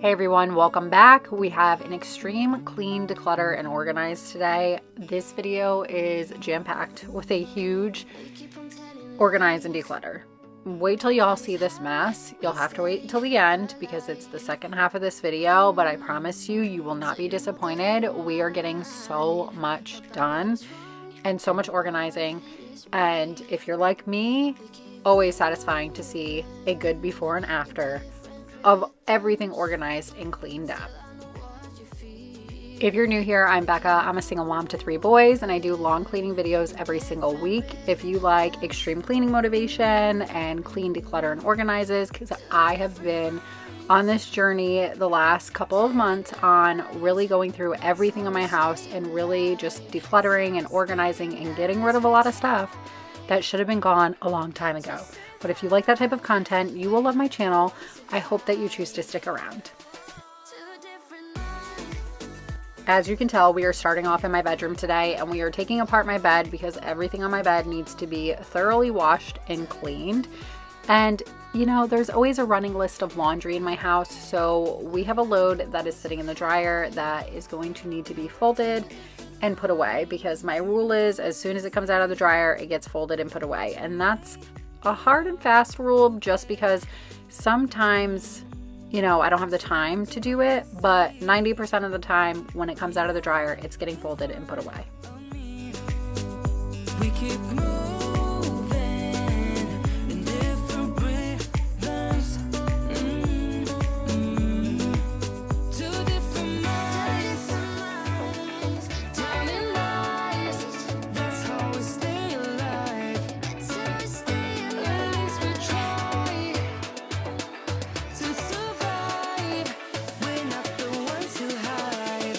Hey everyone, welcome back. We have an extreme clean, declutter, and organize today. This video is jam-packed with a huge organize and declutter. Wait till y'all see this mess. You'll have to wait until the end because it's the second half of this video, but I promise you, you will not be disappointed. We are getting so much done and so much organizing. And if you're like me, always satisfying to see a good before and after of everything organized and cleaned up. If you're new here, I'm Becca. I'm a single mom to 3 boys and I do long cleaning videos every single week. If you like extreme cleaning motivation and clean, declutter, and organizes, because I have been on this journey the last couple of months on really going through everything in my house and really just decluttering and organizing and getting rid of a lot of stuff that should have been gone a long time ago. But if you like that type of content, you will love my channel. I hope that you choose to stick around. As you can tell, we are starting off in my bedroom today and we are taking apart my bed because everything on my bed needs to be thoroughly washed and cleaned. And you know, there's always a running list of laundry in my house. So we have a load that is sitting in the dryer that is going to need to be folded and put away because my rule is as soon as it comes out of the dryer, it gets folded and put away. And that's a hard and fast rule just because sometimes, you know, I don't have the time to do it, but 90% of the time when it comes out of the dryer, it's getting folded and put away. We keep moving in different rhythms. Two different minds, telling lies. That's how we stay alive. At least we try to survive. We're not the ones who hide.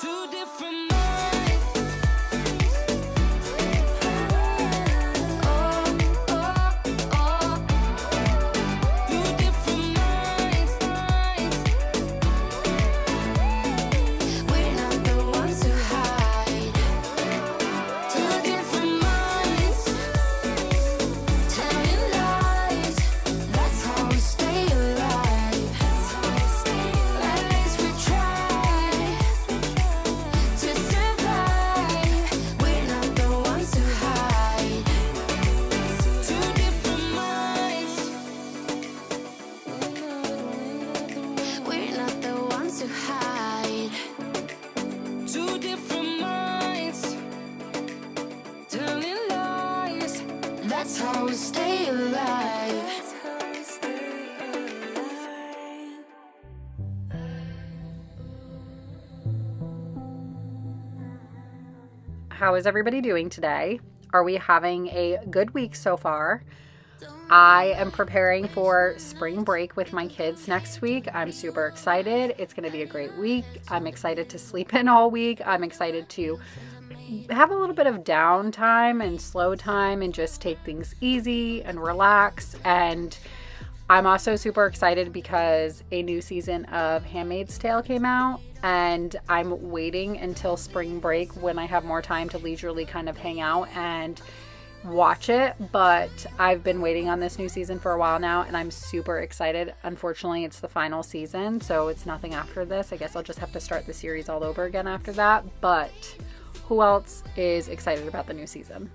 Two different minds. Two different minds. We're not the ones who hide. Two different minds, telling lies. That's how we stay alive. At least we try to survive. We're not the ones who hide. Two different minds. We're not the ones who hide. Two different minds, telling lies. That's how we stay alive. How is everybody doing today? Are we having a good week so far? I am preparing for spring break with my kids next week. I'm super excited. It's going to be a great week. I'm excited to sleep in all week. I'm excited to have a little bit of downtime and slow time and just take things easy and relax. And I'm also super excited because a new season of Handmaid's Tale came out and I'm waiting until spring break when I have more time to leisurely kind of hang out and watch it. But I've been waiting on this new season for a while now and I'm super excited. Unfortunately, it's the final season, so it's nothing after this. I guess I'll just have to start the series all over again after that. But who else is excited about the new season?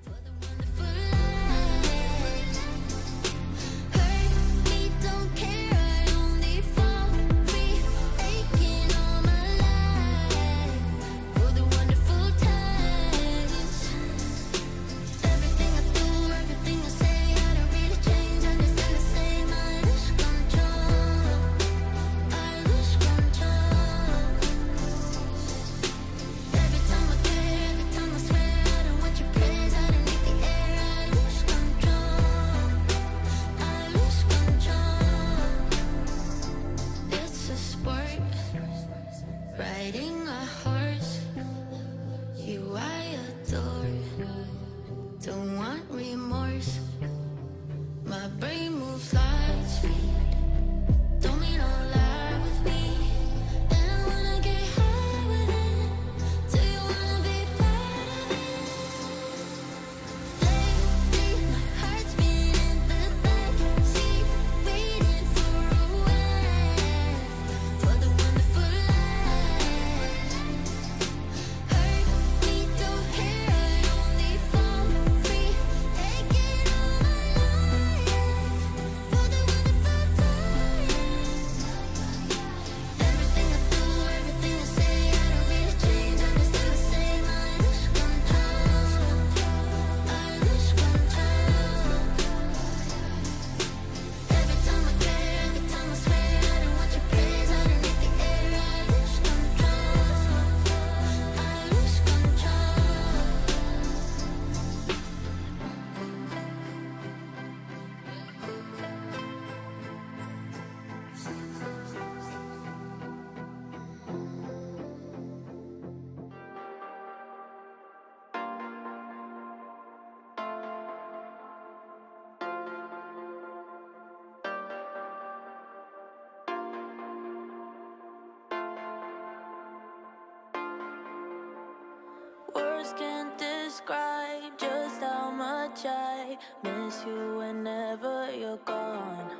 much I miss you whenever you're gone.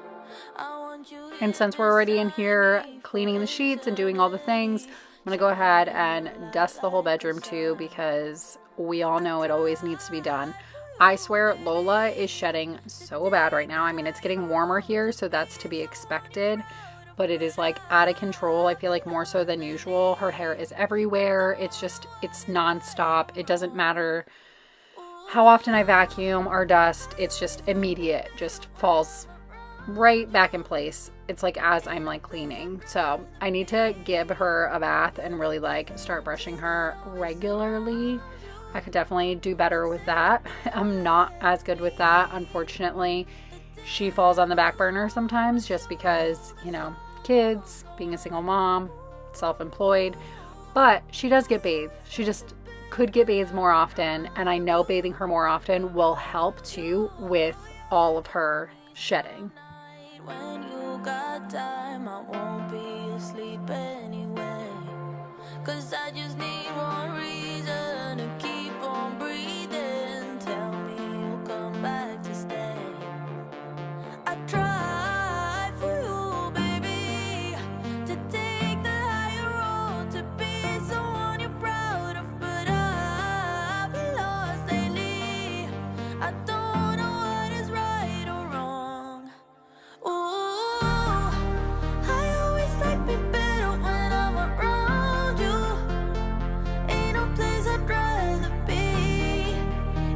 I want you. And since we're already in here cleaning the sheets and doing all the things, I'm gonna go ahead and dust the whole bedroom too, because we all know it always needs to be done. I swear Lola is shedding so bad right now. I mean, it's getting warmer here, so that's to be expected, but it is like out of control. I feel like more so than usual. Her hair is everywhere. It's nonstop. It doesn't matter how often I vacuum or dust. It's just immediate, just falls right back in place. It's like as I'm like cleaning. So I need to give her a bath and really like start brushing her regularly. I could definitely do better with that. I'm not as good with that, unfortunately. She falls on the back burner sometimes just because, you know, kids, being a single mom, self-employed, but she does get bathed. She just could get bathed more often, and I know bathing her more often will help too with all of her shedding. When you got time, I won't be asleep anyway. 'Cause I just need one reason to keep on breathing. Tell me you'll come back to stay. I try for you, baby, to take the higher road, to be someone you're proud of, but I've been lost lately. I don't know what is right or wrong. Ooh, I always like me better when I'm around you. Ain't no place I'd rather be.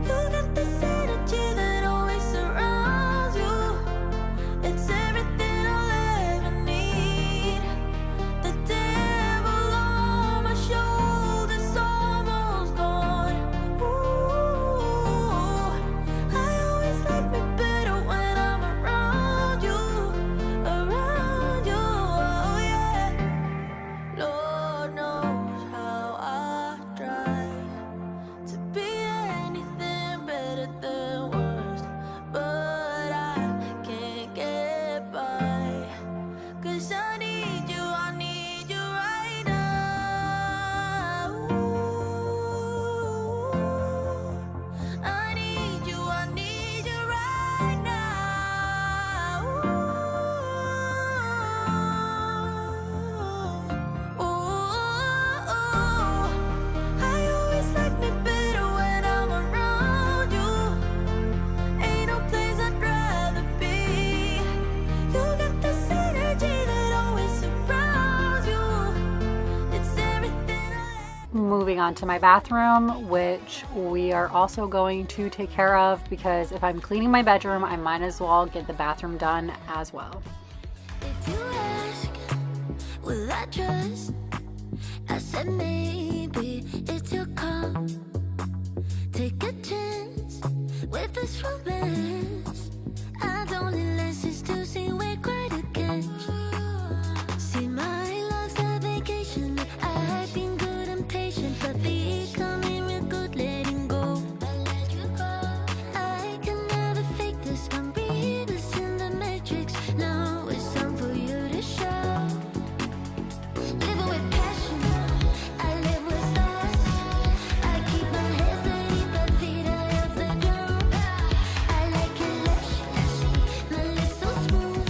You got this energy that always surrounds you. It's everything I'll ever need. The devil on my shoulder's almost gone. Ooh, I always like me better when I'm around you. Around you, oh yeah. Lord knows how I try to be anything better than worst, but I can't get by. 'Cause I need you right now. Ooh, I need you right now. Ooh, I always like me better when I'm around you. Ain't no place I'd rather be. You got this energy that always surrounds you. It's everything I Moving on to my bathroom, which we are also going to take care of, because if I'm cleaning my bedroom, I might as well get the bathroom done as well. If you ask, will I trust? I said maybe it's your call. Take a chance with this romance. I don't need lessons to see we're quite a catch. See, my love's a vacation. I've been good and patient, but becoming real good letting go. I can never fake this. I'm real this in the matrix. Now it's time for you to show. Living with passion, I live with stars. I keep my head steady, but feet out of the ground. I like it lush, my lips so smooth.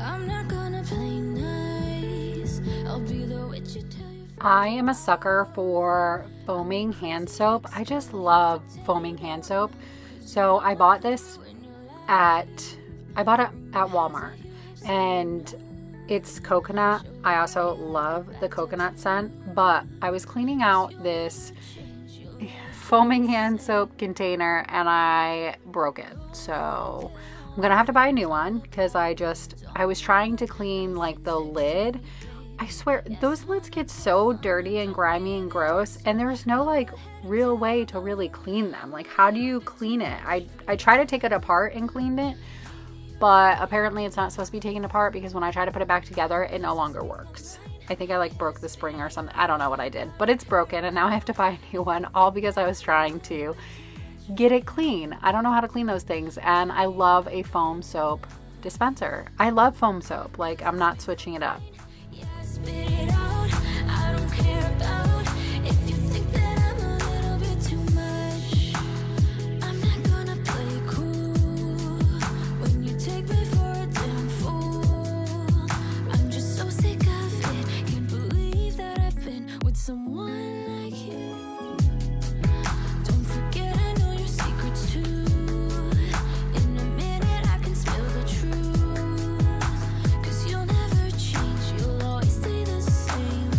I'm not gonna play nice. I'll be the witch you tell your I am a sucker for foaming hand soap. I just love foaming hand soap. So I bought this at Walmart, and it's coconut. I also love the coconut scent, but I was cleaning out this foaming hand soap container and I broke it. So I'm gonna have to buy a new one because I was trying to clean like the lid. I swear those lids get so dirty and grimy and gross, and there's no like real way to really clean them. Like, how do you clean it? I tried to take it apart and cleaned it, but apparently it's not supposed to be taken apart because when I try to put it back together, it no longer works. I think I like broke the spring or something. I don't know what I did, but it's broken and now I have to buy a new one, all because I was trying to get it clean. I don't know how to clean those things, and I love a foam soap dispenser. I love foam soap. Like, I'm not switching it up. spit it out. I don't care about if you think that I'm a little bit too much. I'm not gonna play cool when you take me for a damn fool. I'm just so sick of it. Can't believe that I've been with someone like you. Don't forget I know your secrets too. In a minute I can spill the truth. 'Cause you'll never change, you'll always stay the same.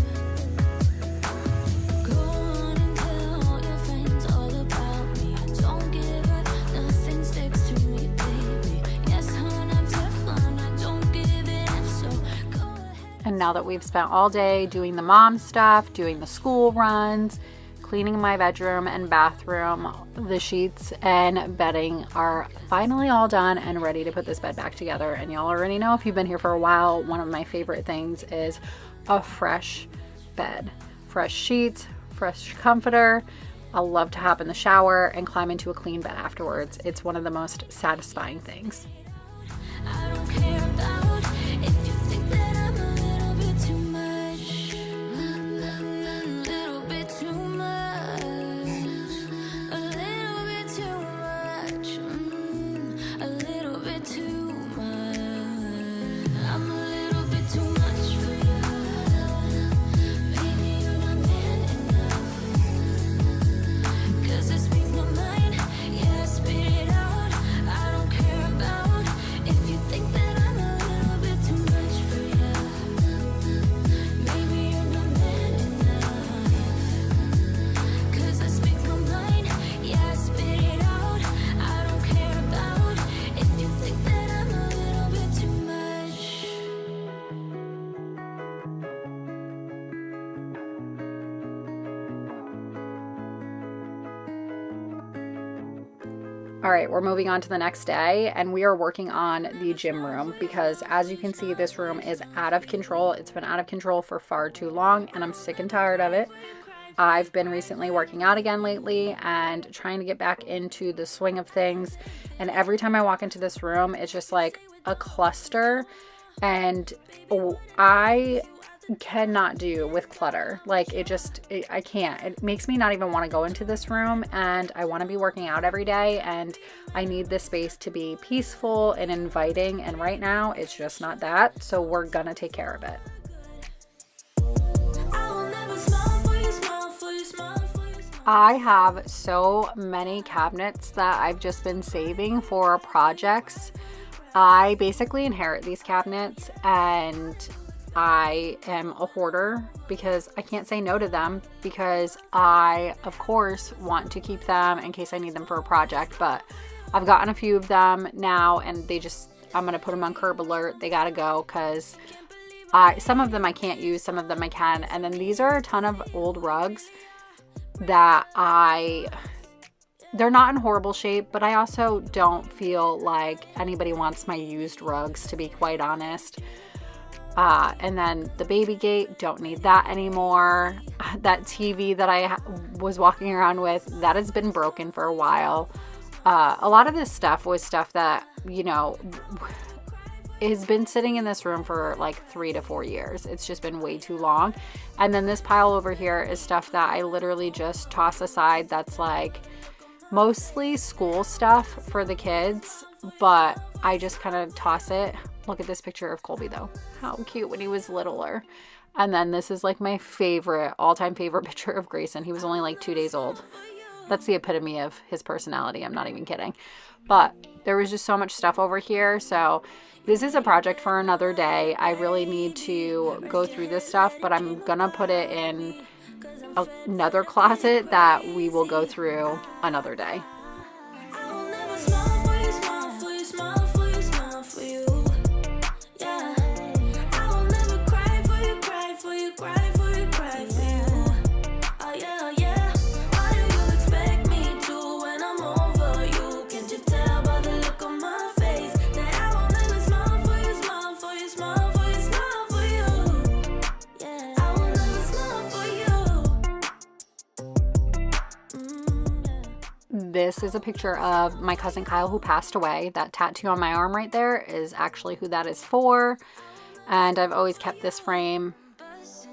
Go on and tell all your friends all about me. Don't give up, nothing sticks to me, baby. Yes, hon, I'm Teflon, I don't give it up, so go ahead. And now that we've spent all day doing the mom stuff, doing the school runs, cleaning my bedroom and bathroom, the sheets and bedding are finally all done and ready to put this bed back together. And y'all already know, if you've been here for a while, one of my favorite things is a fresh bed. Fresh sheets, fresh comforter. I love to hop in the shower and climb into a clean bed afterwards. It's one of the most satisfying things. I don't care about if you think that I'm a little bit too much. Little bit too much. A little bit too much. A little bit too much. I'm a little bit too much for you. Baby, you're not man enough. 'Cause I speak my mind. Yeah, I spit it out. I don't care about if you think that I'm a little bit too much for you. Maybe you're not man enough. 'Cause I speak my mind. Yeah, I spit it out. I don't care about if you think that I'm a little bit too much. All right, we're moving on to the next day, and we are working on the gym room because, as you can see, this room is out of control. It's been out of control for far too long, and I'm sick and tired of it. I've been recently working out again lately and trying to get back into the swing of things. And every time I walk into this room, it's just like a cluster. And I cannot do with clutter. Like, I can't. It makes me not even want to go into this room, and I want to be working out every day, and I need this space to be peaceful and inviting, and right now it's just not that. So we're gonna take care of it. I will never smile for you, smile for you, smile for you. I have so many cabinets that I've just been saving for projects. I basically inherit these cabinets, and I am a hoarder because I can't say no to them, because I, of course, want to keep them in case I need them for a project. But I've gotten a few of them now, and I'm going to put them on curb alert. They got to go because some of them I can't use, some of them I can. And then these are a ton of old rugs that they're not in horrible shape, but I also don't feel like anybody wants my used rugs, to be quite honest. And then the baby gate, don't need that anymore. That TV that I was walking around with, that has been broken for a while. A lot of this stuff was stuff that, has been sitting in this room for like 3 to 4 years. It's just been way too long. And then this pile over here is stuff that I literally just toss aside. That's like mostly school stuff for the kids, but I just kind of toss it Look at this picture of Colby though. How cute when he was littler. And then this is like my favorite, all-time favorite picture of Grayson. He was only like 2 days old. That's the epitome of his personality. I'm not even kidding. But there was just so much stuff over here. So this is a project for another day. I really need to go through this stuff, but I'm going to put it in another closet that we will go through another day. This is a picture of my cousin Kyle who passed away. That tattoo on my arm right there is actually who that is for. And I've always kept this frame,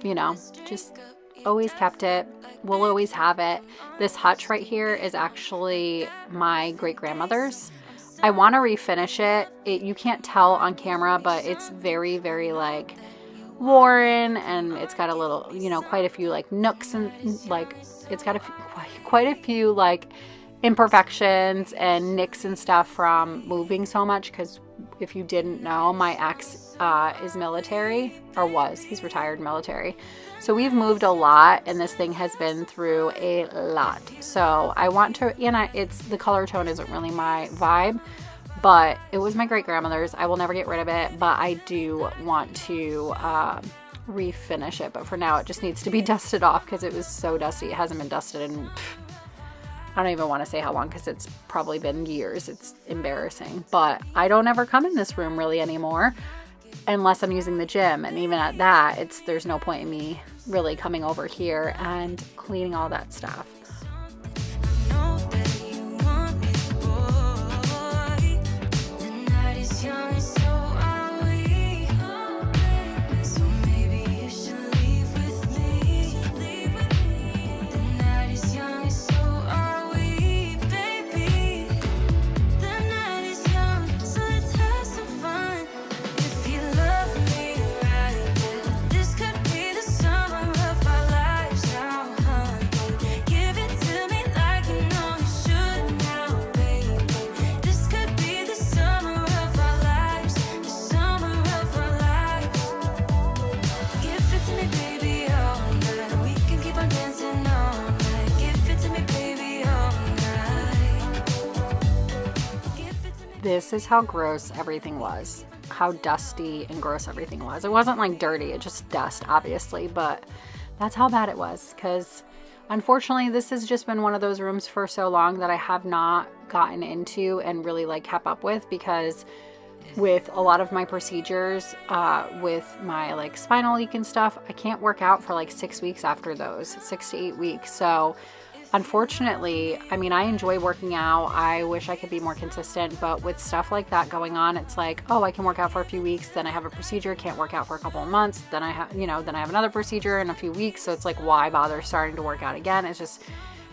you know, just always kept it. We'll always have it. This hutch right here is actually my great-grandmother's. I want to refinish it. You can't tell on camera, but it's very, very like worn, and it's got a little, you know, quite a few like nooks and like it's got quite a few like imperfections and nicks and stuff from moving so much, because if you didn't know, my ex is military, or was. He's retired military. So we've moved a lot, and this thing has been through a lot. So I want to, it's the color tone isn't really my vibe, but it was my great-grandmother's. I will never get rid of it, but I do want to refinish it. But for now, it just needs to be dusted off because it was so dusty. It hasn't been dusted in I don't even want to say how long, because it's probably been years. It's embarrassing. But I don't ever come in this room really anymore unless I'm using the gym. And even at that, there's no point in me really coming over here and cleaning all that stuff. This is how gross everything was. How dusty and gross everything was. It wasn't like dirty, it just dust, obviously, but that's how bad it was. Because unfortunately, this has just been one of those rooms for so long that I have not gotten into and really like kept up with, because with a lot of my procedures, with my like spinal leak and stuff, I can't work out for like 6 weeks after those, 6 to 8 weeks. So unfortunately, I mean, I enjoy working out. I wish I could be more consistent, but with stuff like that going on, it's like, oh, I can work out for a few weeks, then I have a procedure, can't work out for a couple of months, then I have, then I have another procedure in a few weeks. So it's like, why bother starting to work out again? It's just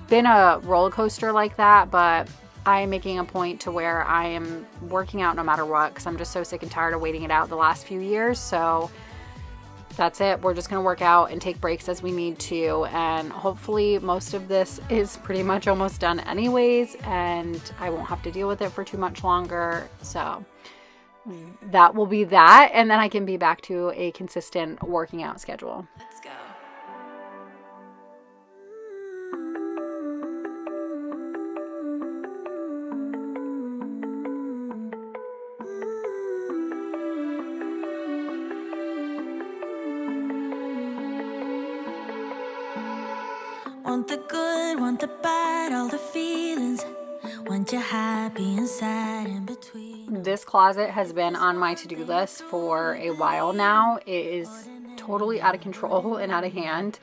been a roller coaster like that, but I'm making a point to where I am working out no matter what, because I'm just so sick and tired of waiting it out the last few years. So that's it. We're just going to work out and take breaks as we need to. And hopefully most of this is pretty much almost done anyways, and I won't have to deal with it for too much longer. So that will be that. And then I can be back to a consistent working out schedule. Let's go. Want the good, want the bad, all the feelings. Want you happy and sad in between. This closet has been on my to-do list for a while now. It is totally out of control and out of hand.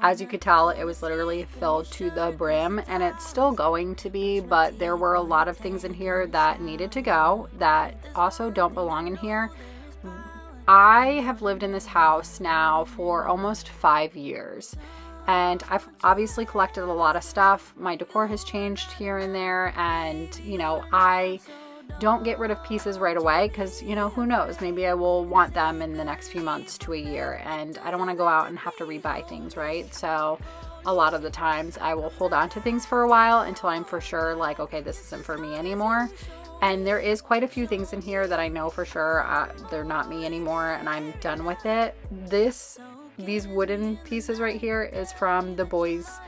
As you could tell, it was literally filled to the brim, and it's still going to be, but there were a lot of things in here that needed to go that also don't belong in here. I have lived in this house now for almost 5 years. And I've obviously collected a lot of stuff. My decor has changed here and there. And, I don't get rid of pieces right away because, you know, who knows? Maybe I will want them in the next few months to a year, and I don't want to go out and have to rebuy things, right? So a lot of the times I will hold on to things for a while until I'm for sure like, okay, this isn't for me anymore. And there is quite a few things in here that I know for sure they're not me anymore and I'm done with it. These wooden pieces right here is from the boys'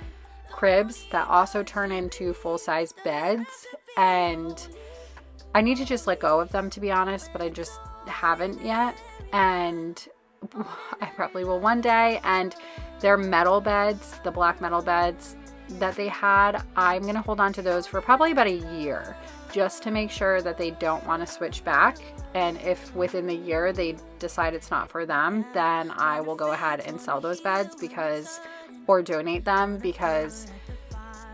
cribs that also turn into full-size beds, and I need to just let go of them, to be honest, but I just haven't yet, and I probably will one day. And their metal beds, the black metal beds that they had, I'm gonna hold on to those for probably about a year just to make sure that they don't want to switch back. And if within the year they decide it's not for them, then I will go ahead and sell those beds or donate them, because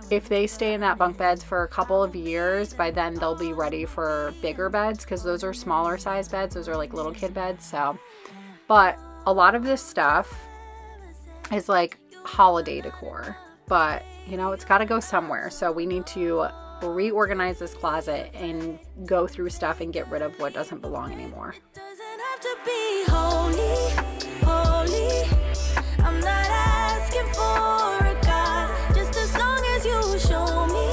if they stay in that bunk beds for a couple of years, by then they'll be ready for bigger beds, because those are smaller size beds. Those are like little kid beds. So, but a lot of this stuff is like holiday decor, but you know, it's got to go somewhere. So we need to reorganize this closet and go through stuff and get rid of what doesn't belong anymore. Doesn't have to be holy, holy. I'm not asking for a God, just as long as you show me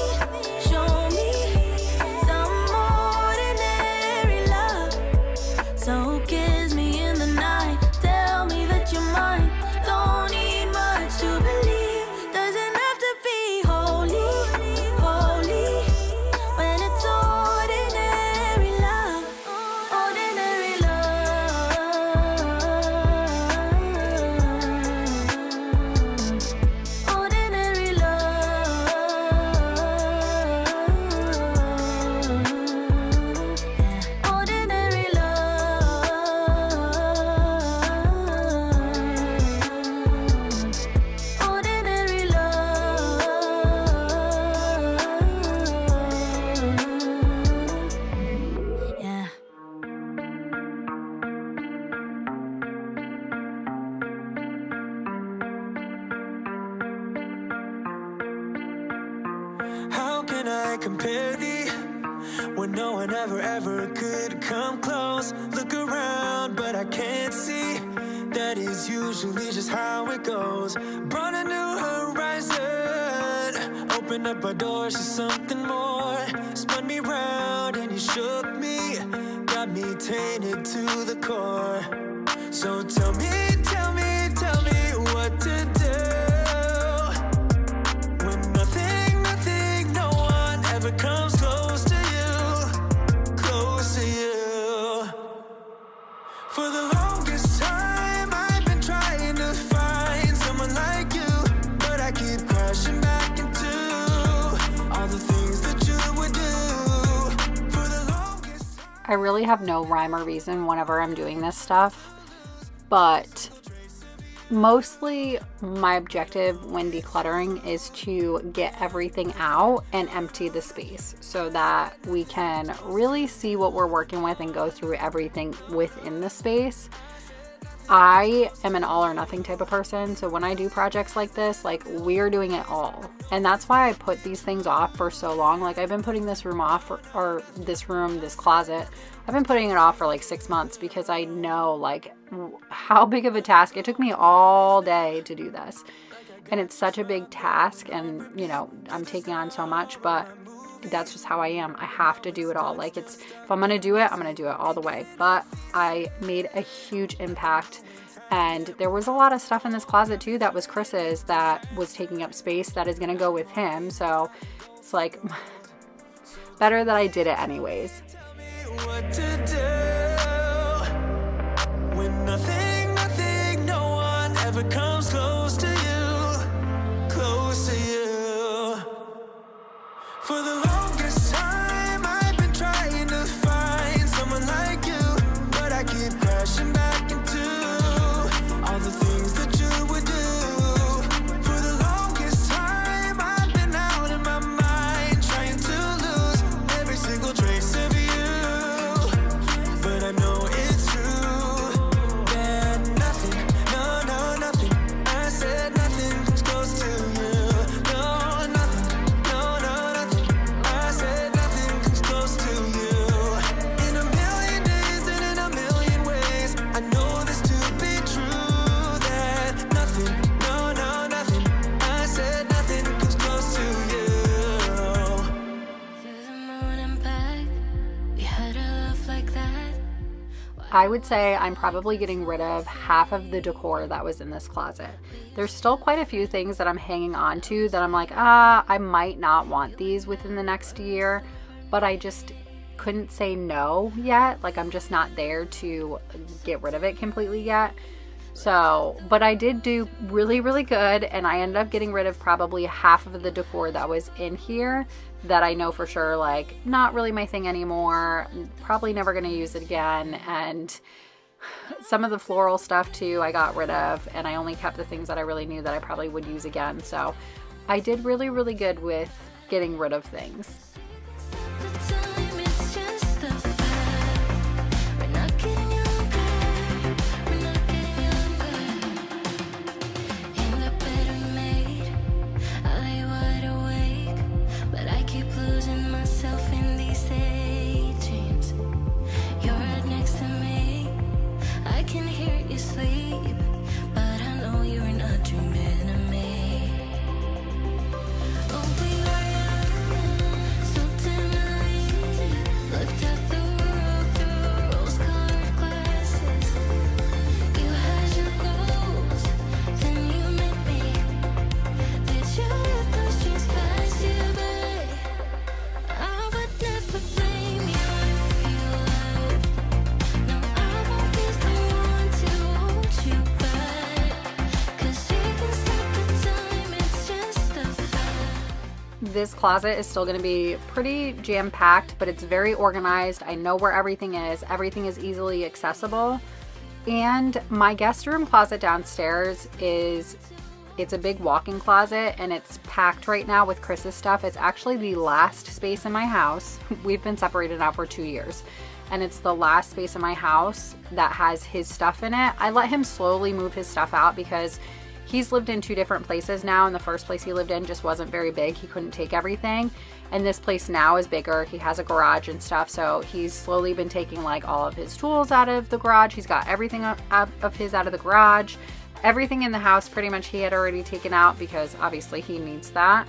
some ordinary love. So kiss me in the night, tell me that you're mine. Don't need much to believe. Doesn't have to be holy, holy. When it's ordinary love, ordinary love, ordinary love, ordinary love, ordinary love, yeah. How can I compare thee when no one ever could come close? Look around, but I can't see. That is usually just how it goes. Brought a new horizon, opened up our doors to something more. Spun me round and you shook me, got me tainted to the core. So tell me what to do. When nothing, no one ever comes close to you, close to you. For the longest time, I've been trying to find someone like you, but I keep crashing back into all the things that you would do. For the longest time. I really have no rhyme or reason whenever I'm doing this stuff, but mostly my objective when decluttering is to get everything out and empty the space so that we can really see what we're working with and go through everything within the space. I am an all or nothing type of person, so when I do projects like this, like, we're doing it all. And that's why I put these things off for so long. Like, I've been putting this room off or this room, this closet, I've been putting it off for like 6 months because I know like how big of a task it took me all day to do this. And it's such a big task, and you know, I'm taking on so much, but that's just how I am. I have to do it all. Like, if I'm going to do it, I'm going to do it all the way. But I made a huge impact, and there was a lot of stuff in this closet too that was Chris's, that was taking up space, that is going to go with him. So it's like better that I did it anyways. What to do when nothing, no one ever comes close to you, close to you. For the longest time, I've been trying to find someone like you, but I keep crashing back into all the things that you would do. For the longest time, I've been out of my mind, trying to lose every single trace of you. But I know it's true that nothing, no, nothing, I I would say I'm probably getting rid of half of the decor that was in this closet. There's still quite a few things that I'm hanging on to that I'm like, I might not want these within the next year, but I just couldn't say no yet. Like, I'm just not there to get rid of it completely yet. So, but I did do really, really good, and I ended up getting rid of probably half of the decor that was in here that I know for sure, like, not really my thing anymore, probably never going to use it again. And some of the floral stuff too I got rid of, and I only kept the things that I really knew that I probably would use again. So I did really, really good with getting rid of things. This closet is still going to be pretty jam-packed, but it's very organized. I know where everything is. Everything is easily accessible. And my guest room closet downstairs it's a big walk-in closet, and it's packed right now with Chris's stuff. It's actually the last space in my house. We've been separated now for 2 years, and it's the last space in my house that has his stuff in it. I let him slowly move his stuff out because he's lived in 2 different places now, and the first place he lived in just wasn't very big. He couldn't take everything. And this place now is bigger. He has a garage and stuff, so he's slowly been taking like all of his tools out of the garage. He's got everything out of the garage. Everything in the house pretty much he had already taken out because obviously he needs that.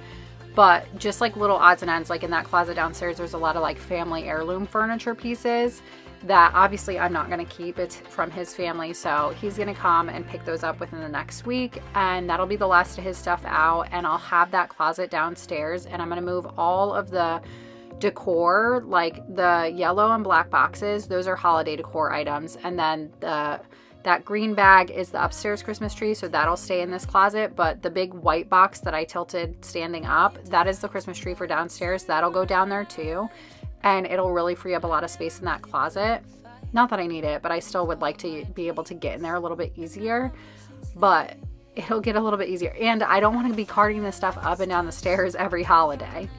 But just like little odds and ends, like in that closet downstairs, there's a lot of like family heirloom furniture pieces that obviously I'm not going to keep. It's from his family, so he's going to come and pick those up within the next week, and that'll be the last of his stuff out. And I'll have that closet downstairs, and I'm going to move all of the decor, like the yellow and black boxes. Those are holiday decor items, and then that green bag is the upstairs Christmas tree, so that'll stay in this closet. But the big white box that I tilted standing up, that is the Christmas tree for downstairs. That'll go down there too. And it'll really free up a lot of space in that closet. Not that I need it, but I still would like to be able to get in there a little bit easier. But it'll get a little bit easier. And I don't want to be carting this stuff up and down the stairs every holiday.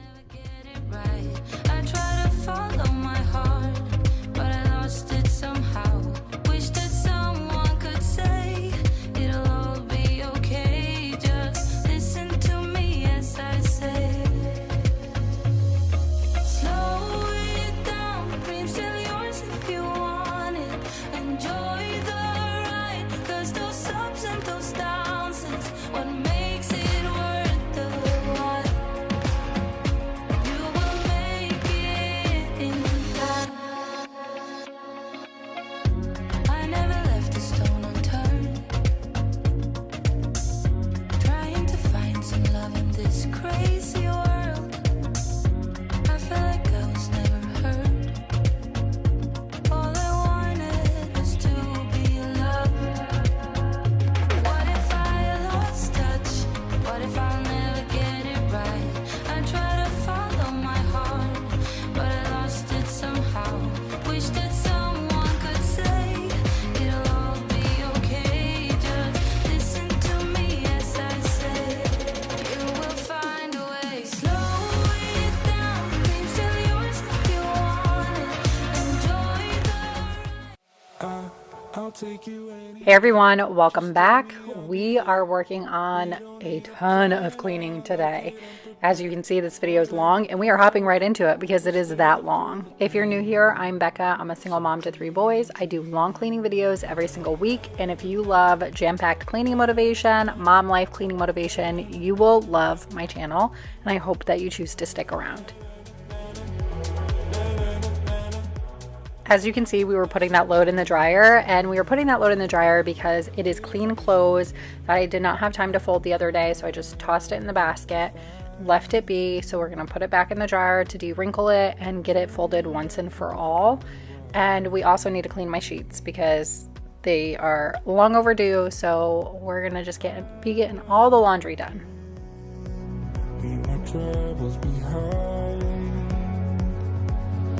Hey everyone, welcome back. We are working on a ton of cleaning today. As you can see, this video is long and we are hopping right into it because it is that long. If you're new here, I'm Becca. I'm a single mom to 3 boys. I do long cleaning videos every single week. And if you love jam-packed cleaning motivation, mom life cleaning motivation, you will love my channel. And I hope that you choose to stick around. As you can see, we were putting that load in the dryer, and we were putting that load in the dryer because it is clean clothes that I did not have time to fold the other day, so I just tossed it in the basket, left it be. So we're gonna put it back in the dryer to de-wrinkle it and get it folded once and for all. And we also need to clean my sheets because they are long overdue, so we're gonna just be getting all the laundry done. Leave my troubles behind.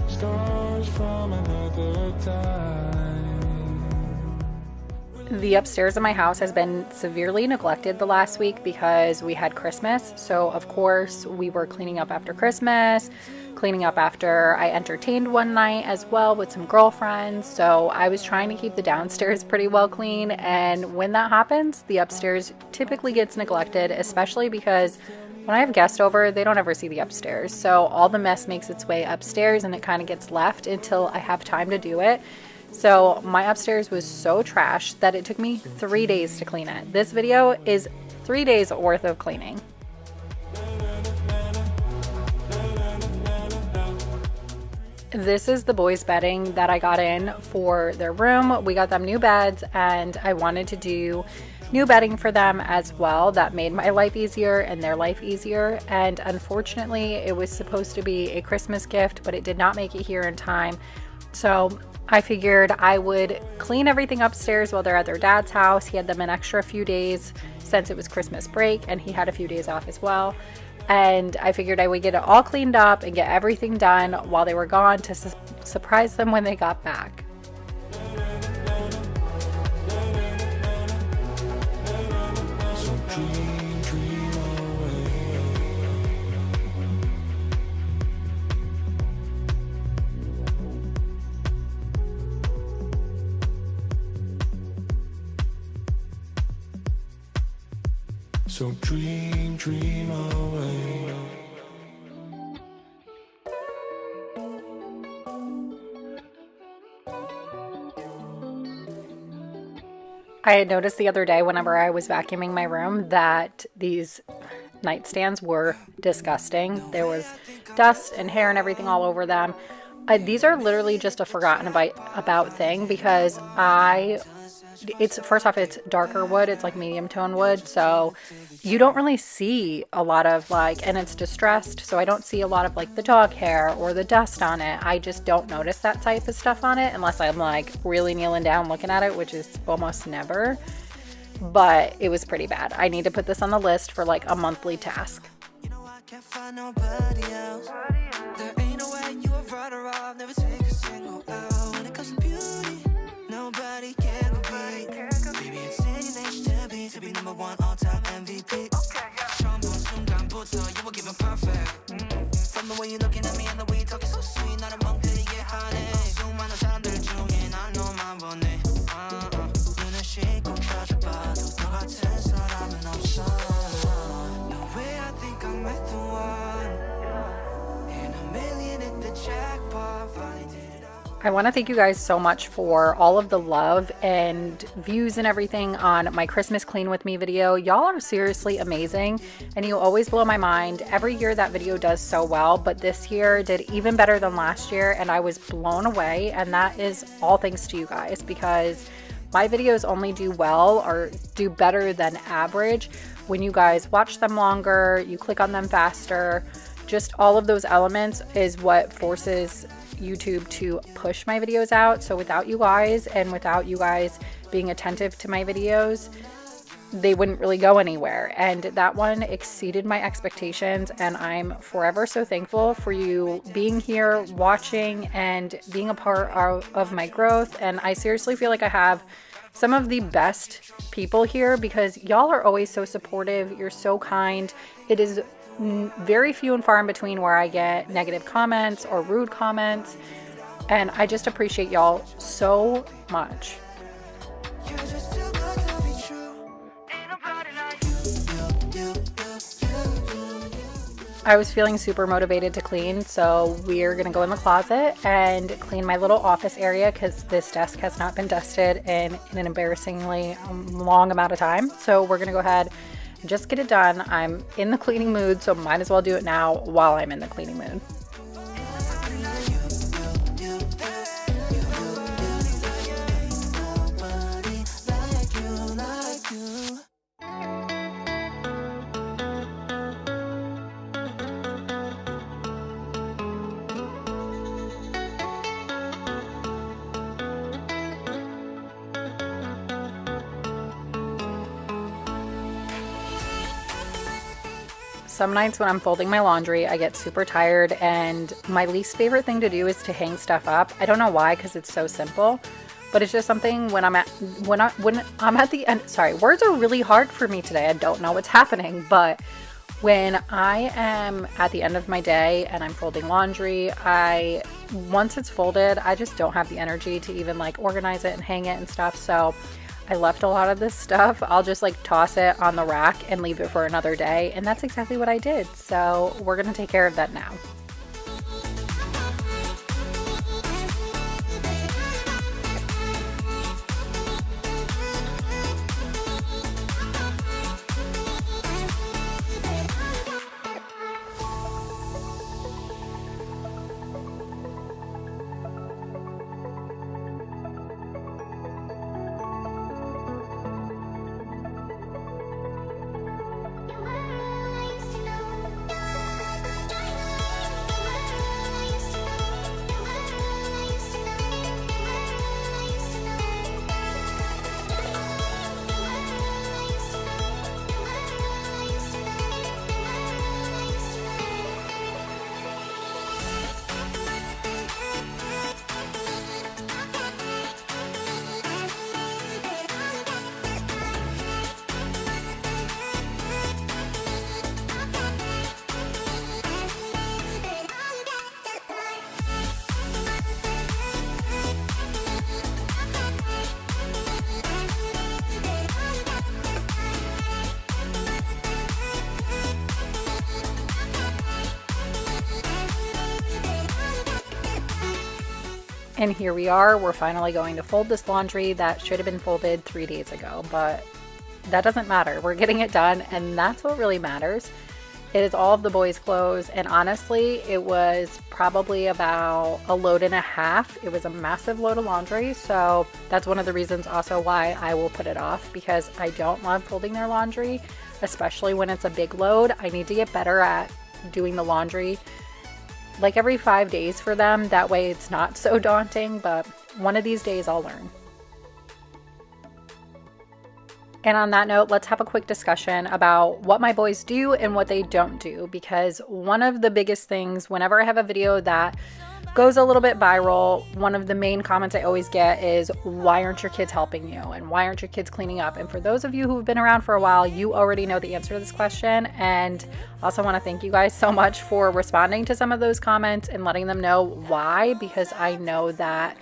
Stars from another time. The upstairs of my house has been severely neglected the last week because we had Christmas. So of course we were cleaning up after Christmas, cleaning up after I entertained one night as well with some girlfriends. So I was trying to keep the downstairs pretty well clean, and when that happens, the upstairs typically gets neglected, especially because when I have guests over, they don't ever see the upstairs. So all the mess makes its way upstairs and it kind of gets left until I have time to do it. So my upstairs was so trashed that it took me 3 days to clean it. This video is 3 days worth of cleaning. This is the boys' bedding that I got in for their room. We got them new beds, and I wanted to do new bedding for them as well. That made my life easier and their life easier. And unfortunately, it was supposed to be a Christmas gift, but it did not make it here in time. So I figured I would clean everything upstairs while they're at their dad's house. He had them an extra few days since it was Christmas break, and he had a few days off as well. And I figured I would get it all cleaned up and get everything done while they were gone to surprise them when they got back. So dream, dream away. I had noticed the other day whenever I was vacuuming my room that these nightstands were disgusting. There was dust and hair and everything all over them. These are literally just a forgotten about thing because it's first off, it's darker wood. It's like medium tone wood. So you don't really see a lot of and it's distressed. So I don't see a lot of the dog hair or the dust on it. I just don't notice that type of stuff on it unless I'm really kneeling down looking at it, which is almost never. But it was pretty bad. I need to put this on the list for a monthly task. You know I can't find nobody else. There ain't no way you would run her off. Never take a single L. When it comes to beauty, nobody can compete. Baby, it's in your nature to be number one all-time MVP. 처음 본 순간부터 you were giving perfect. From the way you're looking at me and the way you're talking so sweet. 나를 멍들게 하네. 수많은 사람들 중에 난 너만 보네. 눈을 씻고 펴져봐도 너 같은 사람은 없어. No way, I think I met the one. In a million at the jackpot. Finally did it all. I want to thank you guys so much for all of the love and views and everything on my Christmas Clean With Me video. Y'all are seriously amazing, and you always blow my mind. Every year that video does so well, but this year did even better than last year, and I was blown away, and that is all thanks to you guys because my videos only do well or do better than average when you guys watch them longer, you click on them faster. Just all of those elements is what forces YouTube to push my videos out. So without you guys and without you guys being attentive to my videos, they wouldn't really go anywhere. And that one exceeded my expectations, and I'm forever so thankful for you being here, watching, and being a part of my growth. And I seriously feel like I have some of the best people here because y'all are always so supportive. You're so kind. It is very few and far in between where I get negative comments or rude comments, and I just appreciate y'all so much. You're just too good to be true. Ain't nobody like you. I was feeling super motivated to clean, so we're gonna go in the closet and clean my little office area because this desk has not been dusted in an embarrassingly long amount of time. So we're gonna go ahead and just get it done. I'm in the cleaning mood, so might as well do it now while I'm in the cleaning mood. Some nights when I'm folding my laundry, I get super tired, and my least favorite thing to do is to hang stuff up. I don't know why, because it's so simple, but it's just something when I'm at the end. Sorry, words are really hard for me today. I don't know what's happening, but when I am at the end of my day and I'm folding laundry, once it's folded, I just don't have the energy to even like organize it and hang it and stuff. So I left a lot of this stuff. I'll just like toss it on the rack and leave it for another day. And that's exactly what I did. So we're going to take care of that now. And here we are, we're finally going to fold this laundry that should have been folded 3 days ago, but that doesn't matter. We're getting it done, and that's what really matters. It is all of the boys' clothes, and honestly, it was probably about a load and a half. It was a massive load of laundry, so that's one of the reasons also why I will put it off, because I don't love folding their laundry, especially when it's a big load. I need to get better at doing the laundry like every 5 days for them. That way it's not so daunting, but one of these days I'll learn. And on that note, let's have a quick discussion about what my boys do and what they don't do, because one of the biggest things whenever I have a video that goes a little bit viral, one of the main comments I always get is, why aren't your kids helping you? And why aren't your kids cleaning up? And for those of you who've been around for a while, you already know the answer to this question. And also want to thank you guys so much for responding to some of those comments and letting them know why, because I know that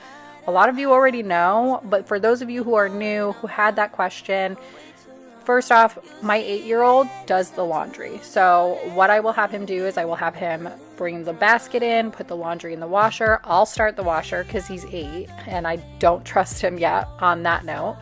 a lot of you already know, but for those of you who are new, who had that question, first off, my 8-year-old does the laundry. So what I will have him do is I will have him bring the basket in, put the laundry in the washer. I'll start the washer because he's 8 and I don't trust him yet on that note.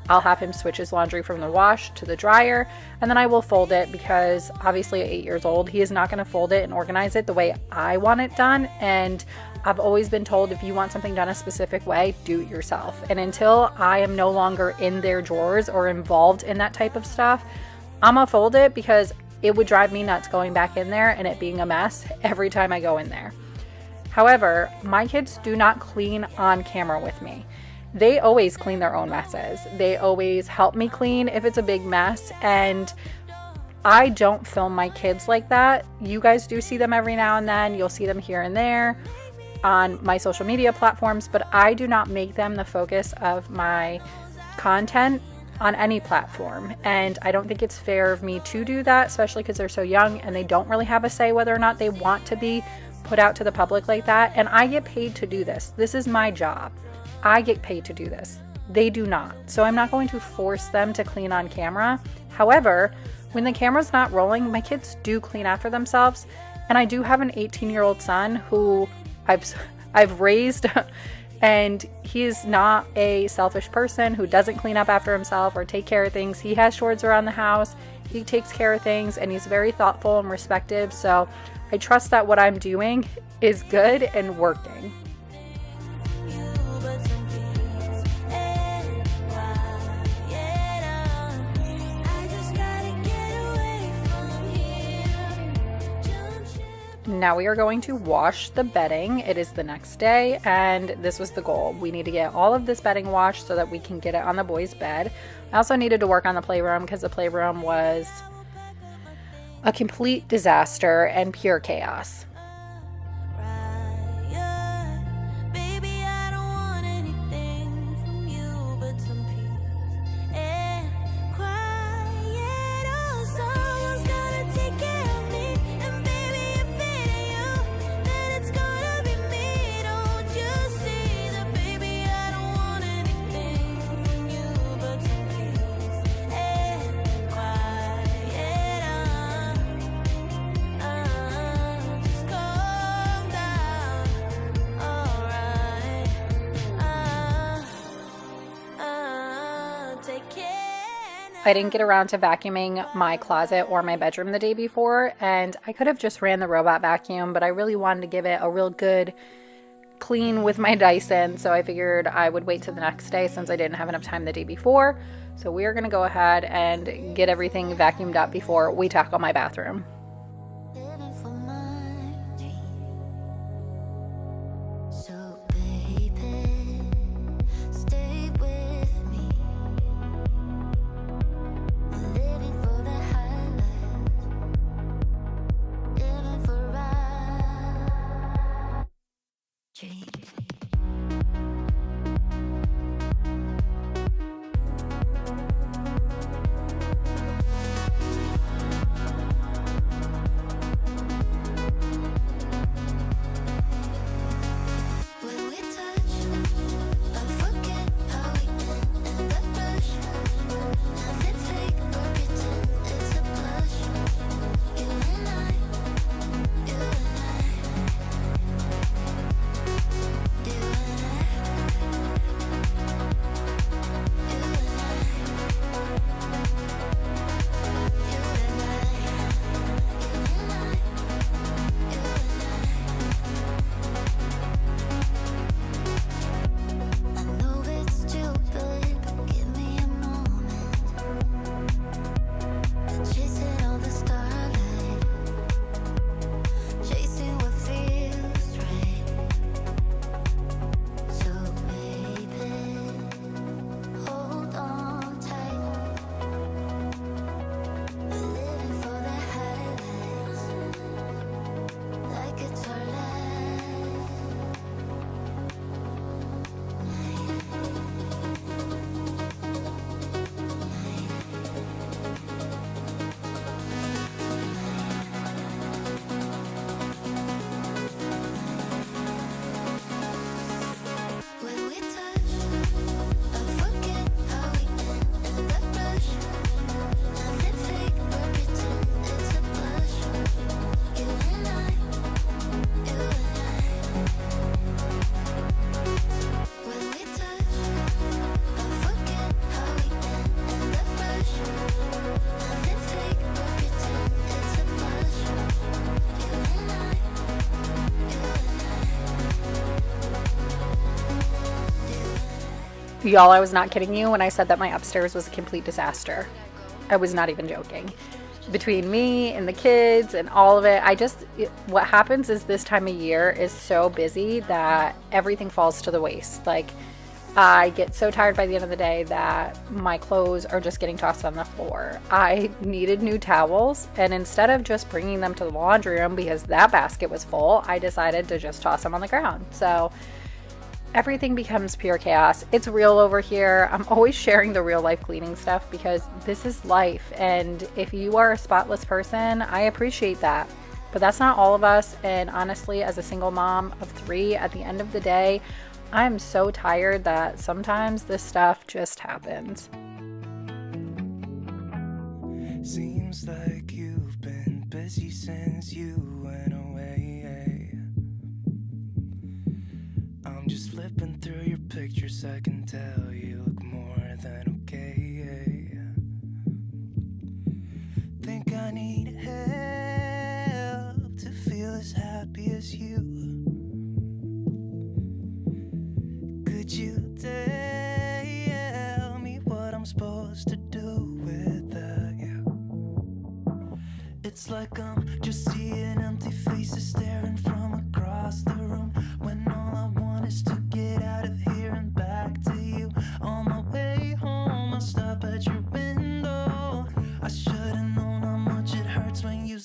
I'll have him switch his laundry from the wash to the dryer, and then I will fold it, because obviously at 8 years old, he is not going to fold it and organize it the way I want it done. And I've always been told, if you want something done a specific way, do it yourself. And until I am no longer in their drawers or involved in that type of stuff, I'm gonna fold it, because it would drive me nuts going back in there and it being a mess every time I go in there. However, my kids do not clean on camera with me. They always clean their own messes. They always help me clean if it's a big mess, and I don't film my kids like that. You guys do see them every now and then. You'll see them here and there on my social media platforms, but I do not make them the focus of my content on any platform. And I don't think it's fair of me to do that, especially because they're so young and they don't really have a say whether or not they want to be put out to the public like that. And I get paid to do this. This is my job. I get paid to do this. They do not. So I'm not going to force them to clean on camera. However, when the camera's not rolling, my kids do clean after themselves. And I do have an 18-year-old son who I've raised, and he is not a selfish person who doesn't clean up after himself or take care of things. He has chores around the house. He takes care of things, and he's very thoughtful and respective. So I trust that what I'm doing is good and working. Now we are going to wash the bedding. It is the next day, and this was the goal. We need to get all of this bedding washed so that we can get it on the boys' bed. I also needed to work on the playroom because the playroom was a complete disaster and pure chaos. Baby, I don't want anything from you but some peace and quiet. Oh, someone's gonna take care of me, and baby, if it ain't you, then it's gonna be me. Don't you see that, baby? I don't want anything from you but some peace and quiet. Just calm down, alright. Take care now. I didn't get around to vacuuming my closet or my bedroom the day before, and I could have just ran the robot vacuum, but I really wanted to give it a real good clean with my Dyson, so I figured I would wait till the next day since I didn't have enough time the day before. So we are going to go ahead and get everything vacuumed up before we tackle my bathroom. Living for my dream. So baby, stay with me. Living for the highlights. Living for our dreams. When we touch, I forget how we end in that rush. Nothing fake or pretend, it's a blush. You and I, you and I, you and I, you I know it's stupid, but give me a moment to chasing all the starlight, chasing what feels right. So baby, hold on tight. We're living for the highlights, like it's our last. When we touch, I forget how we end in that rush. Nothing fake or pretend, it's a blush. You and I, you and I. When we touch, I forget how we end in that rush. Nothing fake or pretend, it's a blush. You and I, you and Y'all, I was not kidding you when I said that my upstairs was a complete disaster. I was not even joking. Between me and the kids and all of it, what happens is this time of year is so busy that everything falls to the waste. Like, I get so tired by the end of the day that my clothes are just getting tossed on the floor. I needed new towels, and instead of just bringing them to the laundry room because that basket was full, I decided to just toss them on the ground. So everything becomes pure chaos. It's real over here. I'm always sharing the real life cleaning stuff because this is life. And if you are a spotless person, I appreciate that. But that's not all of us. And honestly, as a single mom of 3, at the end of the day, I'm so tired that sometimes this stuff just happens. Seems like you've been busy since you went away. I'm just flipping through your pictures, I can tell you look more than okay. Think I need help to feel as happy as you. Could you tell me what I'm supposed to do without you? It's like I'm just seeing empty faces staring from across the room, when all I want is to get out of here and back to you. On my way home, I'll stop at your window. I should've known how much it hurts when you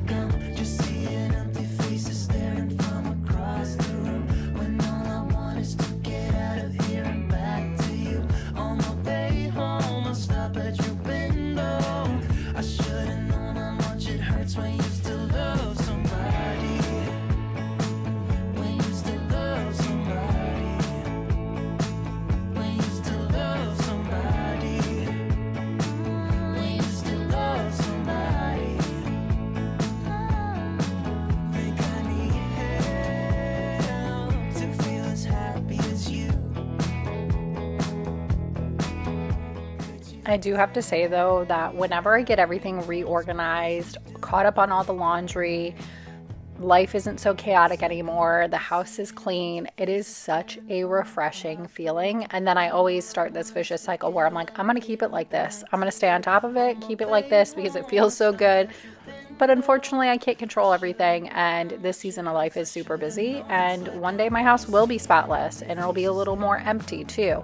like I'm just seeing empty faces staring from across the room, when all I want is to get out of here and back to you. On my way home, I'll stop at your window. I should've known how much it hurts when you still love somebody. When you still love somebody. When you still love somebody. When you still love somebody. Think I need help to feel as happy as you. I do have to say though that whenever I get everything reorganized, caught up on all the laundry, life isn't so chaotic anymore, the house is clean, it is such a refreshing feeling. And then I always start this vicious cycle where I'm like, I'm gonna keep it like this. I'm gonna stay on top of it, keep it like this because it feels so good. But unfortunately, I can't control everything, and this season of life is super busy, and one day my house will be spotless and it'll be a little more empty too.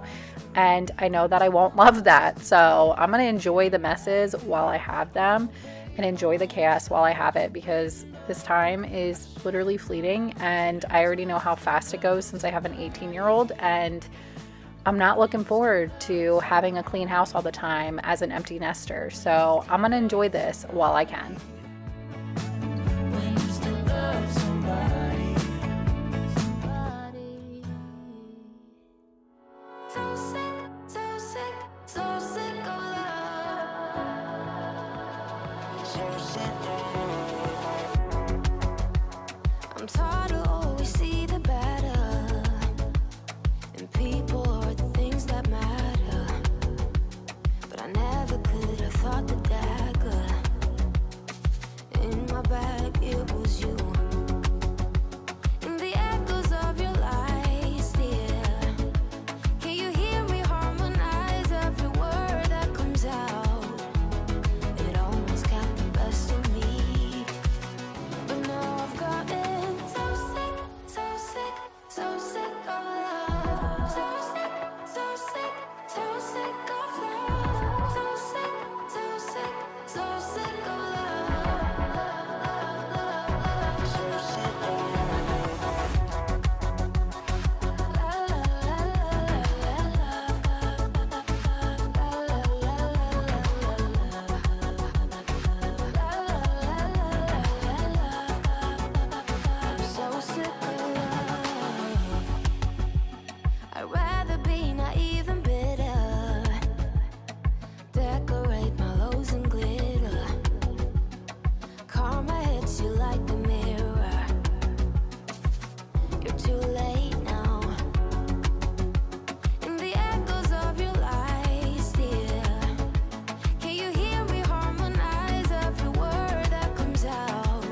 And I know that I won't love that. So I'm going to enjoy the messes while I have them and enjoy the chaos while I have it, because this time is literally fleeting and I already know how fast it goes since I have an 18-year-old, and I'm not looking forward to having a clean house all the time as an empty nester. So I'm going to enjoy this while I can. When you still love somebody. So sick, so sick, so sick of love. I'm tired of always see the better in people or the things that matter. But I never could have thought the dagger in my bag, it was you. In the echoes of your lies, dear. Can you hear me harmonize every word that comes out? It almost got the best of me. But now I've gotten so sick, so sick, so sick of love. So sick, so sick, so sick of love. So sick, so sick, so sick of love. So sick of so sick of love. I'd rather be naive and bitter. Decorate my lows and glitter. Karma hits you like the mirror. You're too late now. In the echoes of your lies, dear. Can you hear me harmonize every word that comes out?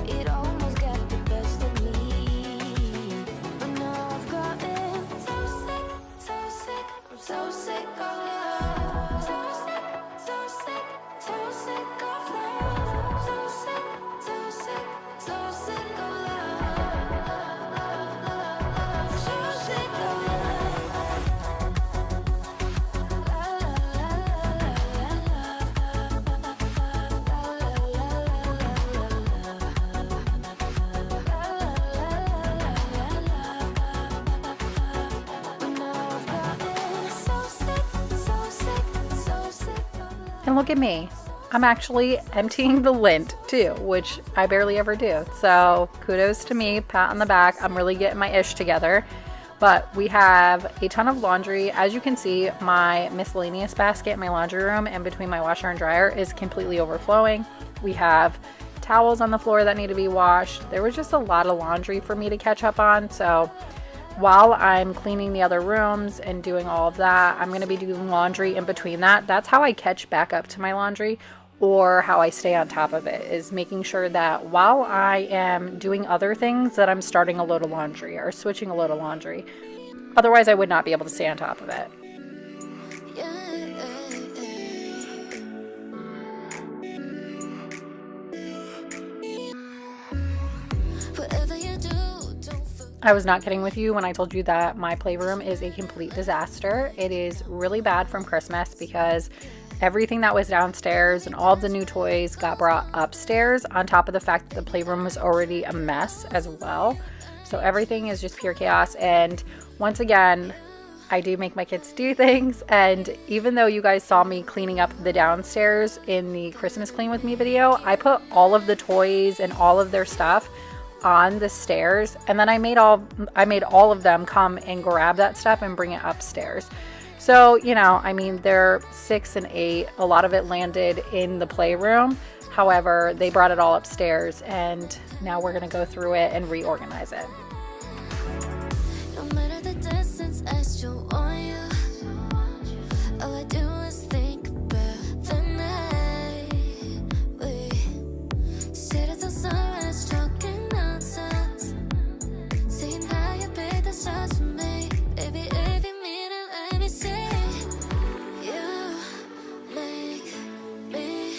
It almost got the best of me. But now I've gotten so sick, so sick, I'm so sick of love. So sick, so sick, so sick of love. So sick, so sick, so sick of love. So sick of And look at me. I'm actually emptying the lint too, which I barely ever do. So kudos to me, pat on the back. I'm really getting my ish together. But we have a ton of laundry. As you can see, my miscellaneous basket in my laundry room and between my washer and dryer is completely overflowing. We have towels on the floor that need to be washed. There was just a lot of laundry for me to catch up on. So while I'm cleaning the other rooms and doing all of that, I'm going to be doing laundry in between that. That's how I catch back up to my laundry, or how I stay on top of it, is making sure that while I am doing other things that I'm starting a load of laundry or switching a load of laundry. Otherwise, I would not be able to stay on top of it. I was not kidding with you when I told you that my playroom is a complete disaster. It is really bad from Christmas because everything that was downstairs and all the new toys got brought upstairs, on top of the fact that the playroom was already a mess as well. So everything is just pure chaos. And once again, I do make my kids do things, and even though you guys saw me cleaning up the downstairs in the Christmas Clean With Me video, I put all of the toys and all of their stuff on the stairs, and then I made all of them come and grab that stuff and bring it upstairs. So, you know, I mean, they're 6 and 8. A lot of it landed in the playroom. However, they brought it all upstairs, and now we're going to go through it and reorganize it. No matter the distance, I still want you. All I do is think about the night we sit at the sunrise, talking nonsense, saying how you picked the stars for me. Baby, if you mean it, let me see. You make me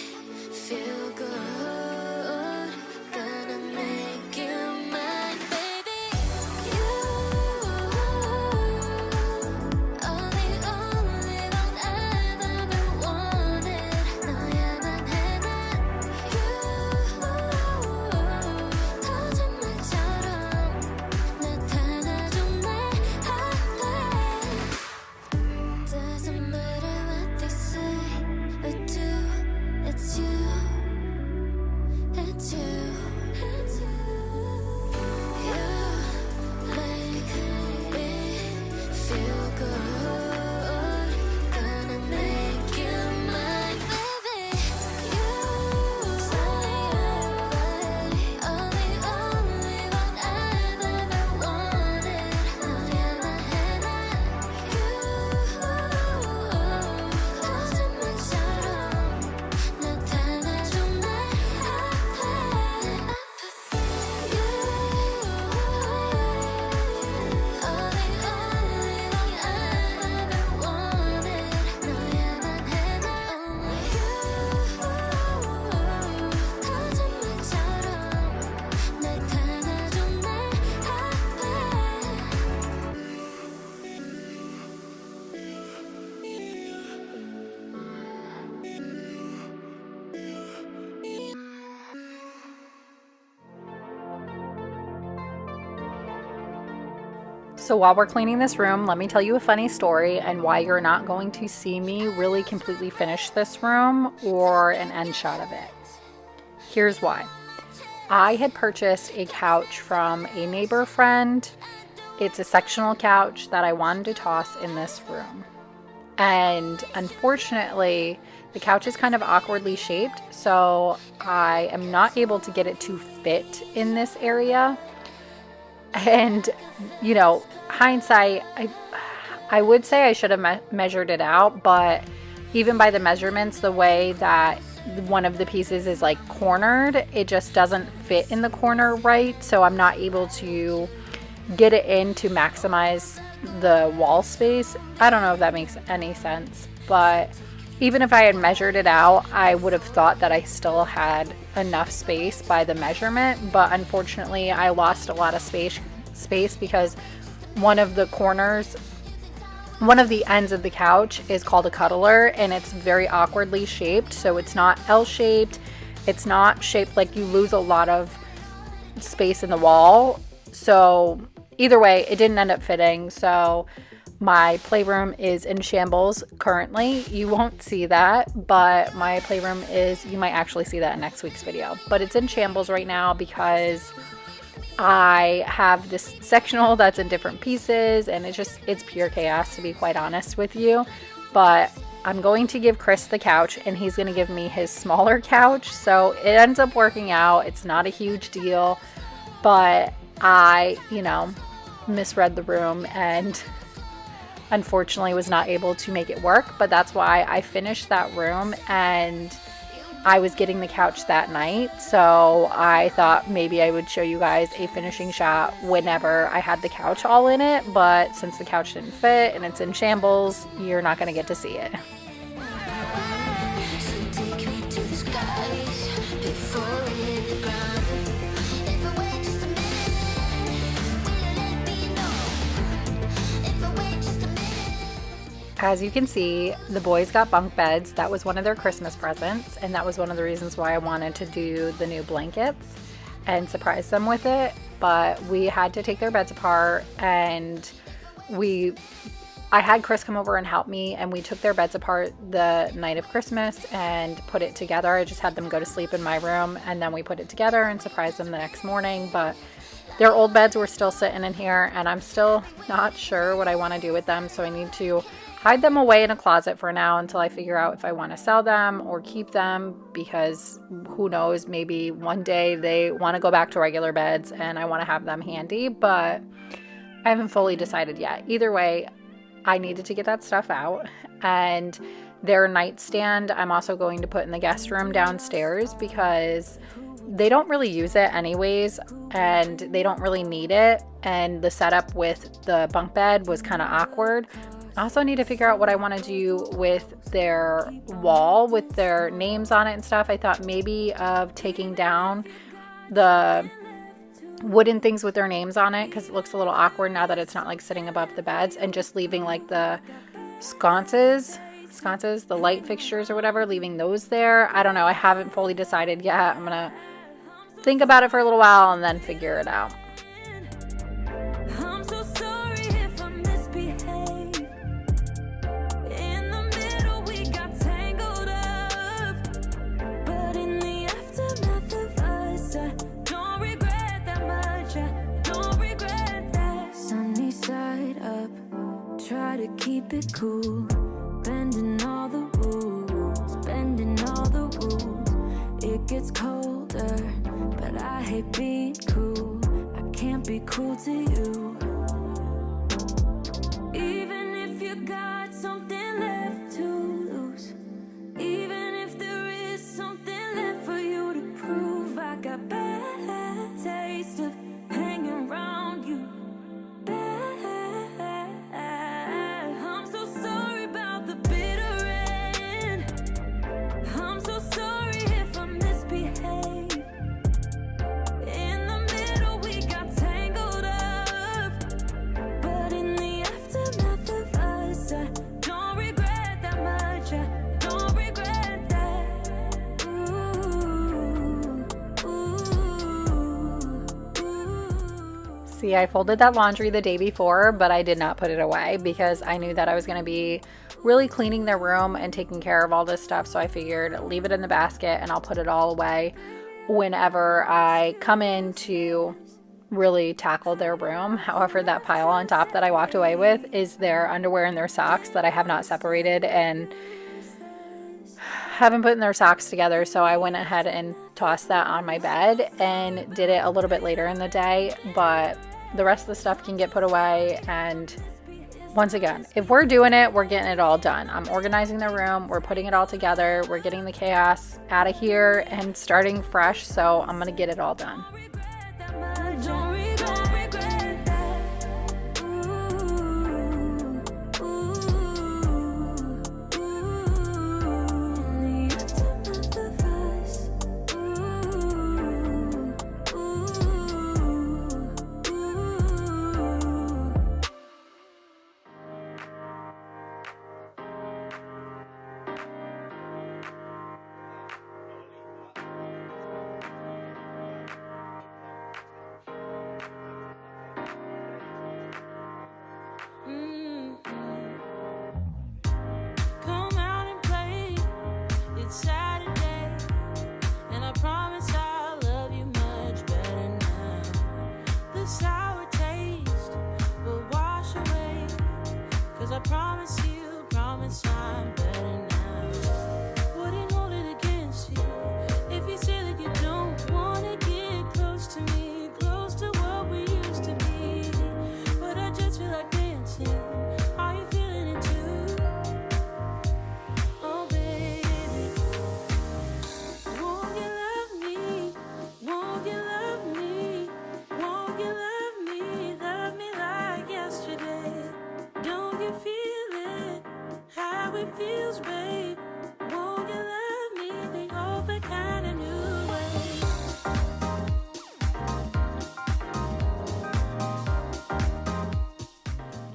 feel good. Gonna make you mine, baby. You are the only one I've ever wanted. 너야만 해난 you. 거짓말처럼 나타나줘 내 앞에. Doesn't matter what they say or do, it's you. It's you. It's you. You make me feel good. Gonna make you mine, baby. You are the only one I've ever wanted. 너야만 해난 you. 거짓말처럼 나타나줘 내 앞에. You are the only one I've ever wanted. 너야만 해난 only you. 거짓말처럼 나타나줘 내 앞에. So while we're cleaning this room, let me tell you a funny story and why you're not going to see me really completely finish this room or an end shot of it. Here's why. I had purchased a couch from a neighbor friend. It's a sectional couch that I wanted to toss in this room. And unfortunately, the couch is kind of awkwardly shaped, so I am not able to get it to fit in this area. And, you know, hindsight, I would say I should have measured it out, but even by the measurements, the way that one of the pieces is like cornered, it just doesn't fit in the corner right. So I'm not able to get it in to maximize the wall space. I don't know if that makes any sense, but even if I had measured it out, I would have thought that I still had enough space by the measurement, but unfortunately I lost a lot of space because one of the ends of the couch is called a cuddler, and it's very awkwardly shaped, so it's not L-shaped. It's not shaped like you lose a lot of space in the wall. So either way, it didn't end up fitting. So my playroom is in shambles currently. You won't see that, but my playroom is, you might actually see that in next week's video. But it's in shambles right now because I have this sectional that's in different pieces, and it's pure chaos, to be quite honest with you. But I'm going to give Chris the couch, and he's going to give me his smaller couch. So it ends up working out. It's not a huge deal, but I, misread the room and unfortunately was not able to make it work. But that's why I finished that room, and I was getting the couch that night, so I thought maybe I would show you guys a finishing shot whenever I had the couch all in it. But since the couch didn't fit and it's in shambles, you're not going to get to see it. As you can see, the boys got bunk beds. That was one of their Christmas presents, and that was one of the reasons why I wanted to do the new blankets and surprise them with it. But we had to take their beds apart, and I had Chris come over and help me, and we took their beds apart the night of Christmas and put it together. I just had them go to sleep in my room, and then we put it together and surprised them the next morning. But their old beds were still sitting in here, and I'm still not sure what I want to do with them, so I need to hide them away in a closet for now until I figure out if I want to sell them or keep them, because who knows, maybe one day they want to go back to regular beds and I want to have them handy, but I haven't fully decided yet. Either way, I needed to get that stuff out. And their nightstand I'm also going to put in the guest room downstairs because they don't really use it anyways, and they don't really need it, and the setup with the bunk bed was kind of awkward. I also need to figure out what I want to do with their wall with their names on it and stuff. I thought maybe of taking down the wooden things with their names on it because it looks a little awkward now that it's not like sitting above the beds, and just leaving like the sconces, the light fixtures or whatever, leaving those there. I don't know. I haven't fully decided yet. I'm going to think about it for a little while and then figure it out. I'm so sorry if I misbehaved. In the middle we got tangled up, but in the aftermath of us, I don't regret that much. I don't regret that. Sunny side up, try to keep it cool, bending all the rules, bending all the rules. It gets colder, but I hate being cool. I can't be cruel to you. Even if you got something left to lose, even if there is something left for you to prove, I got bad taste of hanging around you. Bad. I'm so sorry about the bitter end. I'm so sorry if I misbehaved. In the middle we got tangled up, but in the aftermath of us, I don't regret that much. I don't regret that. Ooh. See, I folded that laundry the day before, but I did not put it away because I knew that I was going to be really cleaning their room and taking care of all this stuff. So I figured leave it in the basket and I'll put it all away whenever I come in to really tackle their room. However, that pile on top that I walked away with is their underwear and their socks that I have not separated and haven't put their socks together. So I went ahead and tossed that on my bed and did it a little bit later in the day, but the rest of the stuff can get put away. And once again, if we're doing it, we're getting it all done. I'm organizing the room, we're putting it all together, we're getting the chaos out of here and starting fresh. So I'm gonna get it all done.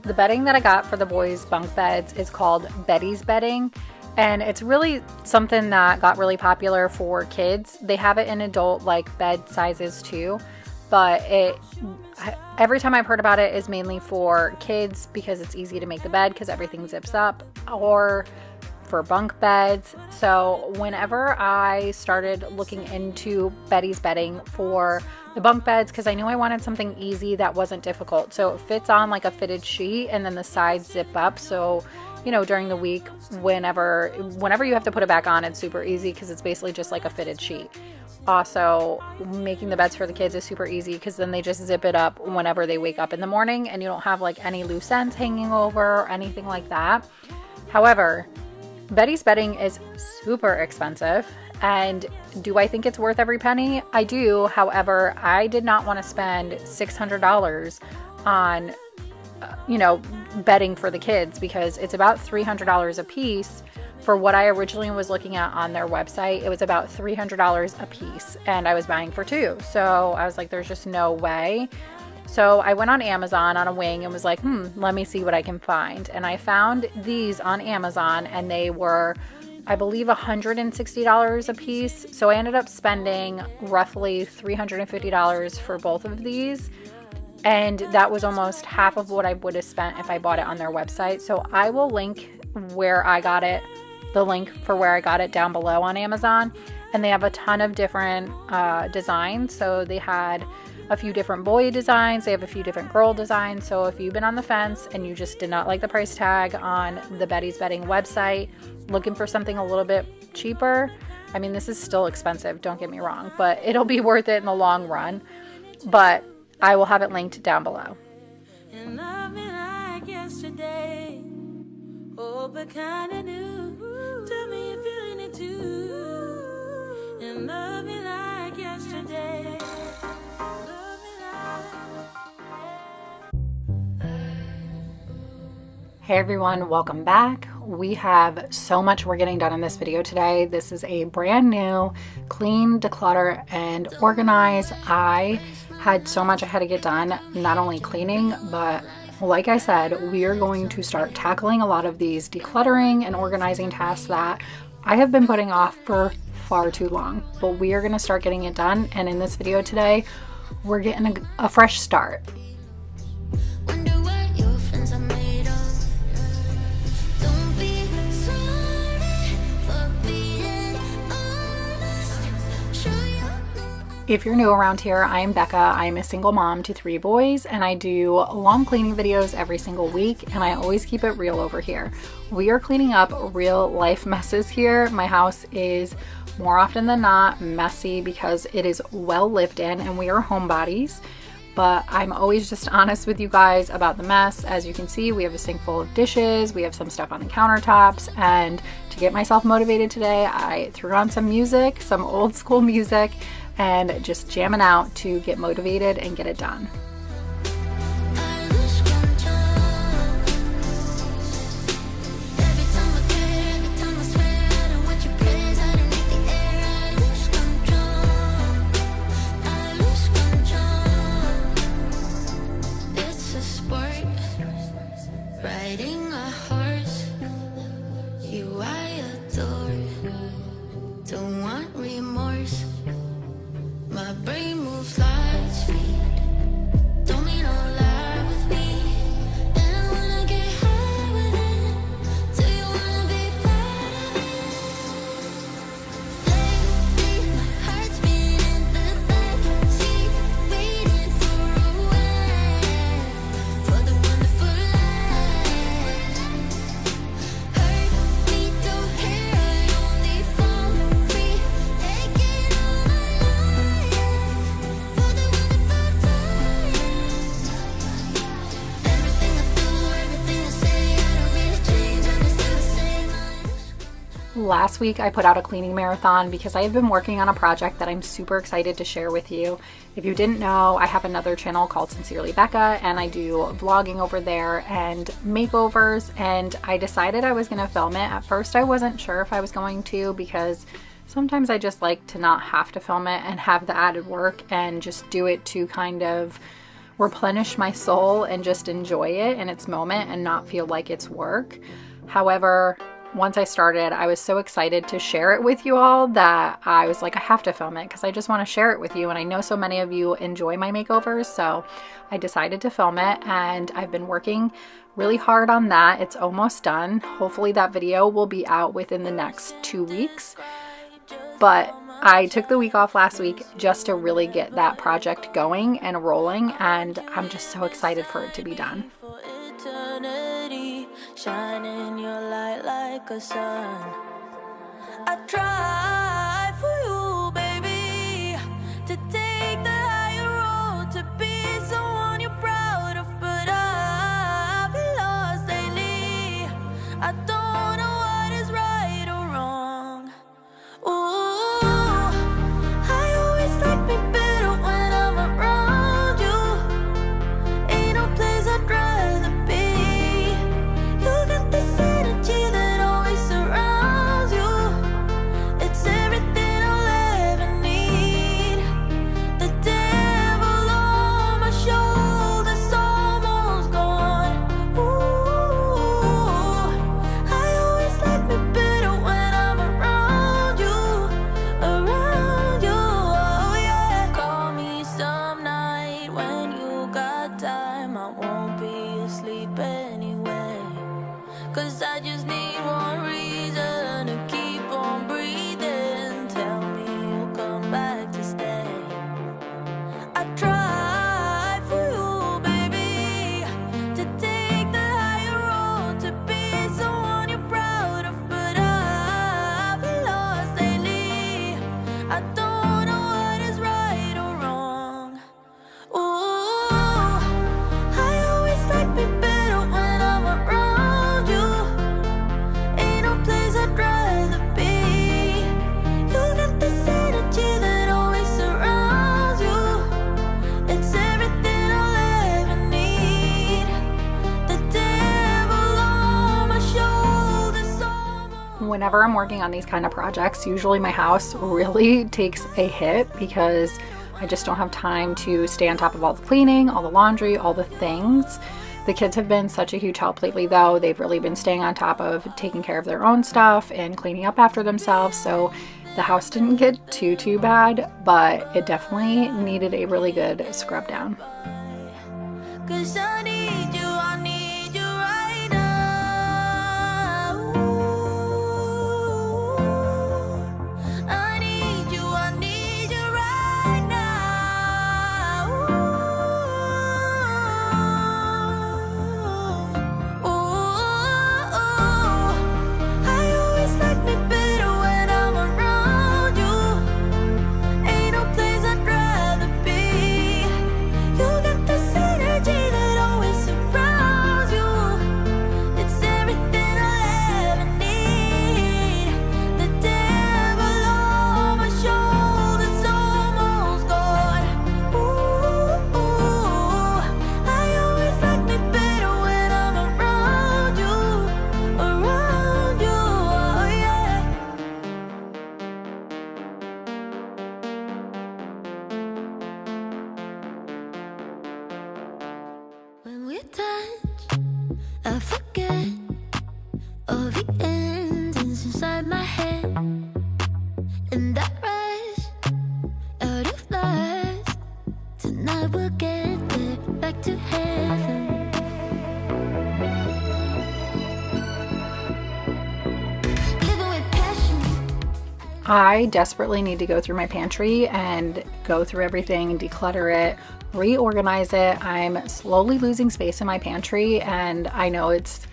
The bedding that I got for the boys' bunk beds is called Betty's bedding, and it's really something that got really popular for kids. They have it in adult like bed sizes too, but every time I've heard about it is mainly for kids because it's easy to make the bed because everything zips up, or for bunk beds. So whenever I started looking into Betty's bedding for the bunk beds, because I knew I wanted something easy that wasn't difficult, so it fits on like a fitted sheet and then the sides zip up, so you know, during the week, whenever you have to put it back on, it's super easy because it's basically just like a fitted sheet. Also, making the beds for the kids is super easy because then they just zip it up whenever they wake up in the morning and you don't have like any loose ends hanging over or anything like that. However, Betty's bedding is super expensive, and do I think it's worth every penny? I do. However, I did not want to spend $600 on bedding for the kids because it's about $300 a piece. For what I originally was looking at on their website, it was about $300 a piece, and I was buying for two. So I was like, there's just no way. So I went on Amazon on a wing and was like, let me see what I can find. And I found these on Amazon, and they were, I believe, $160 a piece. So I ended up spending roughly $350 for both of these. And that was almost half of what I would have spent if I bought it on their website. So I will link where I got it, the link for where I got it down below on Amazon. And they have a ton of different designs. So they had a few different boy designs. They have a few different girl designs. So if you've been on the fence and you just did not like the price tag on the Betty's Bedding website, looking for something a little bit cheaper, I mean, this is still expensive, don't get me wrong, but it'll be worth it in the long run. But I will have it linked down below. And love me like yesterday. Oh, but kinda new. Tell me you're feeling it too. And love me like yesterday. Love me like... Hey everyone, welcome back. We have so much we're getting done in this video today. This is a brand new clean, declutter, and organize. I had so much I had to get done, not only cleaning, but like I said, we are going to start tackling a lot of these decluttering and organizing tasks that I have been putting off for far too long, but we are going to start getting it done. And in this video today, we're getting a fresh start. Wonder what your friends are made of. Don't be sorry for being honest. Show you. If you're new around here, I am Becca. I am a single mom to 3 boys, and I do long cleaning videos every single week, and I always keep it real over here. We are cleaning up real life messes here. My house is more often than not messy because it is well lived in and we are homebodies, but I'm always just honest with you guys about the mess. As you can see, we have a sink full of dishes, we have some stuff on the countertops, and to get myself motivated today, I threw on some music, some old school music, and just jamming out to get motivated and get it done. I lose control. Every time I care, every time I swear, I don't want your praise underneath the air. I lose control. I lose control. It's a sport, riding a horse. You I adore. Don't want remorse. My brain moves light speed. Don't mean no lie with me. And I wanna get high with it. Do you wanna be part of it? Lately, my heart's been in the backseat, waiting for a way, for the wonderful life. Hurt me, don't care, I only fall free. Aching all my life. Last week I put out a cleaning marathon because I have been working on a project that I'm super excited to share with you. If you didn't know, I have another channel called Sincerely Becka, and I do vlogging over there and makeovers, and I decided I was going to film it. At first I wasn't sure if I was going to because sometimes I just like to not have to film it and have the added work and just do it to kind of replenish my soul and just enjoy it in its moment and not feel like it's work. However, once I started, I was so excited to share it with you all that I was like, I have to film it because I just want to share it with you. And I know so many of you enjoy my makeovers, so I decided to film it, and I've been working really hard on that. It's almost done. Hopefully that video will be out within the next 2 weeks. But I took the week off last week just to really get that project going and rolling, and I'm just so excited for it to be done. Shining your light like a sun. I try for you, baby, to take the higher road, to be someone you're proud of, but I've been lost lately. I don't know what is right or wrong. Ooh, I always like me better when I'm around you. Ain't no place I'd rather be. You got this energy that always surrounds you. It's everything I'll ever need. The devil on my shoulder's almost gone. Ooh, I always like me better when I'm around you. Around you, oh yeah. Call me some night when you got time. I won't be asleep anyway. 'Cause I just need one reason to keep on breathing. Tell me you'll come back to stay. I try for you, baby, to take the higher road, to be someone you're proud of, but I've been lost lately. I don't know what is right or wrong. Ooh, I always like me better when I'm around you. Ain't no place I'd rather be. You got this energy that always surrounds you. It's everything I'll ever need. The devil on my shoulders almost. Whenever I'm working on these kind of projects, usually my house really takes a hit because I just don't have time to stay on top of all the cleaning, all the laundry, all the things. The kids have been such a huge help lately though. They've really been staying on top of taking care of their own stuff and cleaning up after themselves. So the house didn't get too bad, but it definitely needed a really good scrub down. 'Cause I need you right now. I need you right now. I always like me better when I'm around you. Ain't no place I'd rather be. You got this energy that always surrounds you. It's everything I ever need. The devil on my shoulders almost gone. Ooh, I always like me better when I'm around you. Around you, oh yeah. When we touch, I forget all the endings inside my head, and I rush out of lust. Tonight we'll get there, back to heaven. Living with passion. I desperately need to go through my pantry and go through everything, declutter it, reorganize it. I'm slowly losing space in my pantry, and I know it's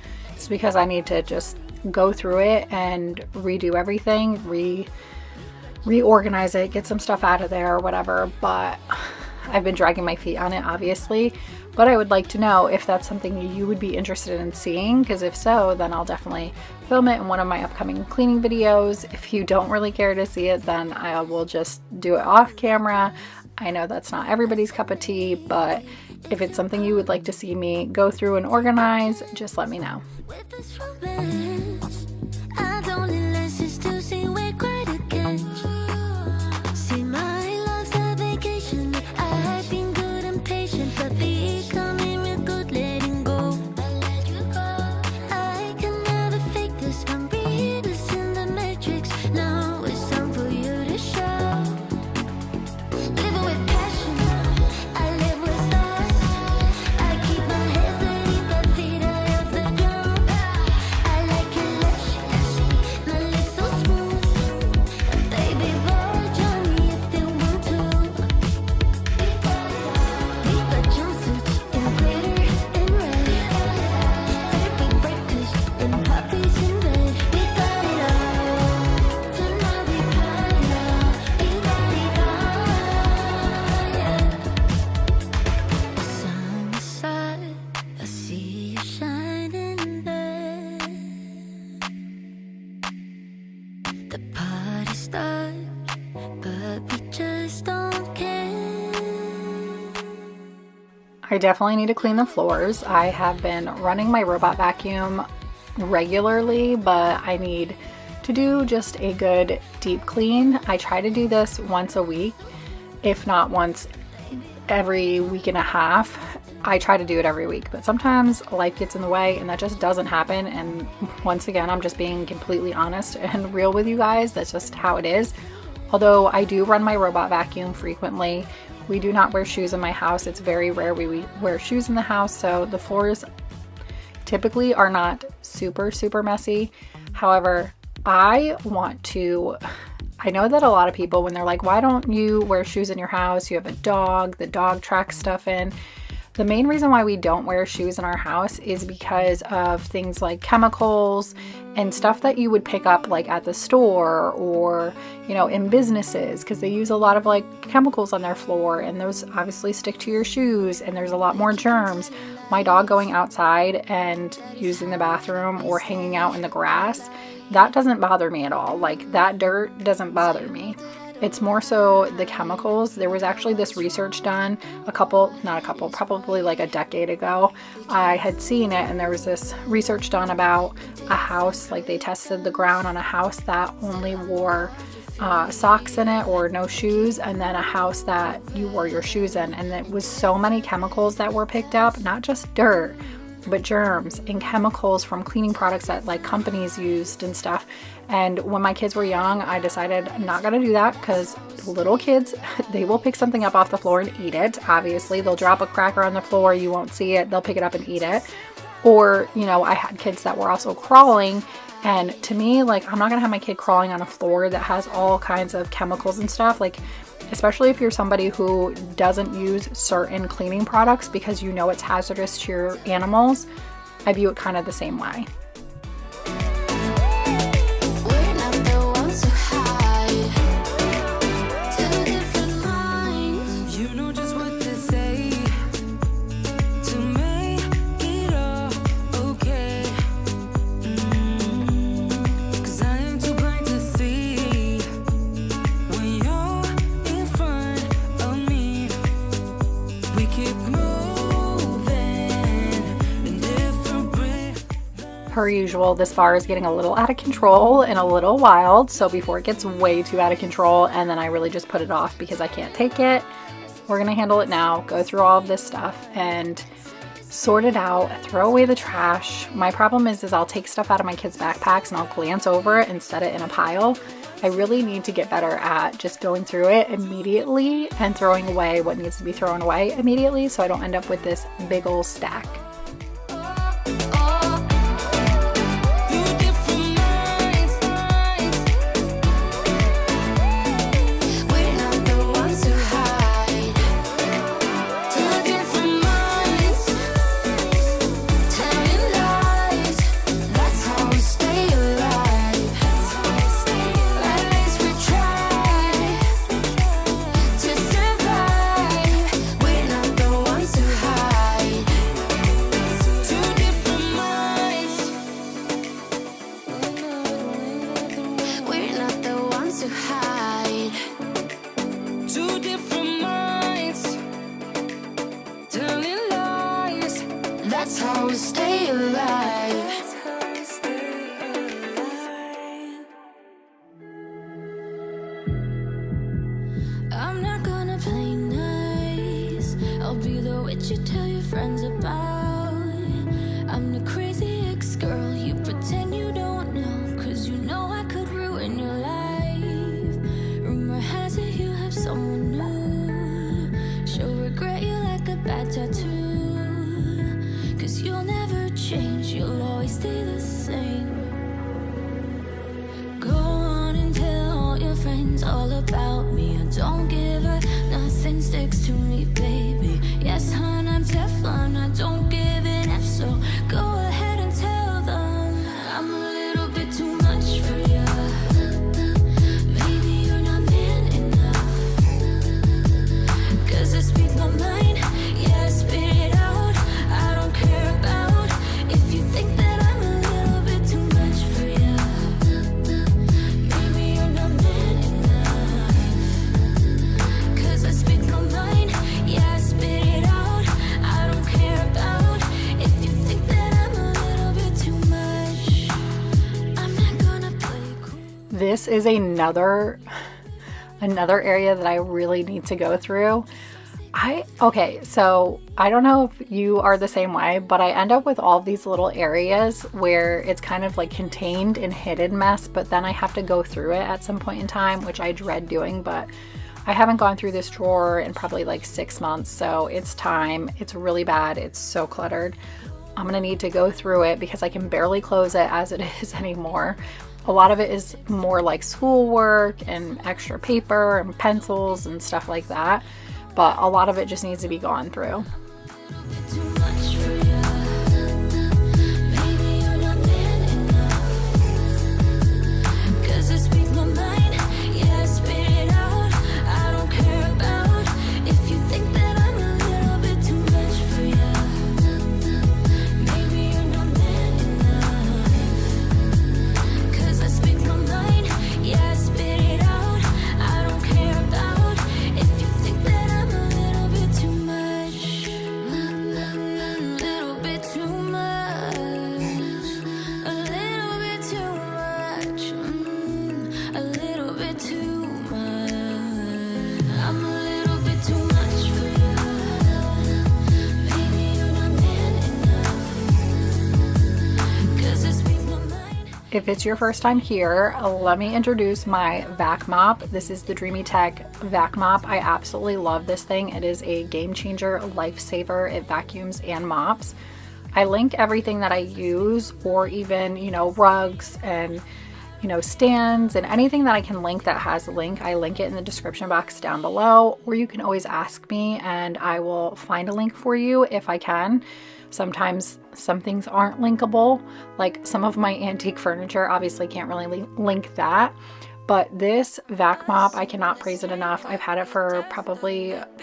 because I need to just go through it and redo everything, reorganize it, get some stuff out of there or whatever, but I've been dragging my feet on it, obviously. But I would like to know if that's something you would be interested in seeing, because if so, then I'll definitely film it in one of my upcoming cleaning videos. If you don't really care to see it, then I will just do it off camera. I know that's not everybody's cup of tea, but if it's something you would like to see me go through and organize, just let me know. With this romance, I don't need lessons to see we're quite a catch. See, my life's a vacation. I've been good and patient, but the I definitely need to clean the floors. I have been running my robot vacuum regularly, but I need to do just a good deep clean. I try to do this once a week, if not once every week and a half. I try to do it every week, but sometimes life gets in the way and that just doesn't happen. And once again, I'm just being completely honest and real with you guys. That's just how it is. Although I do run my robot vacuum frequently, we do not wear shoes in my house. It's very rare we wear shoes in the house, so the floors typically are not super messy. However, I know that a lot of people, when they're like, why don't you wear shoes in your house? You have a dog, the dog tracks stuff in. The main reason why we don't wear shoes in our house is because of things like chemicals and stuff that you would pick up like at the store or, you know, in businesses, because they use a lot of like chemicals on their floor, and those obviously stick to your shoes, and there's a lot more germs. My dog going outside and using the bathroom or hanging out in the grass, that doesn't bother me at all. Like, that dirt doesn't bother me. It's more so the chemicals. There was actually this research done probably like a decade ago. I had seen it, and there was this research done about a house, like they tested the ground on a house that only wore socks in it or no shoes, and then a house that you wore your shoes in. And it was so many chemicals that were picked up, not just dirt, but germs and chemicals from cleaning products that like companies used and stuff. And when my kids were young, I decided I'm not gonna do that, because little kids, they will pick something up off the floor and eat it. Obviously, they'll drop a cracker on the floor, you won't see it, they'll pick it up and eat it. Or, you know, I had kids that were also crawling, and to me, like, I'm not gonna have my kid crawling on a floor that has all kinds of chemicals and stuff. Like, especially if you're somebody who doesn't use certain cleaning products because you know it's hazardous to your animals, I view it kind of the same way. Per usual, this bar is getting a little out of control and a little wild, so before it gets way too out of control and then I really just put it off because I can't take it, we're gonna handle it now, go through all of this stuff and sort it out, throw away the trash. My problem is I'll take stuff out of my kids' backpacks and I'll glance over it and set it in a pile. I really need to get better at just going through it immediately and throwing away what needs to be thrown away immediately, so I don't end up with this big old stack. this is another area that I really need to go through. Okay, so I don't know if you are the same way, but I end up with all these little areas where it's kind of like contained and hidden mess, but then I have to go through it at some point in time, which I dread doing, but I haven't gone through this drawer in probably like 6 months, so it's time. It's really bad. It's so cluttered. I'm gonna need to go through it because I can barely close it as it is anymore. A lot of it is more like schoolwork and extra paper and pencils and stuff like that. But a lot of it just needs to be gone through. If it's your first time here, let me introduce my vac mop. This is the Dreamy Tech vac mop. I absolutely love this thing. It is a game changer, lifesaver. It vacuums and mops. I link everything that I use, or even, rugs and, stands and anything that I can link that has a link. I link it in the description box down below, or you can always ask me and I will find a link for you if I can. Sometimes some things aren't linkable, like some of my antique furniture obviously can't really link that. But this vac mop, I cannot praise it enough. I've had it for probably actually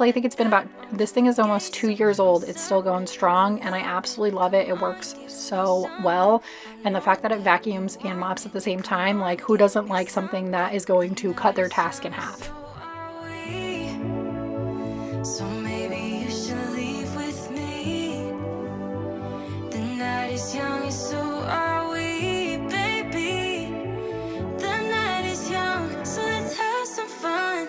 I think it's been this thing is almost 2 years old. It's still going strong and I absolutely love it. It works so well. And the fact that it vacuums and mops at the same time, like who doesn't like something that is going to cut their task in half? So maybe you should leave with me. The night is young and so are we, baby. The night is young, so let's have some fun.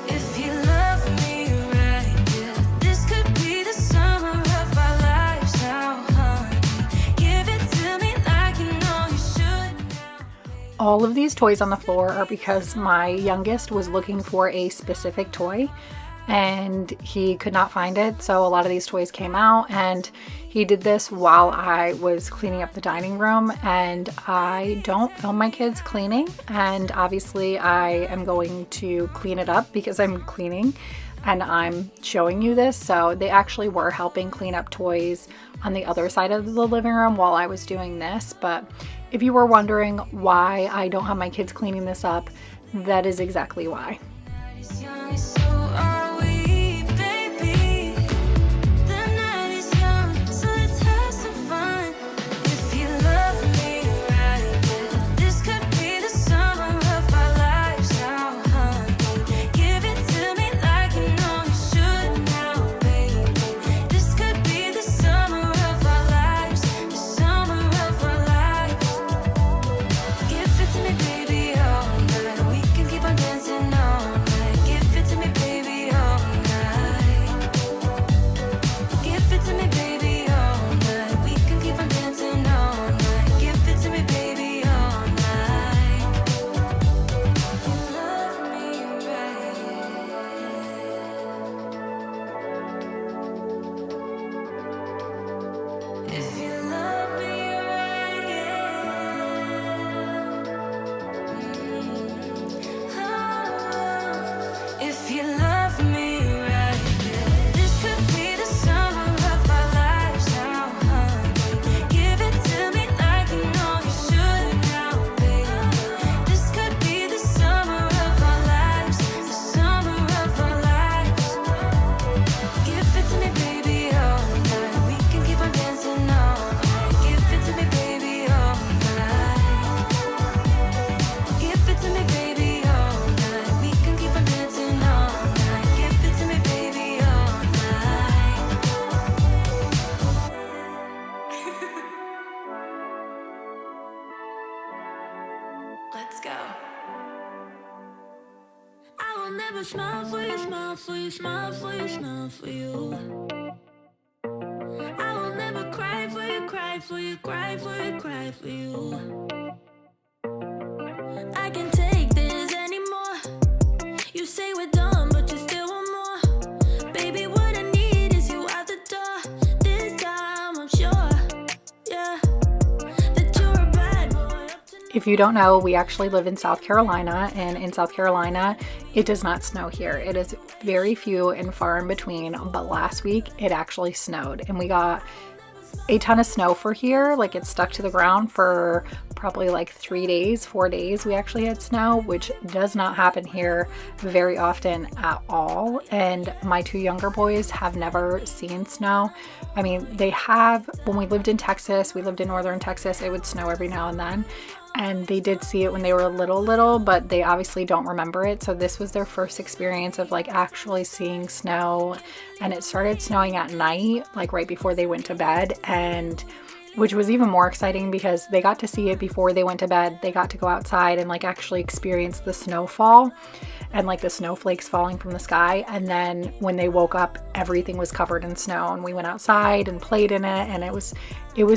If you love me right, yeah, this could be the summer of our lives now, honey. Give it to me like you know you should now. All of these toys on the floor are because my youngest was looking for a specific toy and he could not find it, so a lot of these toys came out, and he did this while I was cleaning up the dining room. And I don't film my kids cleaning, and obviously I am going to clean it up because I'm cleaning and I'm showing you this. So they actually were helping clean up toys on the other side of the living room while I was doing this. But if you were wondering why I don't have my kids cleaning this up, that is exactly why. Give it to me, baby, all night. We can keep on dancing all night. never smile for you, smile for you, smile for you, smile for you. I will never cry for you, cry for you, cry for you, cry for you. I can't take this anymore. You say we're done, but you still want more. Baby, what I need is you out the door. This time I'm sure, yeah, that you're a bad boy. If you don't know, we actually live in South Carolina, and in South Carolina, it does not snow here. It is very few and far in between, but last week it actually snowed, and we got a ton of snow for here. Like, it stuck to the ground for probably like 3 days, 4 days. We actually had snow, which does not happen here very often at all. And my 2 younger boys have never seen snow. I mean, they have, when we lived in Texas, we lived in northern Texas, it would snow every now and then. And they did see it when they were little, but they obviously don't remember it. So this was their first experience of like actually seeing snow. And it started snowing at night, like right before they went to bed, and which was even more exciting because they got to see it before they went to bed. They got to go outside and like actually experience the snowfall and like the snowflakes falling from the sky. And then when they woke up, everything was covered in snow, and we went outside and played in it, and it was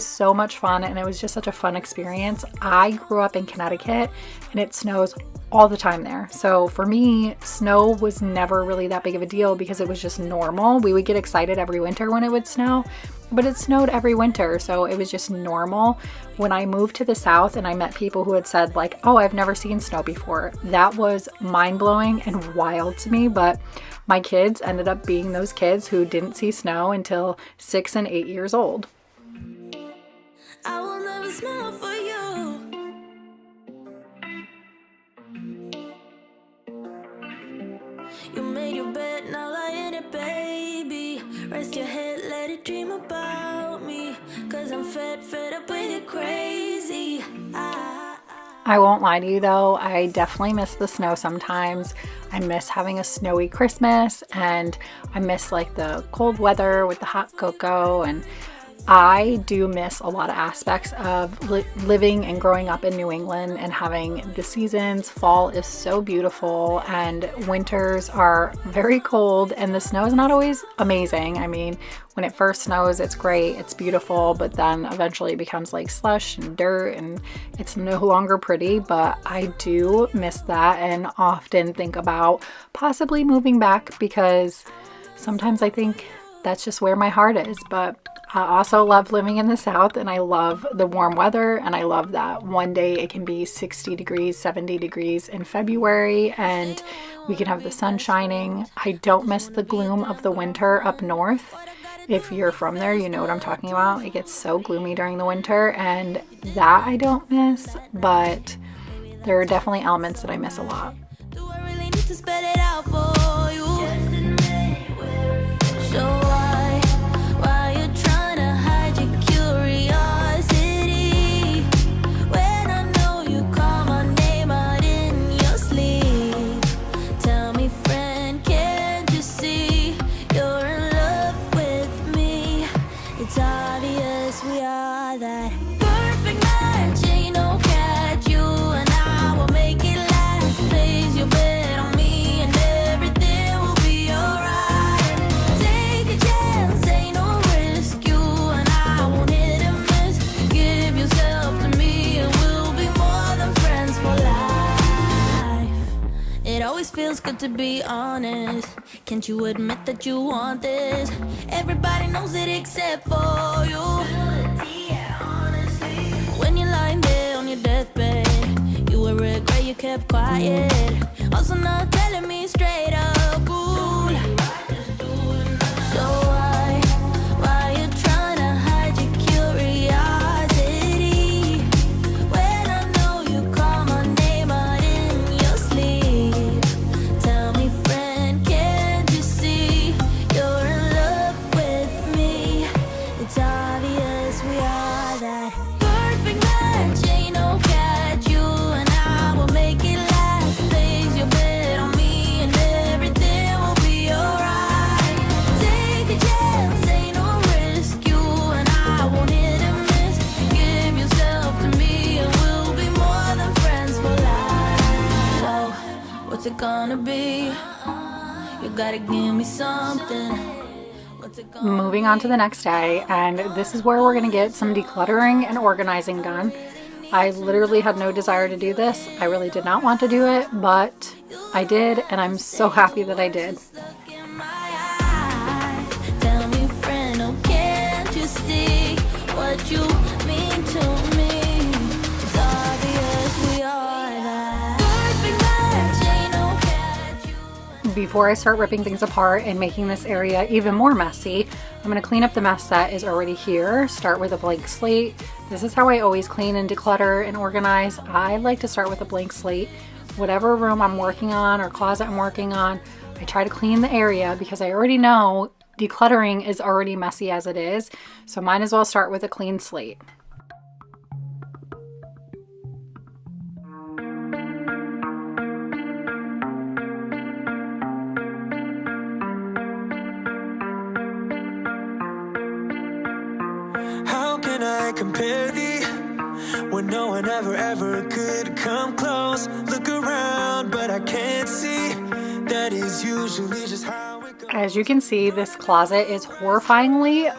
so much fun, and it was just such a fun experience. I grew up in Connecticut, and it snows all the time there. So for me, snow was never really that big of a deal because it was just normal. We would get excited every winter when it would snow, but it snowed every winter, so it was just normal. When I moved to the South and I met people who had said like, oh, I've never seen snow before, that was mind-blowing and wild to me. But my kids ended up being those kids who didn't see snow until 6 and 8 years old. I will never smile for you. You made your bed, now lie in it, baby. Rest your head, let it dream about me. Cause I'm fed up with you crazy. I won't lie to you though, I definitely miss the snow sometimes. I miss having a snowy Christmas, and I miss like the cold weather with the hot cocoa, and I do miss a lot of aspects of living and growing up in New England and having the seasons. Fall is so beautiful, and winters are very cold, and the snow is not always amazing. I mean, when it first snows, it's great, it's beautiful, but then eventually it becomes like slush and dirt, and it's no longer pretty. But I do miss that and often think about possibly moving back, because sometimes I think that's just where my heart is. But I also love living in the South, and I love the warm weather, and I love that one day it can be 60 degrees, 70 degrees in February, and we can have the sun shining. I don't miss the gloom of the winter up north. If you're from there, you know what I'm talking about. It gets so gloomy during the winter, and that I don't miss, but there are definitely elements that I miss a lot. Do I really need to spell it out for you? So why you trying to hide your curiosity when I know you call my name out in your sleep? Tell me, friend, can't you see you're in love with me? It's obvious we are that perfect match. Ain't no catch, you and I will make it last. Place your bet on me and everything will be alright. Take a chance, ain't no risk. You and I won't hit and miss. Give yourself to me and we'll be more than friends for life. It always feels good to be honest. Can't you admit that you want this? Everybody knows it except for you. When you're lying there on your deathbed, you will regret you kept quiet. Also not telling me straight up, ooh. So why you trying to hide your curiosity when I know you call my name out in your sleep? Tell me, friend, can't you see you're in love with me? It's obvious we are that perfect match. Ain't no catch, you and I will make it last. Place your bet on me and gotta give me something. Moving on to the next day, and this is where we're going to get some decluttering and organizing done. I literally had no desire to do this. I really did not want to do it, but I did, and I'm so happy that I did. Tell me, friend, oh, can't you see what you mean to me? It's obvious we are that perfect match, ain't no catch you. Before I start ripping things apart and making this area even more messy, I'm going to clean up the mess that is already here. Start with a blank slate. This is how I always clean and declutter and organize. I like to start with a blank slate. Whatever room I'm working on or closet I'm working on, I try to clean the area because I already know decluttering is already messy as it is. So might as well start with a clean slate. How can I compare thee when no one ever could come close? Look around, but I can't see. That is usually just how it goes. As you can see, this closet is horrifyingly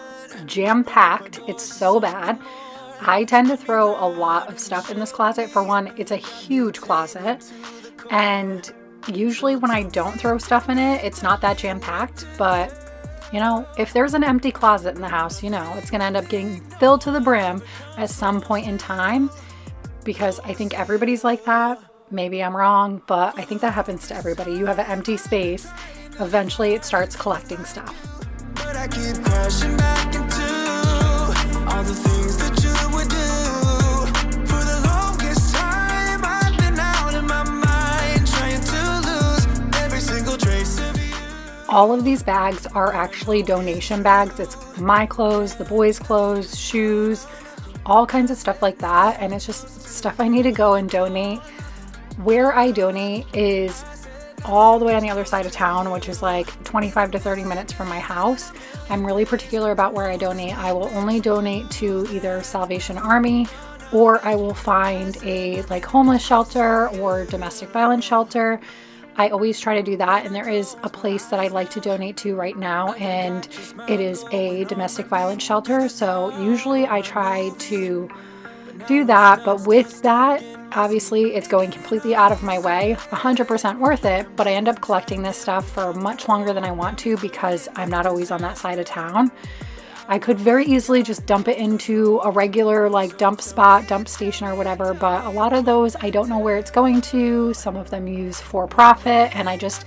jam-packed. It's so bad. I tend to throw a lot of stuff in this closet. For one, it's a huge closet, and usually when I don't throw stuff in it, it's not that jam-packed, but you know, if there's an empty closet in the house, you know, it's going to end up getting filled to the brim at some point in time, because I think everybody's like that. Maybe I'm wrong, but I think that happens to everybody. You have an empty space. Eventually it starts collecting stuff. But I keep crashing back into all the things that you would do. For the longest time, I've been out of my mind, trying to lose every single trace of you. All of these bags are actually donation bags. It's my clothes, the boys' clothes, shoes, all kinds of stuff like that. And it's just stuff I need to go and donate. Where I donate is all the way on the other side of town, which is like 25 to 30 minutes from my house. I'm really particular about where I donate. I will only donate to either Salvation Army, or I will find a like homeless shelter or domestic violence shelter. I always try to do that, and there is a place that I'd like to donate to right now, and it is a domestic violence shelter. So usually I try to do that, but with that, obviously it's going completely out of my way. 100% worth it, but I end up collecting this stuff for much longer than I want to because I'm not always on that side of town. I could very easily just dump it into a regular like dump spot, dump station or whatever, but a lot of those I don't know where it's going to. Some of them use for profit, and I just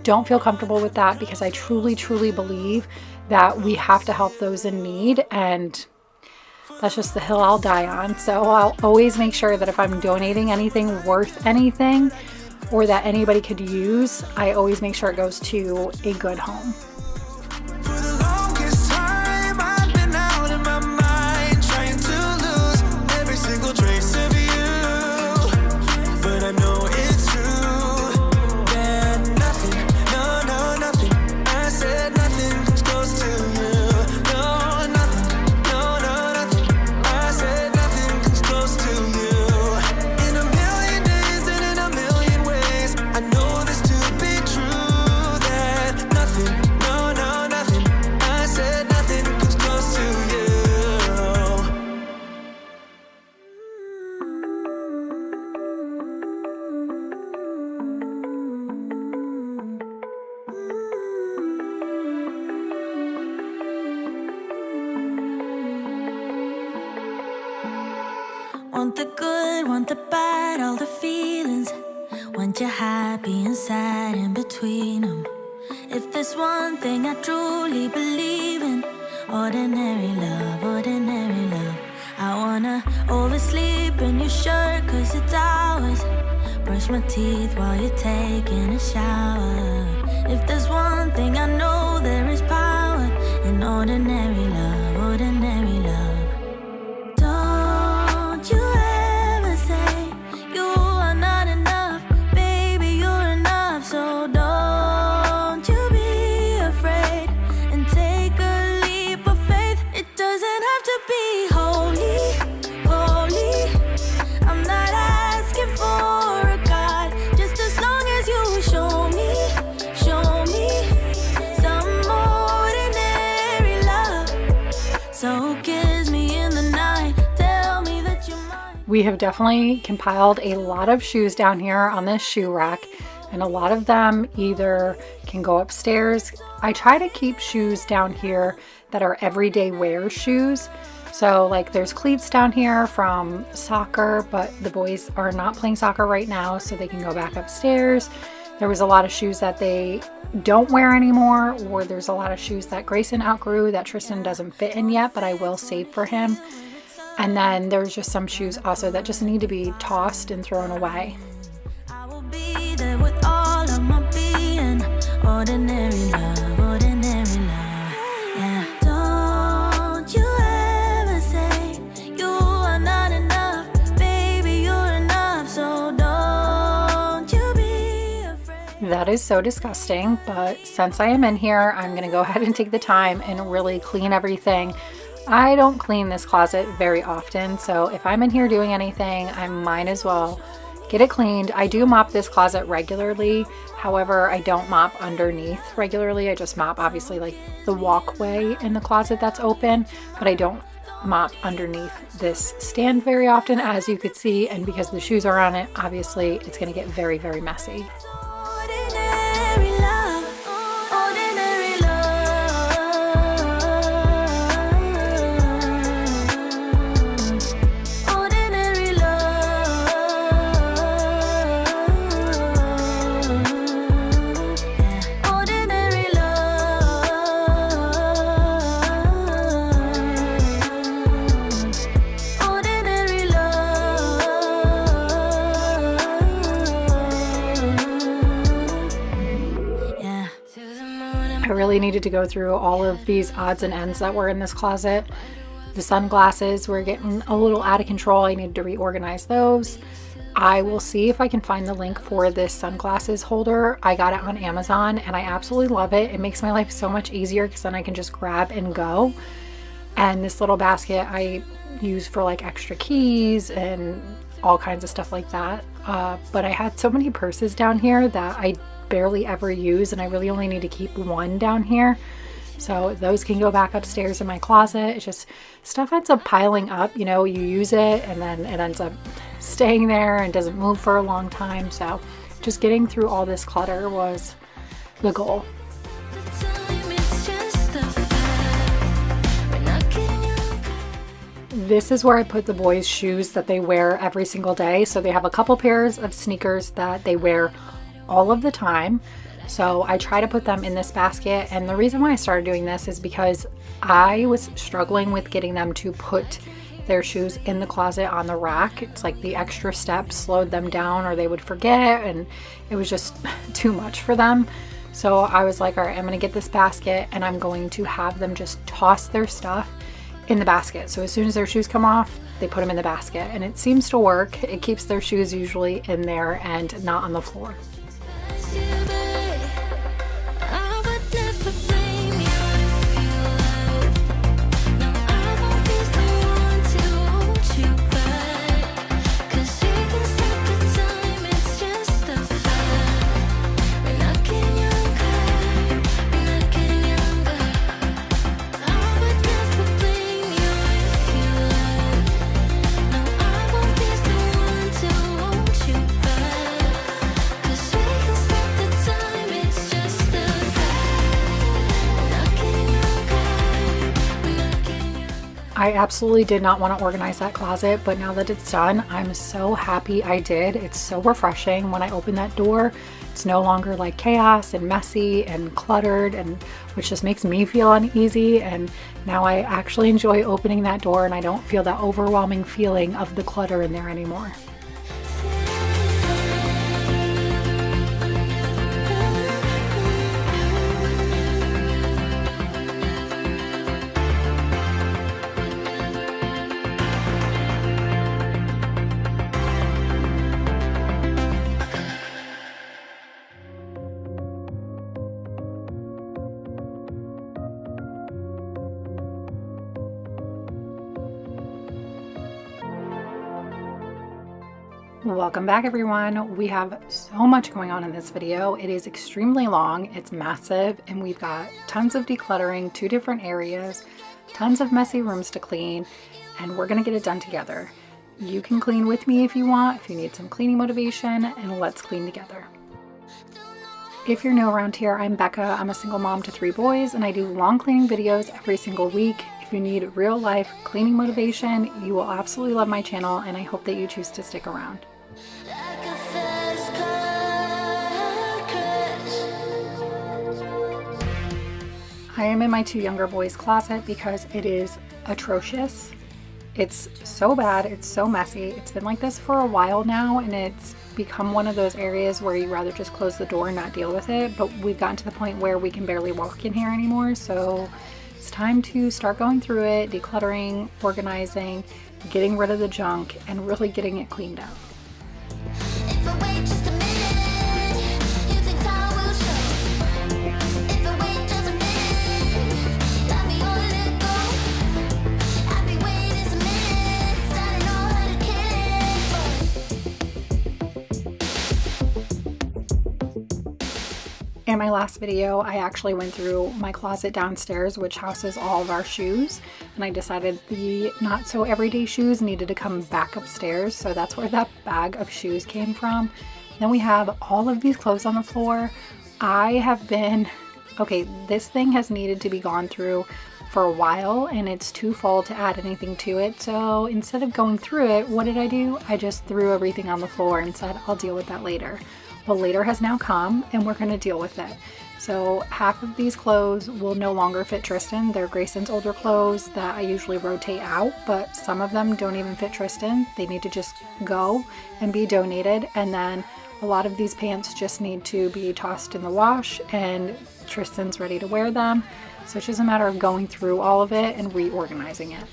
don't feel comfortable with that because I truly believe that we have to help those in need, and that's just the hill I'll die on. So I'll always make sure that if I'm donating anything worth anything or that anybody could use, I always make sure it goes to a good home. For the longest time, I've been out of my mind, trying to lose every single trace of you. But I know it's true that nothing, no, nothing, I said nothing comes close to you. No, nothing, no, nothing, I said nothing comes close to you. In a million days and in a million ways, I know this to be true, that nothing, no, nothing, I said nothing comes close to you. Want the good, want the bad, all the feelings. Want you happy and sad in between them. If there's one thing I truly believe in, ordinary love, ordinary love. I wanna oversleep in your shirt 'cause it's ours. Brush my teeth while you're taking a shower. If there's one thing I know, there is power in ordinary love, ordinary love. Don't you ever say you are not enough, baby, you're enough. So don't you be afraid and take a leap of faith. It doesn't have to be holy, holy. I'm not asking for a God, just as long as you show me We have definitely compiled a lot of shoes down here on this shoe rack, and a lot of them either can go upstairs. I try to keep shoes down here that are everyday wear shoes. So like there's cleats down here from soccer, but the boys are not playing soccer right now, so they can go back upstairs. There was a lot of shoes that they don't wear anymore, or there's a lot of shoes that Grayson outgrew that Tristan doesn't fit in yet, but I will save for him. And then there's just some shoes also that just need to be tossed and thrown away. I will be there with all of my being. Ordinary love, ordinary love. Yeah. Don't you ever say you are not enough. Baby, you're enough. So don't you be afraid. That is so disgusting, but since I am in here, I'm going to go ahead and take the time and really clean everything. I don't clean this closet very often, so if I'm in here doing anything, I might as well get it cleaned. I do mop this closet regularly. However, I don't mop underneath regularly. I just mop obviously like the walkway in the closet that's open, but I don't mop underneath this stand very often, as you could see, and because the shoes are on it, obviously it's going to get very, very messy. Ordinary love, ordinary love, ordinary love, yeah. Ordinary love, ordinary love, yeah. To the moon I really needed to go through all of these odds and ends that were in this closet. The sunglasses were getting a little out of control. I needed to reorganize those. I will see if I can find the link for this sunglasses holder. I got it on Amazon and I absolutely love it. It makes my life so much easier because then I can just grab and go. And this little basket I use for like extra keys and all kinds of stuff like that. But I had so many purses down here that I barely ever use, and I really only need to keep one down here. So those can go back upstairs in my closet. It's just stuff ends up piling up, you know, you use it and then it ends up staying there and doesn't move for a long time. So just getting through all this clutter was the goal. time, it's just a fact. We're not getting you back. This is where I put the boys' shoes that they wear every single day. So they have a couple pairs of sneakers that they wear all of the time. So I try to put them in this basket. And the reason why I started doing this is because I was struggling with getting them to put their shoes in the closet on the rack. It's like the extra steps slowed them down, or they would forget, and it was just too much for them. So I was like, all right, I'm going to get this basket and I'm going to have them just toss their stuff in the basket. So as soon as their shoes come off, they put them in the basket, and it seems to work. It keeps their shoes usually in there and not on the floor. I absolutely did not want to organize that closet, but now that it's done, I'm so happy I did. It's so refreshing when I open that door. It's no longer like chaos and messy and cluttered, and which just makes me feel uneasy. And now I actually enjoy opening that door, and I don't feel that overwhelming feeling of the clutter in there anymore. Welcome back, everyone. We have so much going on in this video. It is extremely long, it's massive, and we've got tons of decluttering, 2 different areas, tons of messy rooms to clean, and we're gonna get it done together. You can clean with me if you want, if you need some cleaning motivation, and let's clean together. If you're new around here, I'm Becca. I'm a single mom to 3 boys, and I do long cleaning videos every single week. If you need real life cleaning motivation, you will absolutely love my channel, and I hope that you choose to stick around. I am in my 2 younger boys' closet because it is atrocious. It's so bad, it's so messy. It's been like this for a while now, and it's become one of those areas where you'd rather just close the door and not deal with it, but we've gotten to the point where we can barely walk in here anymore, so it's time to start going through it, decluttering, organizing, getting rid of the junk, and really getting it cleaned up. In my last video, I actually went through my closet downstairs, which houses all of our shoes, and I decided the not so everyday shoes needed to come back upstairs, so that's where that bag of shoes came from. Then we have all of these clothes on the floor. This thing has needed to be gone through for a while, and it's too full to add anything to it, so instead of going through it, what did I do? I just threw everything on the floor and said I'll deal with that later. Well, later has now come, and we're going to deal with it. So half of these clothes will no longer fit Tristan. They're Grayson's older clothes that I usually rotate out, but some of them don't even fit Tristan. They need to just go and be donated, and then a lot of these pants just need to be tossed in the wash, and Tristan's ready to wear them. So it's just a matter of going through all of it and reorganizing it.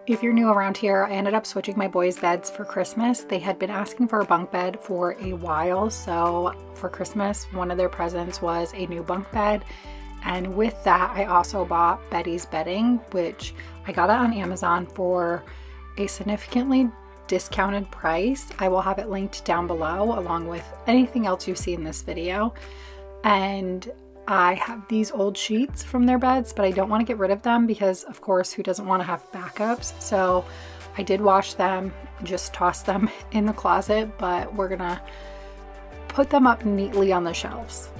If you're new around here, I ended up switching my boys' beds for Christmas. They had been asking for a bunk bed for a while, so for Christmas, one of their presents was a new bunk bed. And with that, I also bought Betty's bedding, which I got it on Amazon for a significantly discounted price. I will have it linked down below along with anything else you see in this video. And I have these old sheets from their beds, but I don't want to get rid of them because, of course, who doesn't want to have backups? So I did wash them, just toss them in the closet, but we're gonna put them up neatly on the shelves.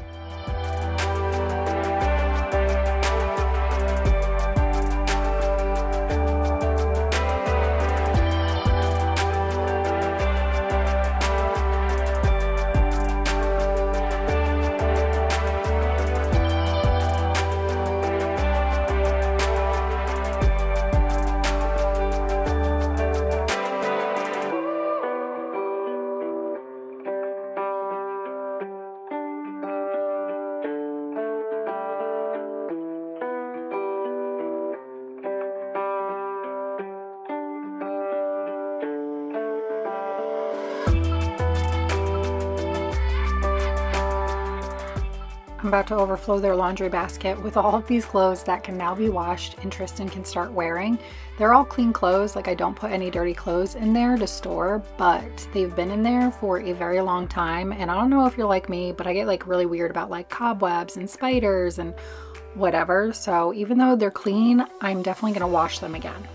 I'm about to overflow their laundry basket with all of these clothes that can now be washed and Tristan can start wearing. They're all clean clothes, like I don't put any dirty clothes in there to store, but they've been in there for a very long time. And I don't know if you're like me, but I get like really weird about like cobwebs and spiders and whatever. So even though they're clean, I'm definitely gonna wash them again.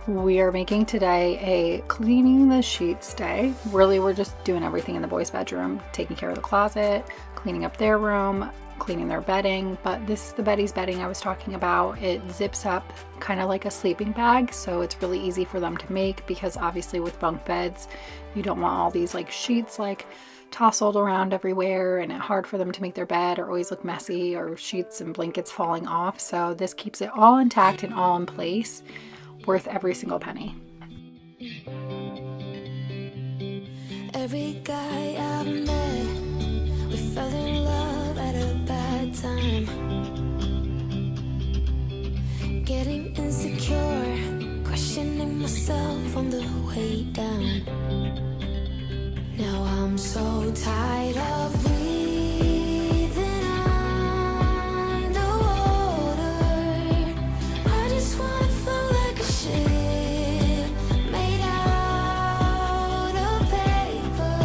We are making today a cleaning the sheets day. Really, we're just doing everything in the boys' bedroom, taking care of the closet, cleaning up their room, cleaning their bedding, but this is the Betty's bedding I was talking about. It zips up kind of like a sleeping bag, so it's really easy for them to make, because obviously with bunk beds, you don't want all these like sheets like tousled around everywhere and it's hard for them to make their bed or always look messy, or sheets and blankets falling off. So this keeps it all intact and all in place, worth every single penny. Every guy I've met, we fell in love at a bad time. Getting insecure, questioning myself on the way down. Now I'm so tired of breathing underwater. I just wanna float like a ship made out of paper.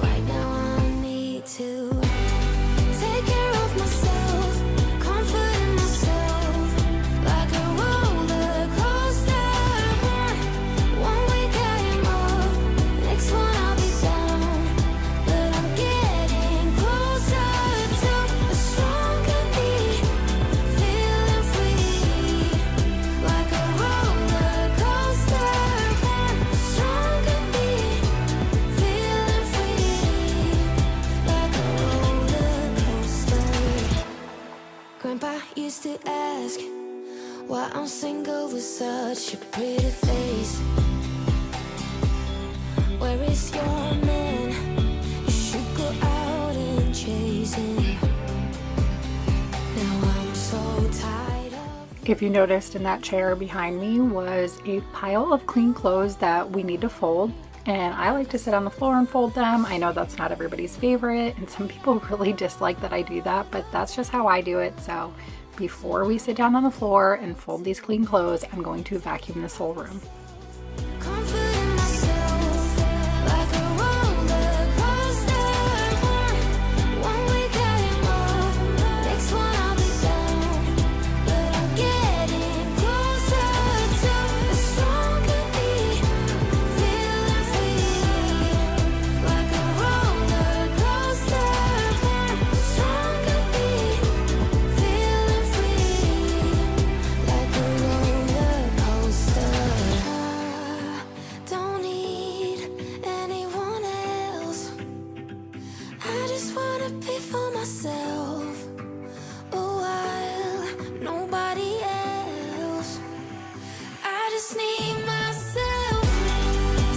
Right now I need to take care of myself, comfort in myself, like a roller coaster. One week I am up, next one I'll be down, but I'm getting closer to a stronger me, feeling free, like a roller coaster. One stronger me, feeling free, like a roller coaster. Grandpa used to ask why I'm single with such a pretty face. Where is your man? You should go out and chase him. Now I'm so tired of. If you noticed, in that chair behind me was a pile of clean clothes that we need to fold, and I like to sit on the floor and fold them. I know that's not everybody's favorite, and some people really dislike that I do that, but that's just how I do it. So before we sit down on the floor and fold these clean clothes, I'm going to vacuum this whole room. Comfort in myself, like a roller coaster. One week I am up, next one I'll be down, but I'm getting closer to a stronger me, feeling free, like a roller coaster. One stronger me, feeling free, like a roller coaster. Don't need anyone else. I just wanna be for myself a while, nobody else. I just need myself,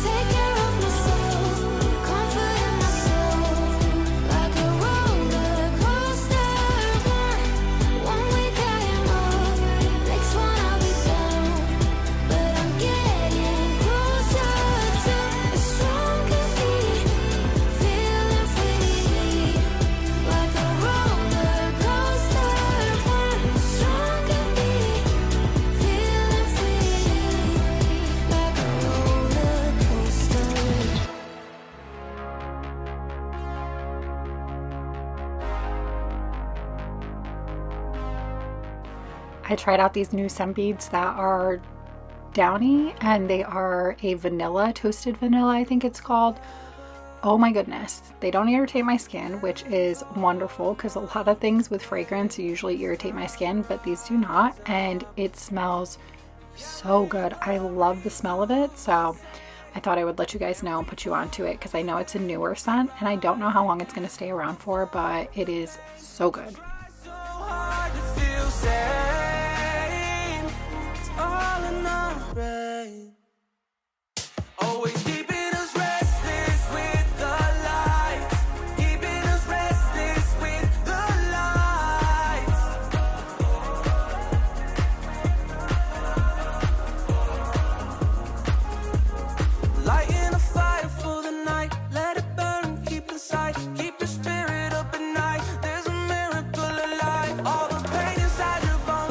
take care of myself, comfort in myself, like a roller coaster. One week I am up, next one I'll be down, but I'm getting closer to a stronger me, feeling free, like a roller coaster. One stronger me, feeling free, like a roller coaster. I tried out these new scent beads that are downy, and they are a vanilla, toasted vanilla, I think it's called. Oh my goodness, they don't irritate my skin, which is wonderful, because a lot of things with fragrance usually irritate my skin, but these do not, and it smells so good. I love the smell of it, so I thought I would let you guys know and put you onto it, because I know it's a newer scent and I don't know how long it's going to stay around for, but it is so good. So hard to feel sane. It's all in our brain. Always keeping us restless with the lights. Keeping us restless with the lights. Lighting a fire for the night. Let it burn, keep inside. Keep your spirit up at night. There's a miracle alive. All the pain inside your bones.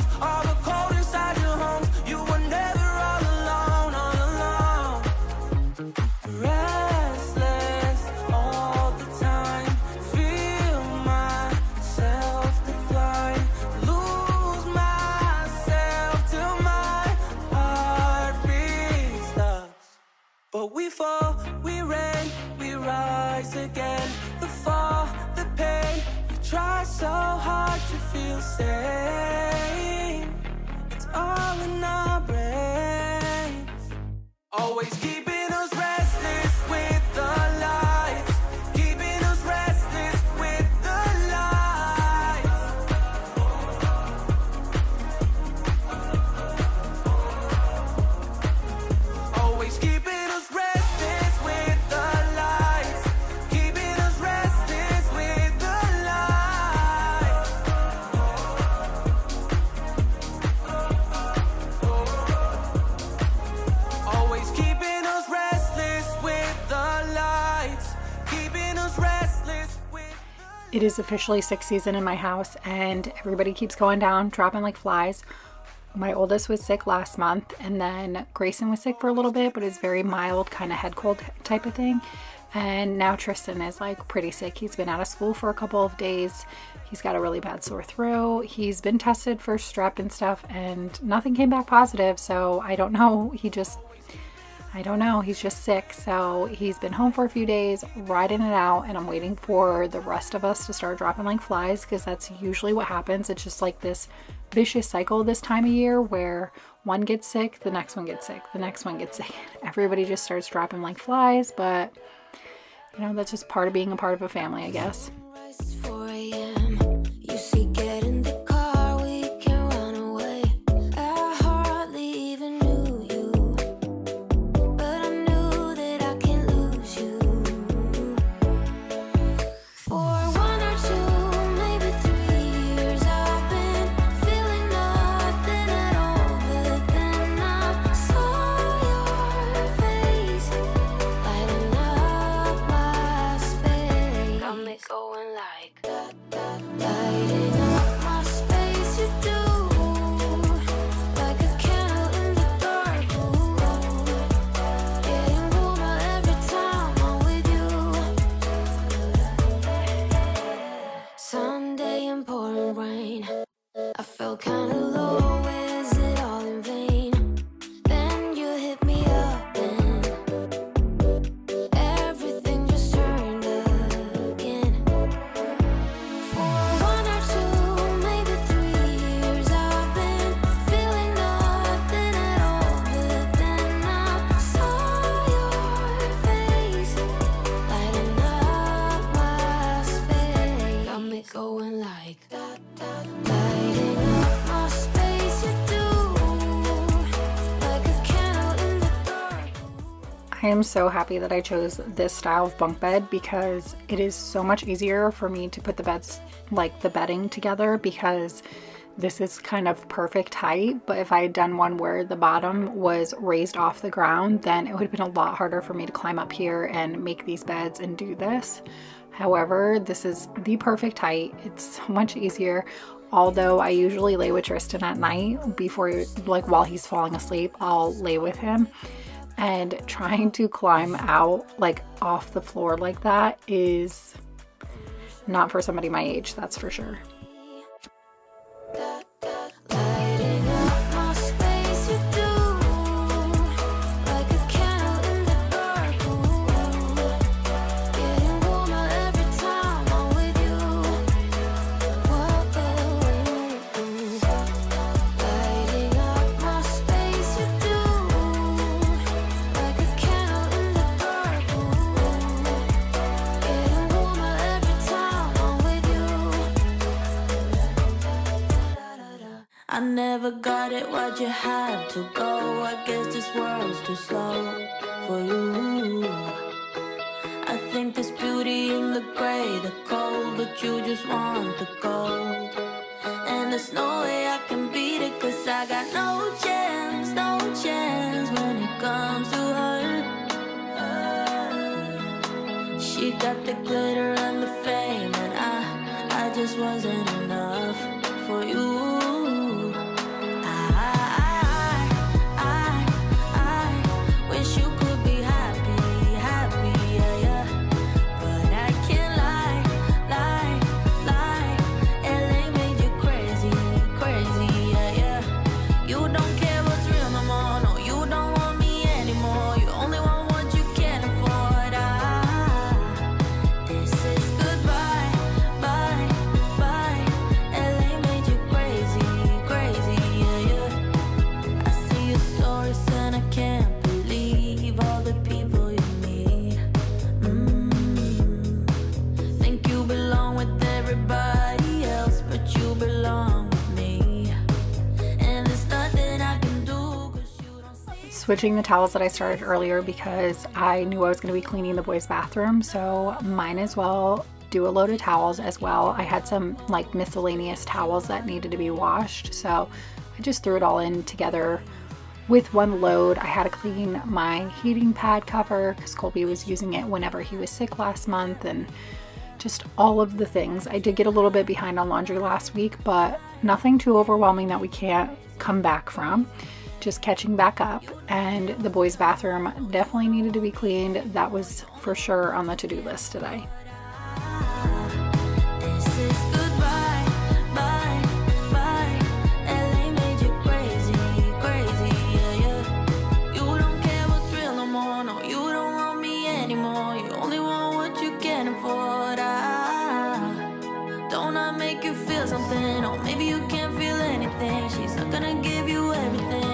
makes you feel safe. It's all in our brains. Always keeping us restless with the lights. Keeping us restless with the lights. Always keeping us restless with the lights. Keeping us restless with the lights. Always keeping us restless with the lights. Keeping us restless with It is officially 6 season in my house and everybody keeps going down, dropping like flies. My oldest was sick last month, and then Grayson was sick for a little bit, but it's very mild, kind of head cold type of thing. And now Tristan is like pretty sick. He's been out of school for a couple of days. He's got a really bad sore throat. He's been tested for strep and stuff and nothing came back positive. So I don't know. I don't know. He's just sick. So he's been home for a few days, riding it out, and I'm waiting for the rest of us to start dropping like flies, because that's usually what happens. It's just like this vicious cycle this time of year where one gets sick, the next one gets sick, the next one gets sick. Everybody just starts dropping like flies, but you know, that's just part of being a part of a family, I guess. It's 4 a.m. You see, get in the car, we can run away. I hardly even knew you, but I knew that I can't lose you. For 1 or 2, maybe 3 years, I've been feeling nothing at all. But then I saw your face lighting up my space. Got me going like that, lighting up my space. You do, like a candle in the dark. Ooh, getting warmer every time I'm with you. Sunday in pouring rain, I felt kinda low. Is it all in vain? Then you hit me up and everything just turned again. For 1 or 2, maybe 3 years, I've been feeling nothing at all. But then I saw your face lighting up my space. Got me going like that, lighting up my space. You do, like a candle in the dark. I am so happy that I chose this style of bunk bed, because it is so much easier for me to put the beds, like the bedding together, because this is kind of perfect height. But if I had done one where the bottom was raised off the ground, then it would have been a lot harder for me to climb up here and make these beds and do this. However, this is the perfect height. It's so much easier. Although I usually lay with Tristan at night before, like while he's falling asleep, I'll lay with him. And trying to climb out like off the floor like that is not for somebody my age, that's for sure. Lighting up my space. You do, like a candle in the dark. Ooh, getting warmer every time I'm with you. Lighting up my space. You do, like a candle in the dark. Ooh, getting warmer every time I'm with you. I never got it, why'd you have to go? I guess this world's too slow for you. I think there's beauty in the gray, the cold, but you just want the gold. And there's no way I can beat it, 'cause I got no chance, no chance when it comes to her. She got the glitter and the fame, and I just wasn't enough for you. I wish you could be happy, happy, yeah, yeah. But I can't lie. LA made you crazy, crazy, yeah, yeah. You don't care what's real no more, no, you don't want me anymore. You only want what you can't afford. This is goodbye, bye, bye. switching the towels that I started earlier because I knew I was going to be cleaning the boys' bathroom, so might as well do a load of towels as well. I had some like miscellaneous towels that needed to be washed, so I just threw it all in together with one load. I had to clean my heating pad cover because Colby was using it whenever he was sick last month, and just all of the things. I did get a little bit behind on laundry last week, but nothing too overwhelming that we can't come back from. Just catching back up, and the boys' bathroom definitely needed to be cleaned. That was for sure on the to-do list today. This is goodbye, bye, bye. LA made you crazy, crazy, yeah, yeah. You don't care what's real no more, no, you don't want me anymore. You only want what you can afford. Don't I make you feel something? Or maybe you can't feel anything. She's not gonna give you everything.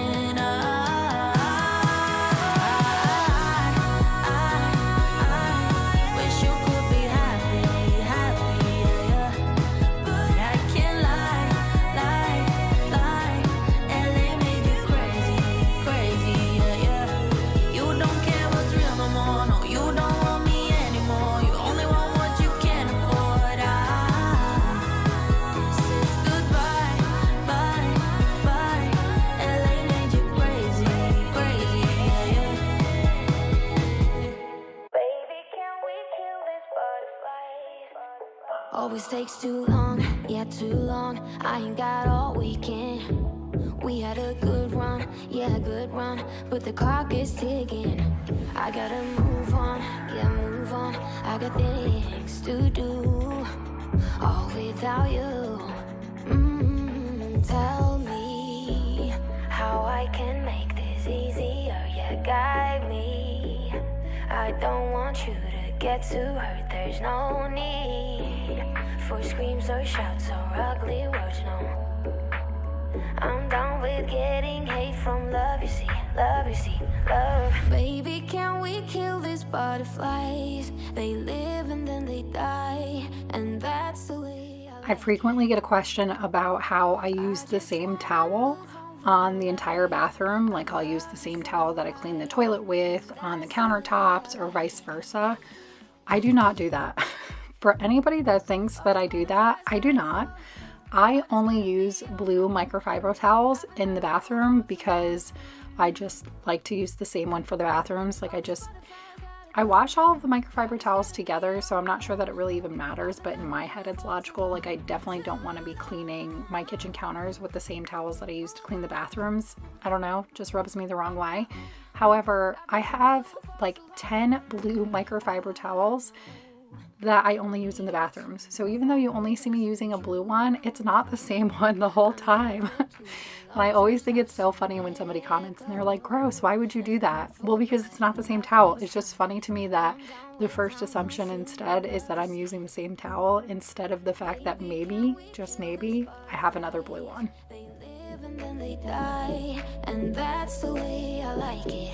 Always takes too long, yeah, too long. I ain't got all weekend. We had a good run, yeah, good run, but the clock is ticking. I gotta move on, yeah, move on. I got things to do, all without you. Tell me how I can make this easier, yeah, guide me. I don't want you to get too hurt, there's no need for screams or shouts or ugly words, no. I'm done with getting hate from love, you see, love, you see, love. Baby, can we kill these butterflies? They live and then they die, and that's the way I frequently get a question about how I use the same towel on the entire bathroom. Like I'll use the same towel that I clean the toilet with on the countertops or vice versa. I do not do that. For anybody that thinks that I do that, I do not. I only use blue microfiber towels in the bathroom because I just like to use the same one for the bathrooms. Like I wash all of the microfiber towels together, so I'm not sure that it really even matters, but in my head it's logical. Like I definitely don't want to be cleaning my kitchen counters with the same towels that I use to clean the bathrooms. I don't know, just rubs me the wrong way. However, I have like 10 blue microfiber towels that I only use in the bathrooms. So even though you only see me using a blue one, it's not the same one the whole time. And I always think it's so funny when somebody comments and they're like, gross, why would you do that? Well, because it's not the same towel. It's just funny to me that the first assumption instead is that I'm using the same towel instead of the fact that maybe, just maybe, I have another blue one. they live and then they die, and that's the way I like it.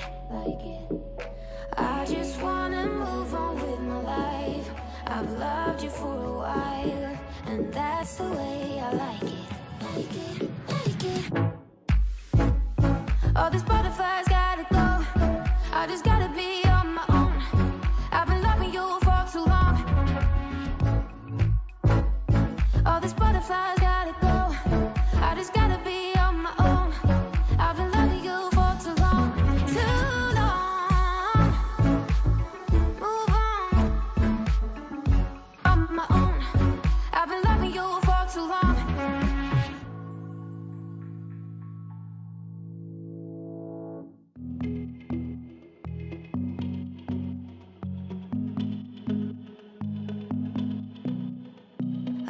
I just wanna move on with my life. I've loved you for a while, and that's the way I like it. All these butterflies gotta go. I just gotta be on my own. I've been loving you for too long. All these butterflies gotta go. I just gotta be on my own. I've been loving you for too long. Too long. Move on my own. I've been loving you for too long.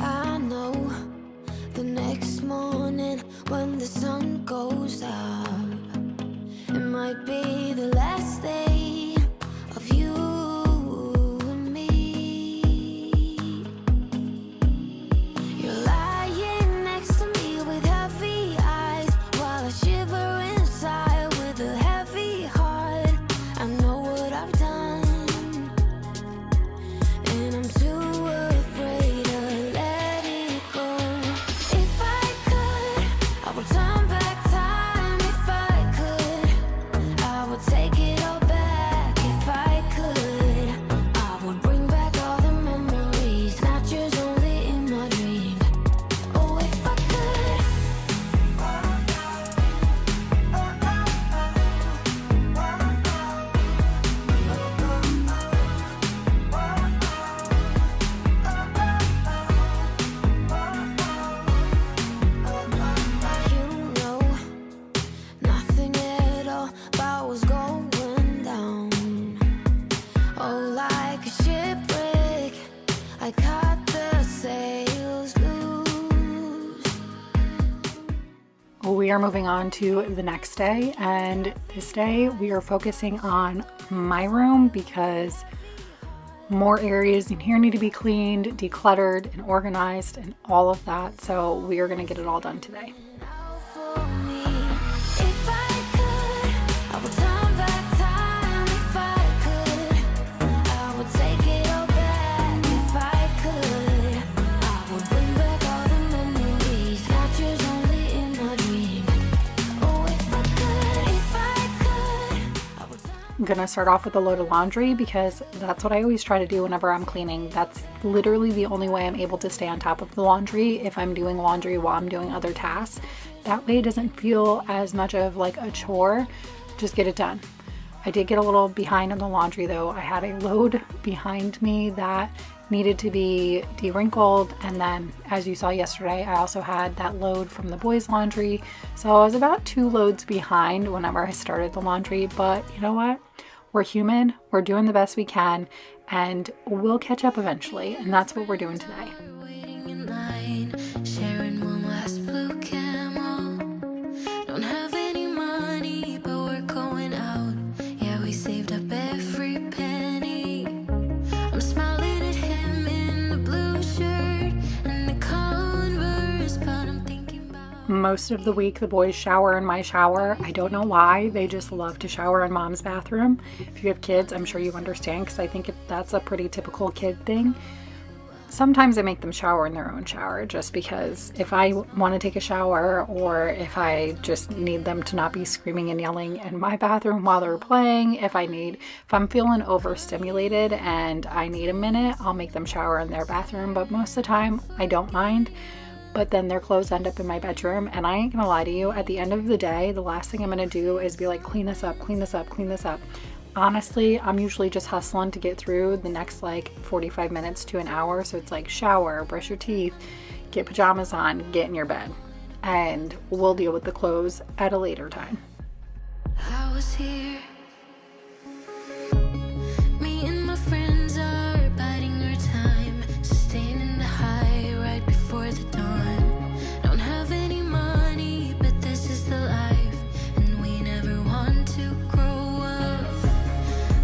I know the next morning when the sun goes up, it might be the last day of you and me. You're lying next to me with heavy eyes while I shiver inside with a heavy heart. I know what I've done, and I'm too afraid to let it go. If I could, I would turn back time. If I could, I we are moving on to the next day, and this day we are focusing on my room because more areas in here need to be cleaned, decluttered, and organized, and all of that. So we are going to get it all done today. I'm gonna start off with a load of laundry because that's what I always try to do whenever I'm cleaning. That's literally the only way I'm able to stay on top of the laundry, if I'm doing laundry while I'm doing other tasks. That way it doesn't feel as much of like a chore. Just get it done. I did get a little behind on the laundry though. I had a load behind me that needed to be de-wrinkled, and then as you saw yesterday, I also had that load from the boys' laundry. So I was about 2 loads behind whenever I started the laundry, but you know what? We're human, we're doing the best we can, and we'll catch up eventually, and that's what we're doing today. Most of the week the boys shower in my shower. I don't know why, they just love to shower in mom's bathroom. If you have kids, I'm sure you understand, because I think that's a pretty typical kid thing. Sometimes I make them shower in their own shower just because if I want to take a shower, or if I just need them to not be screaming and yelling in my bathroom while they're playing, if I'm feeling overstimulated and I need a minute, I'll make them shower in their bathroom. But most of the time I don't mind. But then their clothes end up in my bedroom, and I ain't gonna lie to you, at the end of the day, the last thing I'm gonna do is be like, clean this up, clean this up, clean this up. Honestly, I'm usually just hustling to get through the next like 45 minutes to an hour. So it's like shower, brush your teeth, get pajamas on, get in your bed, and we'll deal with the clothes at a later time. I was here. Me and my friends are biding our time, sustaining the high right before the dawn. Don't have any money, but this is the life, and we never want to grow up.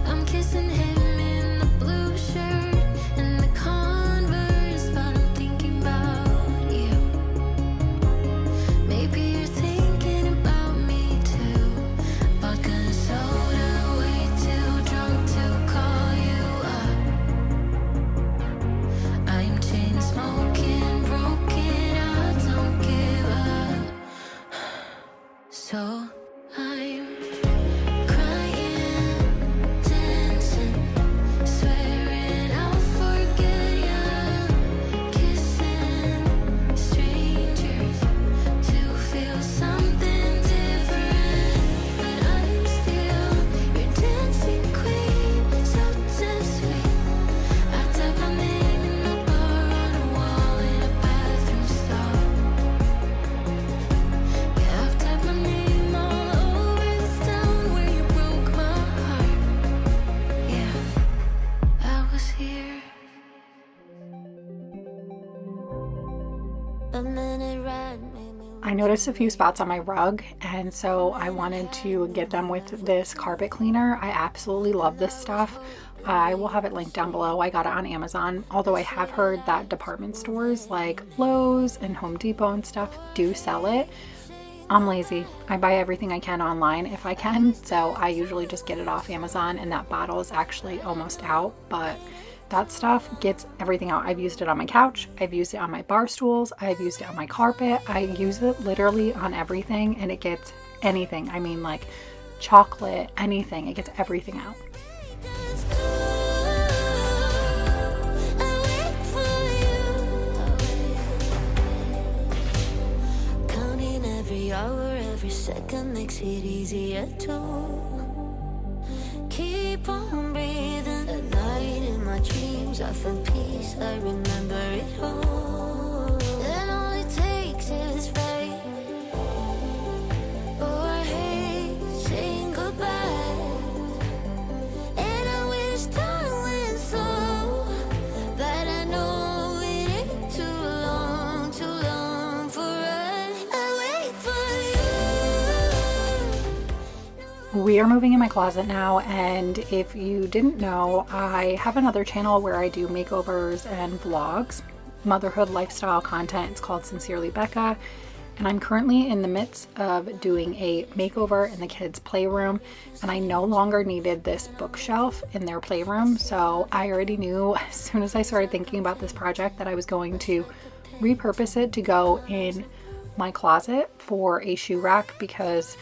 I'm kissing him in the blue shirt and the Converse, but I'm thinking about you. Maybe you're thinking about me too. Vodka and soda, way too drunk to call you up. I'm chain smoking, broken, I don't give up. So I'm crying, dancing, swearing I'll forget you. Kissing strangers to feel something different. But I'm still your dancing queen, so damn sweet. I type my name in the bar, on a wall, in a bathroom stall. Yeah, I've typed my name all over this town where you broke my heart. Yeah, I was here. A minute ride made me. I noticed a few spots on my rug, and so I wanted to get them with this carpet cleaner. I absolutely love this stuff. I will have it linked down below. I got it on Amazon, although I have heard that department stores like Lowe's and Home Depot and stuff do sell it. I'm lazy. I buy everything I can online if I can, so I usually just get it off Amazon, and that bottle is actually almost out, but that stuff gets everything out. I've used it on my couch, I've used it on my bar stools, I've used it on my carpet. I use it literally on everything, and it gets anything. I mean, like chocolate, anything. It gets everything out. Counting every hour, every second makes it easier to keep on breathing. At night in my dreams, I feel peace. I remember it all. And all it takes is faith. Oh, I hate saying goodbye. And I wish time went slow, but I know it ain't too long for us. I wait for you. We are moving in my closet now, and if you didn't know, I have another channel where I do makeovers and vlogs, motherhood lifestyle content. It's called Sincerely Becka, and I'm currently in the midst of doing a makeover in the kids' playroom, and I no longer needed this bookshelf in their playroom, so I already knew as soon as I started thinking about this project that I was going to repurpose it to go in my closet for a shoe rack, because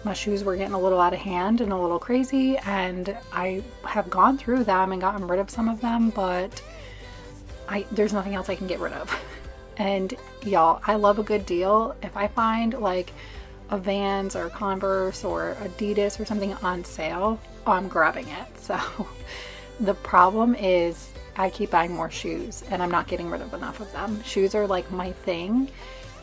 my shoes were getting a little out of hand and a little crazy, and I have gone through them and gotten rid of some of them, but there's nothing else I can get rid of. And y'all, I love a good deal. If I find like a Vans or Converse or Adidas or something on sale, I'm grabbing it. So the problem is I keep buying more shoes and I'm not getting rid of enough of them. Shoes are like my thing.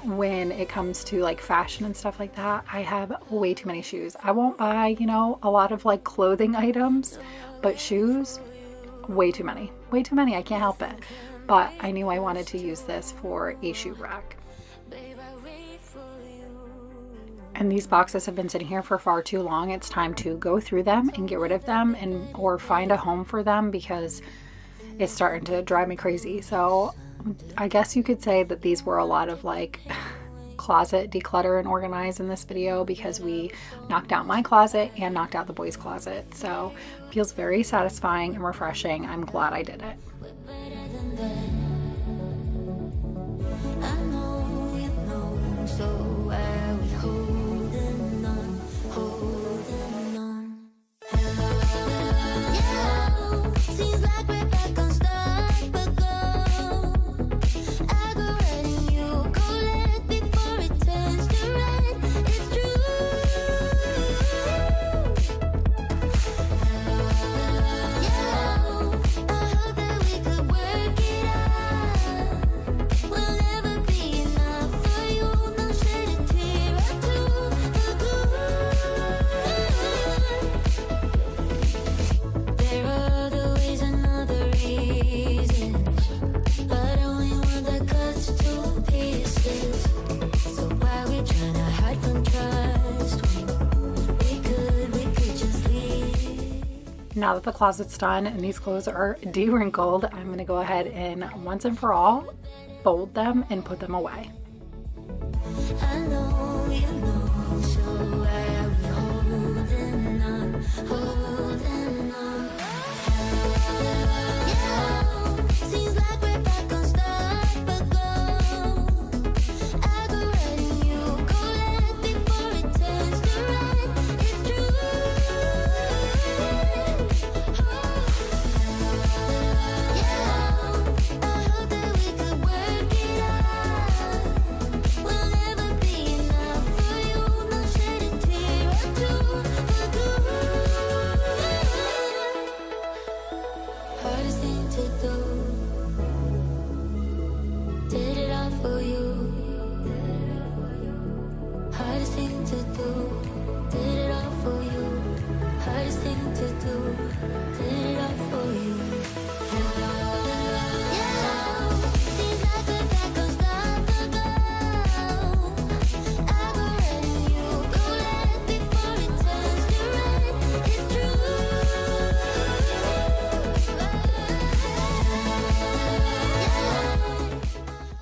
When it comes to like fashion and stuff like that, I have way too many shoes. I won't buy, a lot of like clothing items, but shoes, way too many. Way too many. I can't help it. But I knew I wanted to use this for a shoe rack. And these boxes have been sitting here for far too long. It's time to go through them and get rid of them or find a home for them, because it's starting to drive me crazy. So I guess you could say that these were a lot of like closet declutter and organize in this video, because we knocked out my closet and knocked out the boys' closet. So it feels very satisfying and refreshing. I'm glad I did it. Now that the closet's done and these clothes are de-wrinkled, I'm going to go ahead and once and for all fold them and put them away. I know you know, so why are we holding on, holding on? Yeah, seems like we're back on start, but go. I go right and you go left before it turns to right. It's true.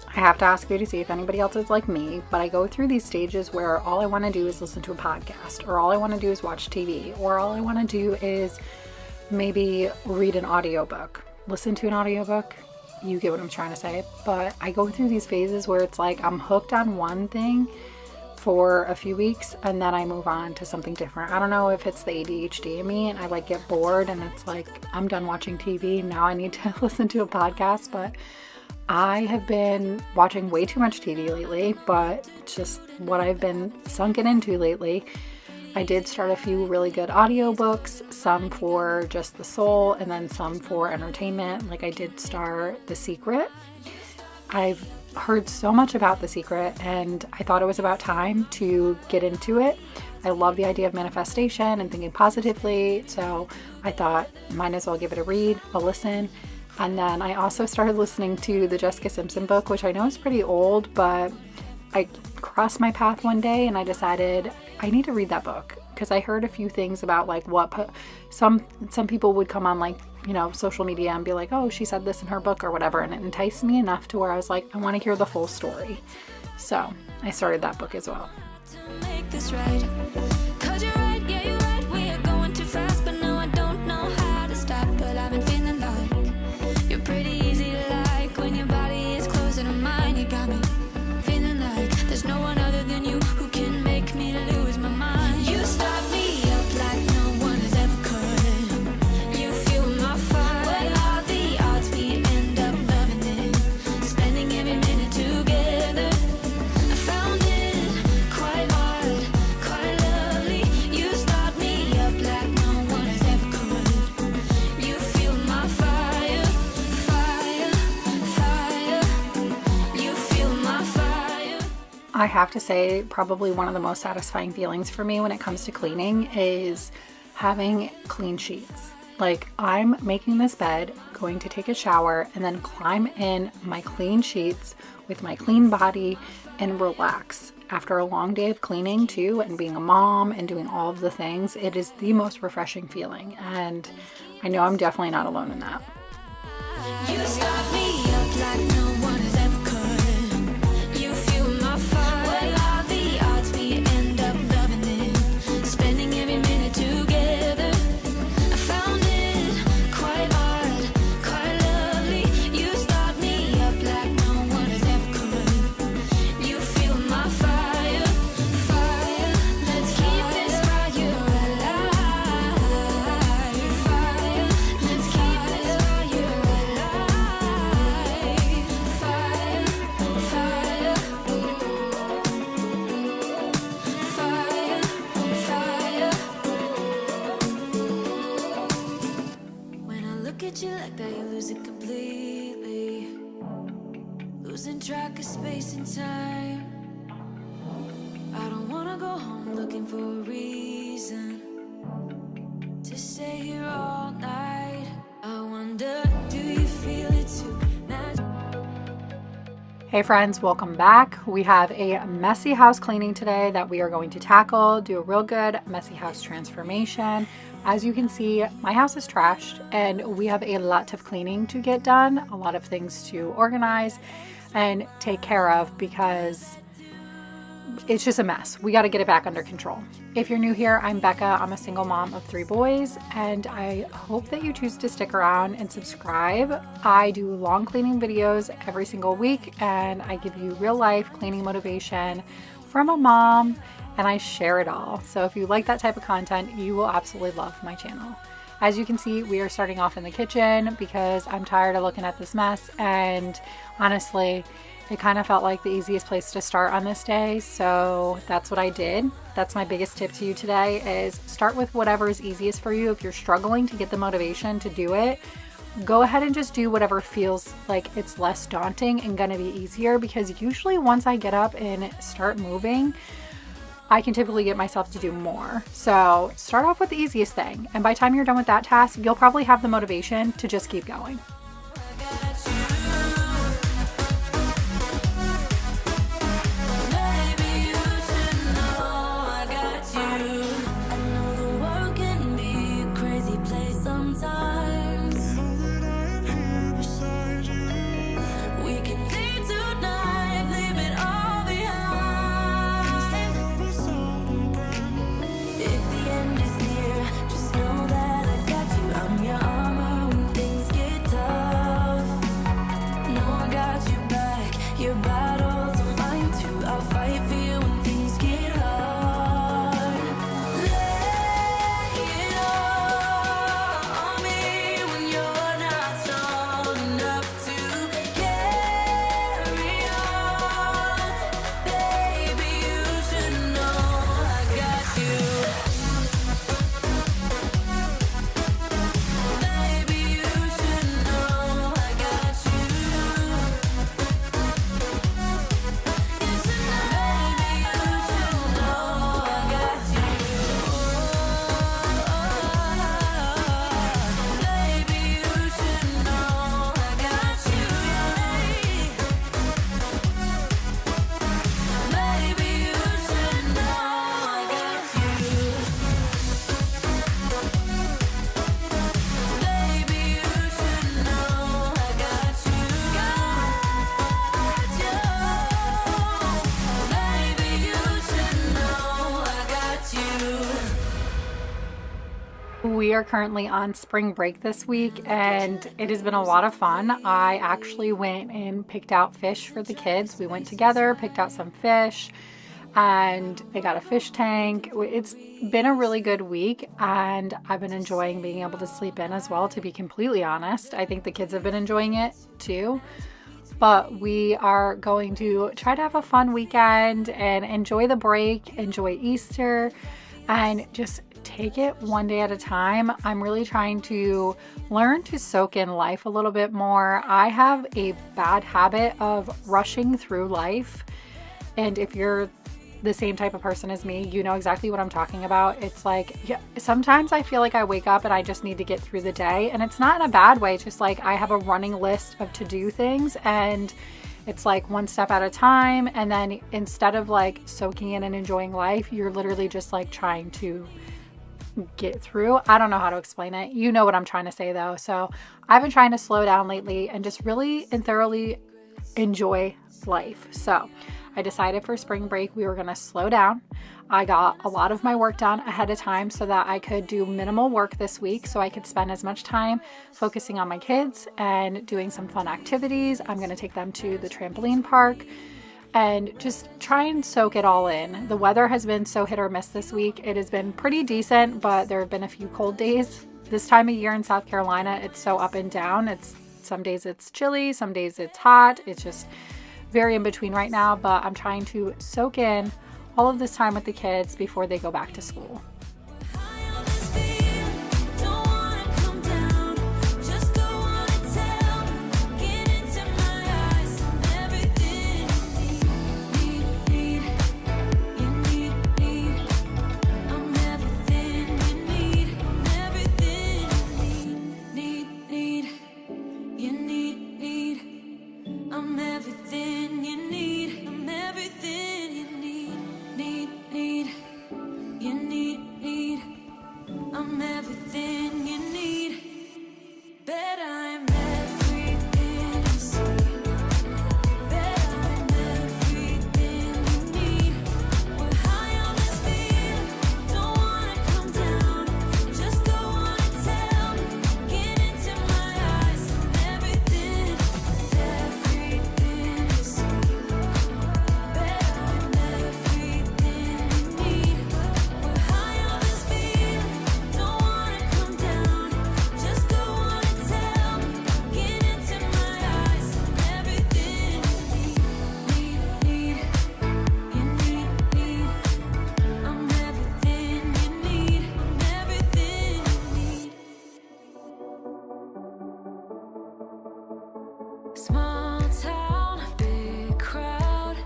I have to ask you to see if anybody else is like me, but I go through these stages where all I want to do is listen to a podcast, or all I want to do is watch TV, or all I want to do is maybe read an audiobook, listen to an audiobook. You get what I'm trying to say. But I go through these phases where it's like I'm hooked on one thing for a few weeks and then I move on to something different. I don't know if it's the ADHD in me and I like get bored and it's like I'm done watching TV, now I need to listen to a podcast. But I have been watching way too much TV lately, but just what I've been sunken into lately. I did start a few really good audiobooks, some for just the soul and then some for entertainment. Like I did start The Secret. I've heard so much about The Secret and I thought it was about time to get into it. I love the idea of manifestation and thinking positively, so I thought might as well give it a read, a listen. And then I also started listening to the Jessica Simpson book, which I know is pretty old, but I crossed my path one day and I decided I need to read that book. because I heard a few things about like some people would come on like, you know, social media and be like, oh, she said this in her book or whatever, and it enticed me enough to where I was like, I want to hear the full story. So I started that book as well. To make this right. 'Cause you're right, yeah, you're right. We are going too fast, but no, I don't know how to stop. But I've been feeling like you're pretty easy to like when your body is closer to mine. You got me feeling like there's no one other than you who can make me lose my mind. You start me up like no one has ever could. You fuel my fire. What are the odds we end up loving it? Spending every minute together. I found it quite hard, quite lovely. You start me up like no one has ever could. You fuel my fire, fire, fire. You fuel my fire. I have to say, probably one of the most satisfying feelings for me when it comes to cleaning is having clean sheets. Like, I'm making this bed, going to take a shower, and then climb in my clean sheets with my clean body and relax. After a long day of cleaning too, and being a mom and doing all of the things, it is the most refreshing feeling. And I know I'm definitely not alone in that. You start me up like no one has ever could. You fuel my fire. What are the odds we end up loving it? Spending every minute together. I found it quite hard, quite lovely. You start me up like no one has ever could. You fuel my fire, fire. Let's keep this fire alive. Fire. Let's keep this fire alive. Fire, fire. Fire, fire. When I look at you like that, you lose it completely. Losing track of space and time. I don't wanna go home looking for a reason to stay here all night. I wonder, do you feel it too? Hey friends, welcome back. We have a messy house cleaning today that we are going to tackle, do a real good messy house transformation. As you can see, my house is trashed and we have a lot of cleaning to get done, a lot of things to organize and take care of because it's just a mess. We got to get it back under control. If you're new here, I'm Becca. I'm a single mom of 3 boys, and I hope that you choose to stick around and subscribe. I do long cleaning videos every single week, and I give you real life cleaning motivation from a mom, and I share it all. So if you like that type of content, you will absolutely love my channel. As you can see, we are starting off in the kitchen because I'm tired of looking at this mess, and honestly, it kind of felt like the easiest place to start on this day, so that's what I did. That's my biggest tip to you today, is start with whatever is easiest for you. If you're struggling to get the motivation to do it, go ahead and just do whatever feels like it's less daunting and gonna be easier, because usually once I get up and start moving, I can typically get myself to do more. So start off with the easiest thing, and by the time you're done with that task, you'll probably have the motivation to just keep going. If the end is near, just know that I got you. I'm your armor when things get tough. We are currently on spring break this week and it has been a lot of fun. I actually went and picked out fish for the kids. We went together, picked out some fish, and they got a fish tank. It's been a really good week and I've been enjoying being able to sleep in as well, to be completely honest. I think the kids have been enjoying it too. But we are going to try to have a fun weekend and enjoy the break, enjoy Easter, and just take it one day at a time. I'm really trying to learn to soak in life a little bit more. I have a bad habit of rushing through life. And if you're the same type of person as me, you know exactly what I'm talking about. It's like, yeah, sometimes I feel like I wake up and I just need to get through the day. And it's not in a bad way. It's just like I have a running list of to-do things and it's like one step at a time. And then instead of like soaking in and enjoying life, you're literally just like trying to get through. I don't know how to explain it. You know what I'm trying to say though. So I've been trying to slow down lately and just really and thoroughly enjoy life. So I decided for spring break we were going to slow down. I got a lot of my work done ahead of time so that I could do minimal work this week, so I could spend as much time focusing on my kids and doing some fun activities. I'm going to take them to the trampoline park and just try and soak it all in. The weather has been so hit or miss this week. It has been pretty decent, but there have been a few cold days. This time of year in South Carolina, it's so up and down. Some days it's chilly, some days it's hot. It's just very in between right now, but I'm trying to soak in all of this time with the kids before they go back to school. Small town, big crowd,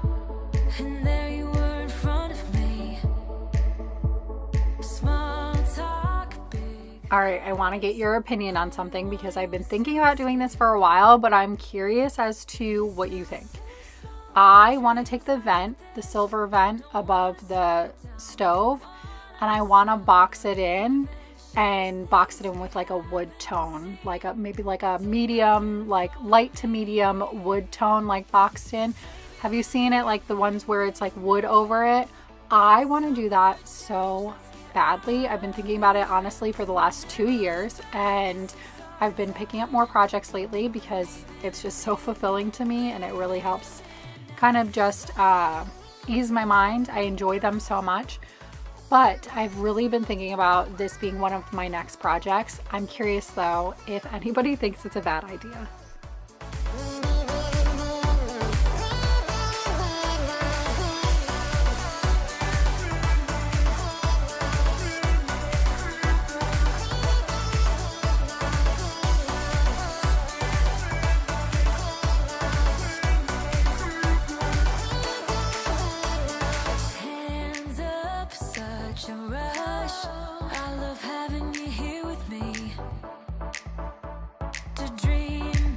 and there you were in front of me. Small talk, big. All right, I want to get your opinion on something because I've been thinking about doing this for a while, but I'm curious as to what you think. I want to take the vent, the silver vent above the stove, and I want to box it in with like a wood tone, maybe like a medium, like light to medium wood tone, like boxed in. Have you seen it? Like the ones where it's like wood over it. I want to do that so badly. I've been thinking about it honestly for the last 2 years, and I've been picking up more projects lately because it's just so fulfilling to me and it really helps kind of just ease my mind. I enjoy them so much. But I've really been thinking about this being one of my next projects. I'm curious though if anybody thinks it's a bad idea. Hands up, such a rush. I love having you here with me to dream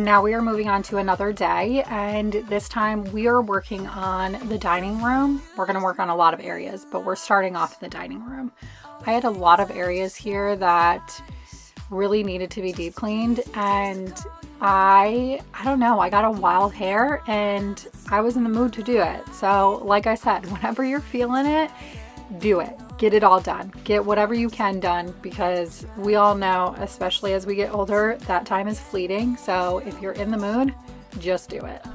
now we are moving on to another day, and this time we are working on the dining room. We're going to work on a lot of areas, but we're starting off in the dining room. I had a lot of areas here that really needed to be deep cleaned, and I don't know, I got a wild hair and I was in the mood to do it. So like I said, whenever you're feeling it, do it. Get it all done. Get whatever you can done, because we all know, especially as we get older, that time is fleeting. So if you're in the mood, just do it.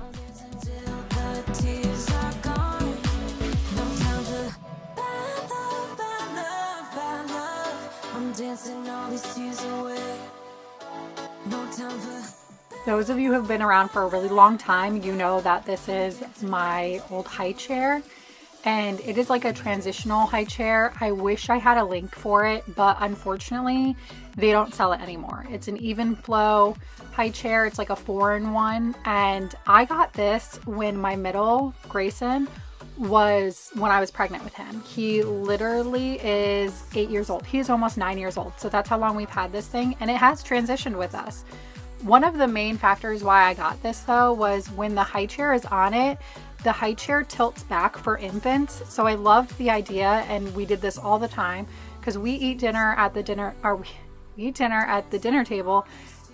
Those of you who have been around for a really long time, you know that this is my old high chair, and it is like a transitional high chair. I wish I had a link for it, but unfortunately they don't sell it anymore. It's an even flow high chair. It's like a 4-in-1, and I got this when my middle, Grayson, was when I was pregnant with him. He literally is 8 years old. He is almost 9 years old. So that's how long we've had this thing, and it has transitioned with us. One of the main factors why I got this though was when the high chair is on it, the high chair tilts back for infants. So I loved the idea, and we did this all the time because we eat dinner at the dinner table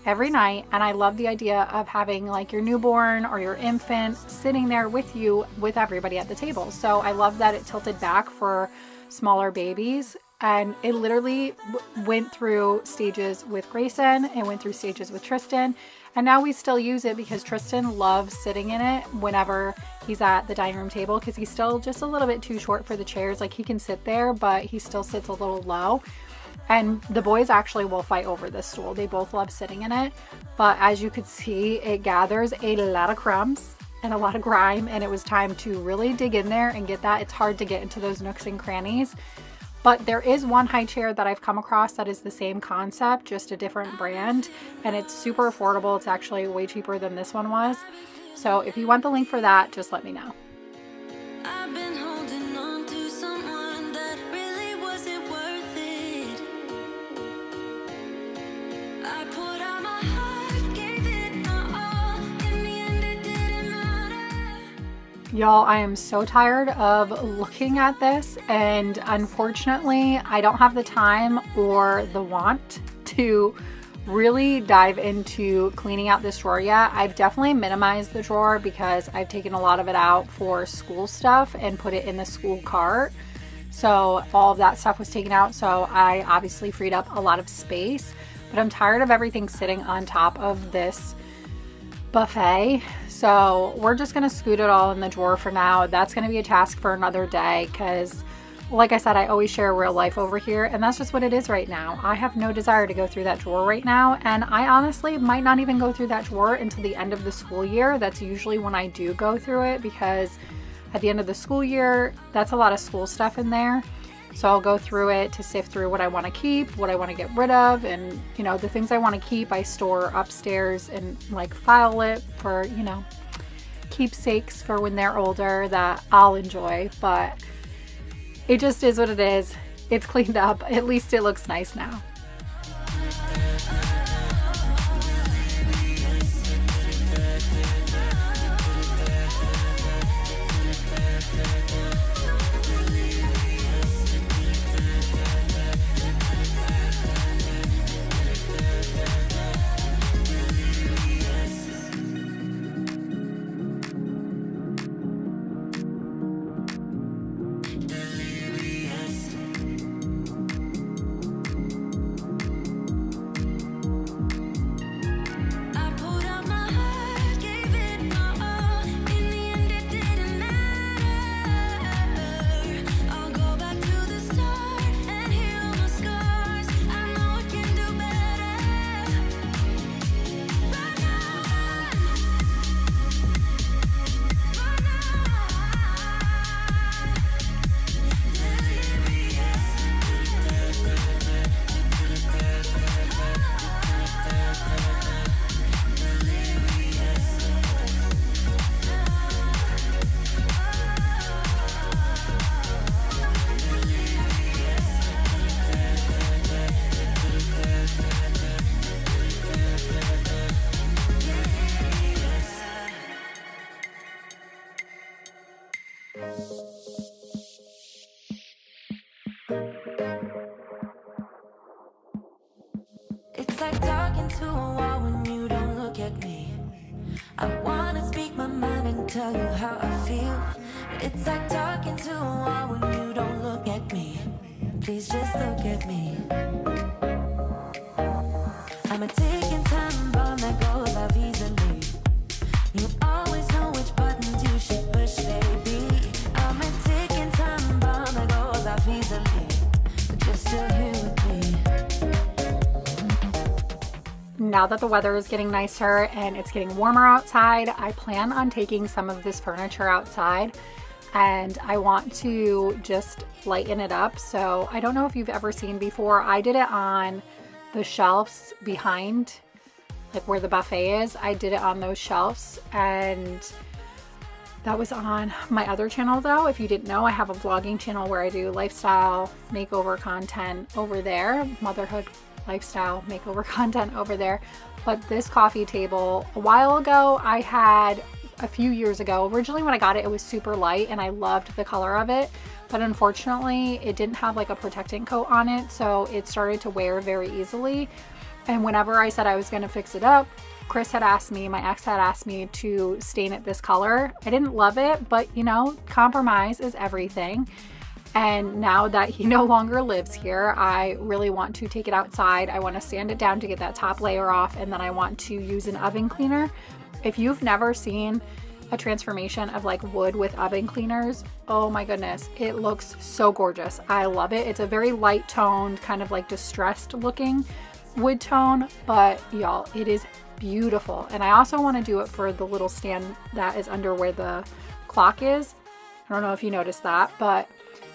every night, and I love the idea of having like your newborn or your infant sitting there with you with everybody at the table. So I love that it tilted back for smaller babies. And it literally went through stages with Grayson, it went through stages with Tristan, and now we still use it because Tristan loves sitting in it whenever he's at the dining room table, because he's still just a little bit too short for the chairs. Like, he can sit there, but he still sits a little low. And the boys actually will fight over this stool. They both love sitting in it, but as you could see, it gathers a lot of crumbs and a lot of grime, and it was time to really dig in there and get that. It's hard to get into those nooks and crannies. But there is one high chair that I've come across that is the same concept, just a different brand, and it's super affordable. It's actually way cheaper than this one was. So if you want the link for that, just let me know. I've been holding on to someone that really wasn't worth it. I put out my heart, gave it my all. In the end, it didn't matter. Y'all, I am so tired of looking at this, and unfortunately I don't have the time or the want to really dive into cleaning out this drawer yet. I've definitely minimized the drawer because I've taken a lot of it out for school stuff and put it in the school cart. So all of that stuff was taken out, so I obviously freed up a lot of space, but I'm tired of everything sitting on top of this buffet. So we're just gonna scoot it all in the drawer for now. That's gonna be a task for another day, because like I said, I always share real life over here, and that's just what it is right now. I have no desire to go through that drawer right now, and I honestly might not even go through that drawer until the end of the school year. That's usually when I do go through it, because at the end of the school year, that's a lot of school stuff in there. So I'll go through it to sift through what I want to keep, what I want to get rid of, and you know, the things I want to keep I store upstairs and like file it for, you know, keepsakes for when they're older that I'll enjoy. But it just is what it is. It's cleaned up. At least it looks nice now. It's like talking to a wall when you don't look at me. I wanna speak my mind and tell you how I feel. It's like talking to a wall when you don't look at me. Please just look at me. I'm a ticking time bomb that goes off easily. You always know which buttons you should push, baby. I'm a ticking time bomb that goes off easily. But you're still here with me. Now that the weather is getting nicer and it's getting warmer outside, I plan on taking some of this furniture outside and I want to just lighten it up. So I don't know if you've ever seen before, I did it on the shelves behind, like where the buffet is. I did it on those shelves, and that was on my other channel though. If you didn't know, I have a vlogging channel where I do lifestyle makeover content over there, motherhood lifestyle makeover content over there. But this coffee table, a while ago, I had a few years ago. Originally when I got it, it was super light and I loved the color of it, but unfortunately it didn't have like a protectant coat on it, so it started to wear very easily. And whenever I said I was going to fix it up, Chris had asked me, my ex had asked me to stain it this color. I didn't love it, but you know, compromise is everything. And now that he no longer lives here, I really want to take it outside. I want to sand it down to get that top layer off, and then I want to use an oven cleaner. If you've never seen a transformation of like wood with oven cleaners, oh my goodness, it looks so gorgeous. I love it. It's a very light toned, kind of like distressed looking wood tone, but y'all, it is beautiful. And I also want to do it for the little stand that is under where the clock is. I don't know if you noticed that, but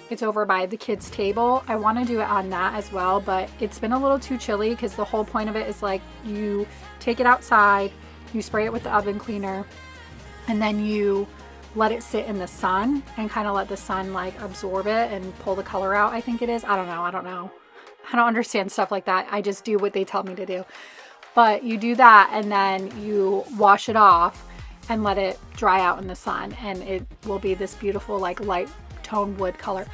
it's over by the kids' table. I want to do it on that as well, but it's been a little too chilly because the whole point of it is like you take it outside, you spray it with the oven cleaner, and then you let it sit in the sun and kind of let the sun like absorb it and pull the color out, I think it is. I don't know. I don't understand stuff like that. I just do what they tell me to do. But you do that and then you wash it off and let it dry out in the sun, and it will be this beautiful like light tone wood color.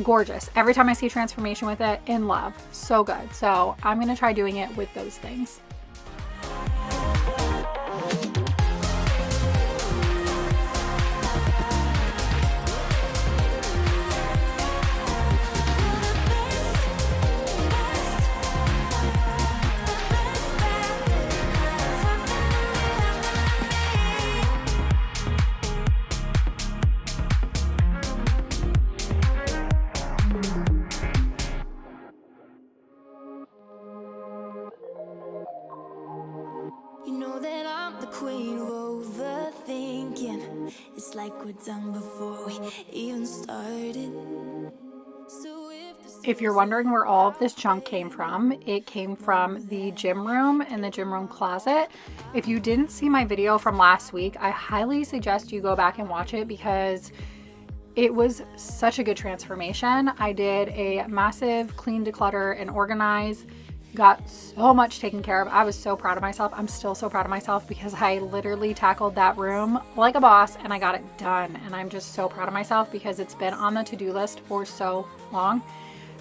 Gorgeous. Every time I see a transformation with it, in love. So good. So I'm going to try doing it with those things. It's like we're done before we even started. If you're wondering where all of this junk came from, it came from the gym room and the gym room closet. If you didn't see my video from last week, I highly suggest you go back and watch it because it was such a good transformation. I did a massive clean, declutter, and organize. Got so much taken care of. I was so proud of myself. I'm still so proud of myself because I literally tackled that room like a boss and I got it done. And I'm just so proud of myself because it's been on the to-do list for so long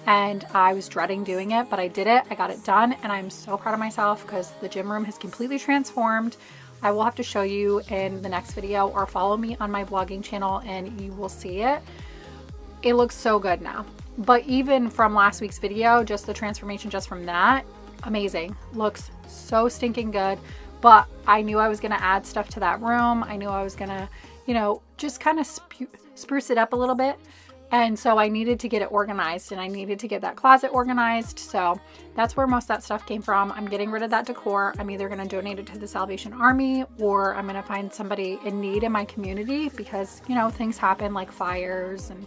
and I was dreading doing it, but I did it. I got it done and I'm so proud of myself because the gym room has completely transformed. I will have to show you in the next video, or follow me on my vlogging channel and you will see it. It looks so good now. But even from last week's video, just the transformation just from that, amazing. Looks so stinking good. But I knew I was going to add stuff to that room. I knew I was going to, you know, just kind of spruce it up a little bit. And so I needed to get it organized and I needed to get that closet organized. So that's where most of that stuff came from. I'm getting rid of that decor. I'm either going to donate it to the Salvation Army or I'm going to find somebody in need in my community because, you know, things happen like fires and,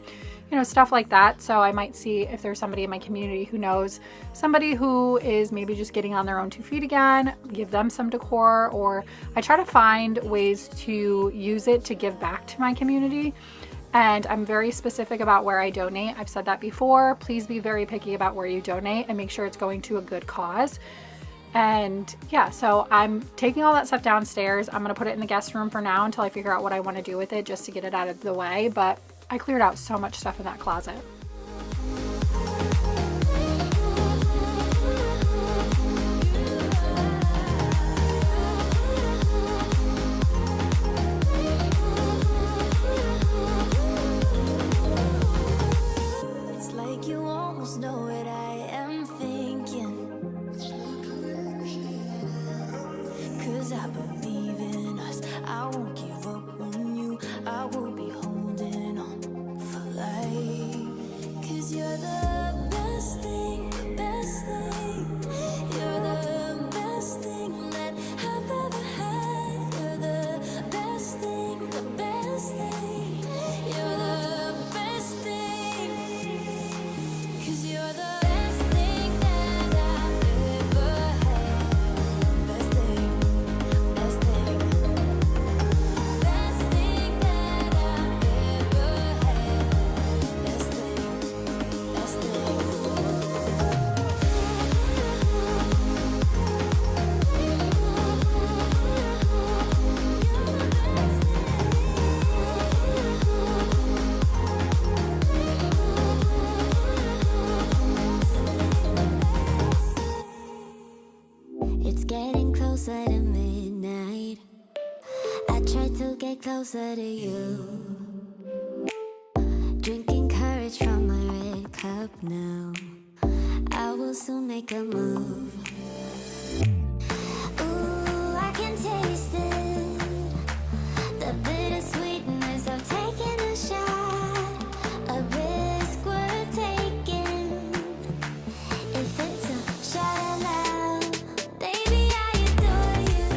you know, stuff like that. So I might see if there's somebody in my community who knows somebody who is maybe just getting on their own 2 feet again, give them some decor, or I try to find ways to use it to give back to my community. And I'm very specific about where I donate. I've said that before. Please be very picky about where you donate and make sure it's going to a good cause. And yeah, so I'm taking all that stuff downstairs. I'm going to put it in the guest room for now until I figure out what I want to do with it, just to get it out of the way. But I cleared out so much stuff in that closet. I won't give up on you. I will be holding on for life. 'Cause you're the best thing, best thing. You're the best thing that I've ever had. You're the best thing, the best thing. You're the best thing. 'Cause you're the best thing that I've ever had. Best thing, best thing. Best thing that I've ever had. Best thing, best thing. It's getting closer to midnight. I try to get closer to you. Drinking courage from my red cup now. I will soon make a move. Ooh, I can taste it. The bittersweetness of taking a shot. A risk worth taking. If it's a shot of love, baby, I adore you.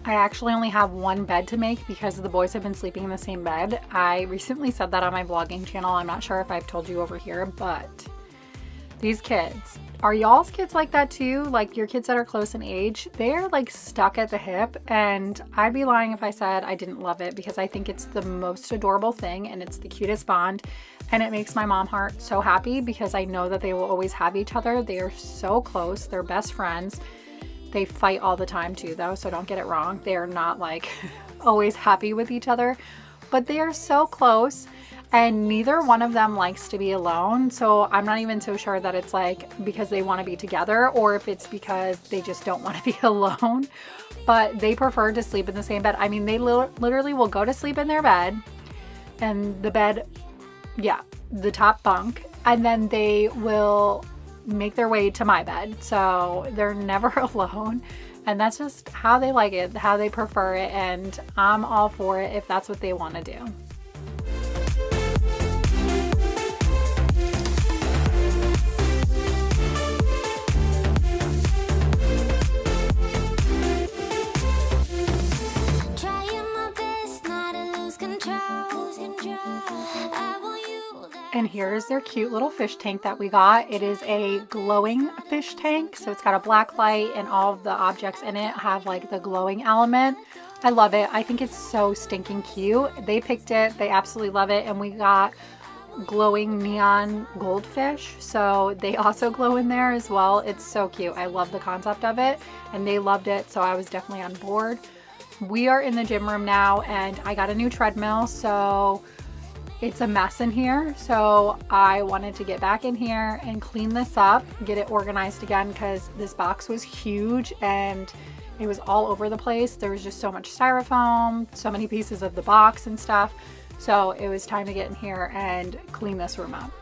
I actually only have one bed to make because the boys have been sleeping in the same bed. I recently said that on my vlogging channel. I'm not sure if I've told you over here, but these kids, are y'all's kids like that too? Like your kids that are close in age, they're like stuck at the hip, and I'd be lying if I said I didn't love it, because I think it's the most adorable thing and it's the cutest bond, and it makes my mom heart so happy because I know that they will always have each other. They are so close. They're best friends. They fight all the time too though, so don't get it wrong. They are not like always happy with each other, but they are so close. And neither one of them likes to be alone. So I'm not even so sure that it's like because they want to be together or if it's because they just don't want to be alone. But they prefer to sleep in the same bed. I mean, they literally will go to sleep in their bed, and the bed, yeah, the top bunk, and then they will make their way to my bed. So they're never alone. And that's just how they like it, how they prefer it. And I'm all for it if that's what they want to do. And here's their cute little fish tank that we got. It is a glowing fish tank. So it's got a black light and all of the objects in it have like the glowing element. I love it. I think it's so stinking cute. They picked it. They absolutely love it. And we got glowing neon goldfish. So they also glow in there as well. It's so cute. I love the concept of it and they loved it. So I was definitely on board. We are in the gym room now and I got a new treadmill. So it's a mess in here, so I wanted to get back in here and clean this up, get it organized again, because this box was huge and it was all over the place. There was just so much styrofoam, so many pieces of the box and stuff. So it was time to get in here and clean this room up.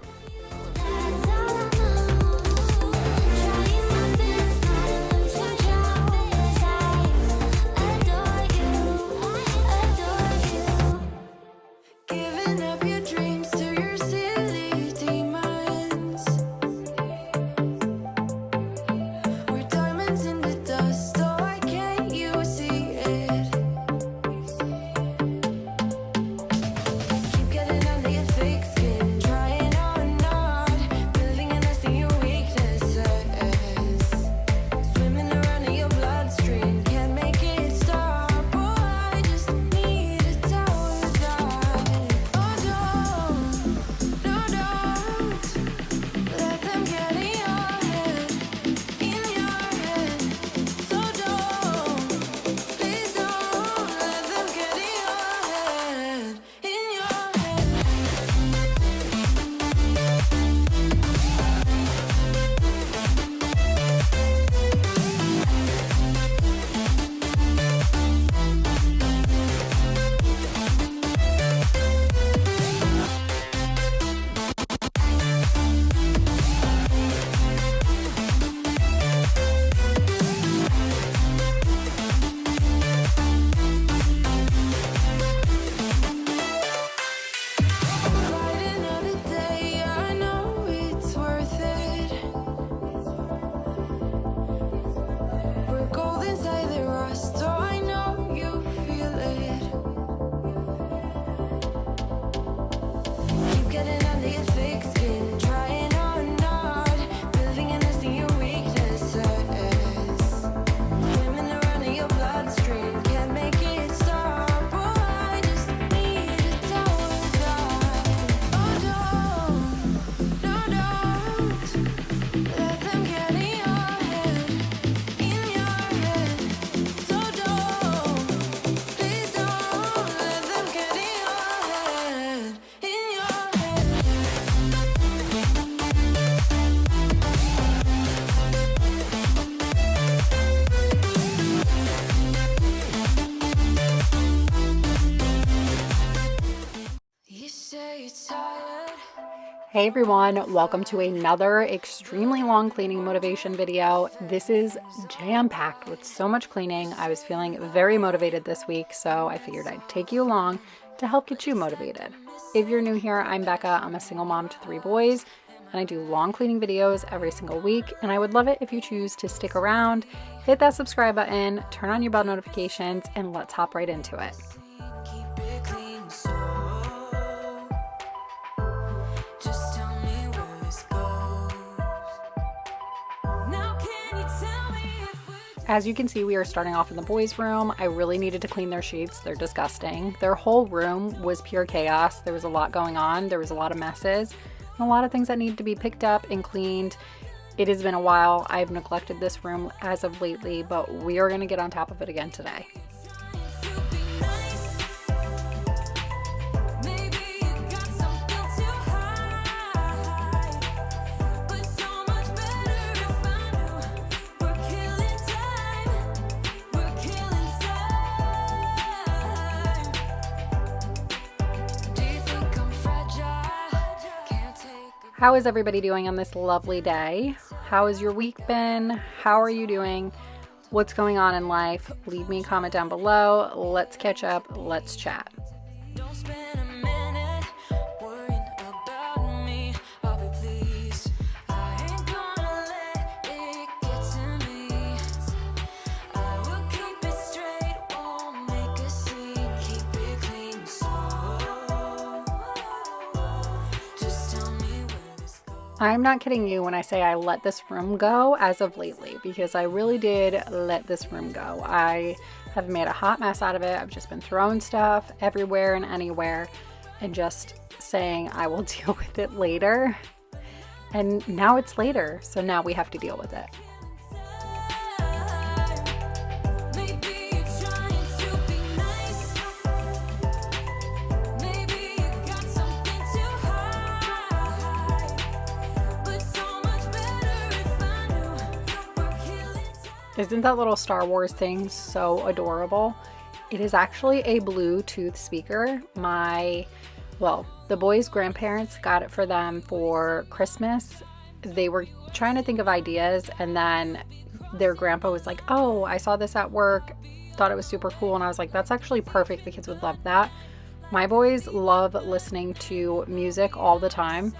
Hey everyone, welcome to another extremely long cleaning motivation video. This is jam-packed with so much cleaning. I was feeling very motivated this week, so I figured I'd take you along to help get you motivated. If you're new here, I'm Becca. I'm a single mom to 3 boys, and I do long cleaning videos every single week, and I would love it if you choose to stick around, hit that subscribe button, turn on your bell notifications, and let's hop right into it. As you can see, we are starting off in the boys' room. I really needed to clean their sheets. They're disgusting. Their whole room was pure chaos. There was a lot going on. There was a lot of messes and a lot of things that needed to be picked up and cleaned. It has been a while. I've neglected this room as of lately, but we are going to get on top of it again today. How is everybody doing on this lovely day? How has your week been? How are you doing? What's going on in life? Leave me a comment down below. Let's catch up. Let's chat. I'm not kidding you when I say I let this room go as of lately, because I really did let this room go. I have made a hot mess out of it. I've just been throwing stuff everywhere and anywhere and just saying I will deal with it later. And now it's later, so now we have to deal with it. Isn't that little Star Wars thing so adorable? It is actually a Bluetooth speaker. The boys' grandparents got it for them for Christmas. They were trying to think of ideas, and then their grandpa was like, oh, I saw this at work, thought it was super cool, and I was like, that's actually perfect. The kids would love that. My boys love listening to music all the time.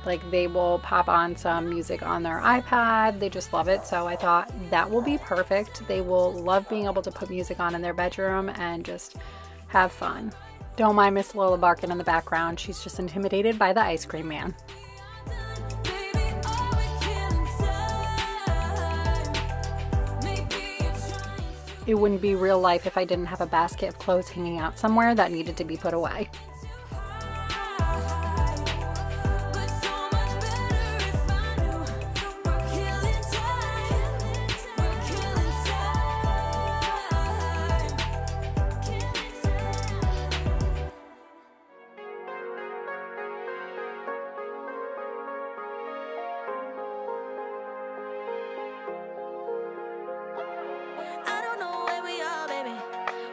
Like, they will pop on some music on their iPad. They just love it. So I thought that will be perfect. They will love being able to put music on in their bedroom and just have fun. Don't mind Miss Lola barking in the background. She's just intimidated by the ice cream man. It wouldn't be real life if I didn't have a basket of clothes hanging out somewhere that needed to be put away. I don't know where we are, baby.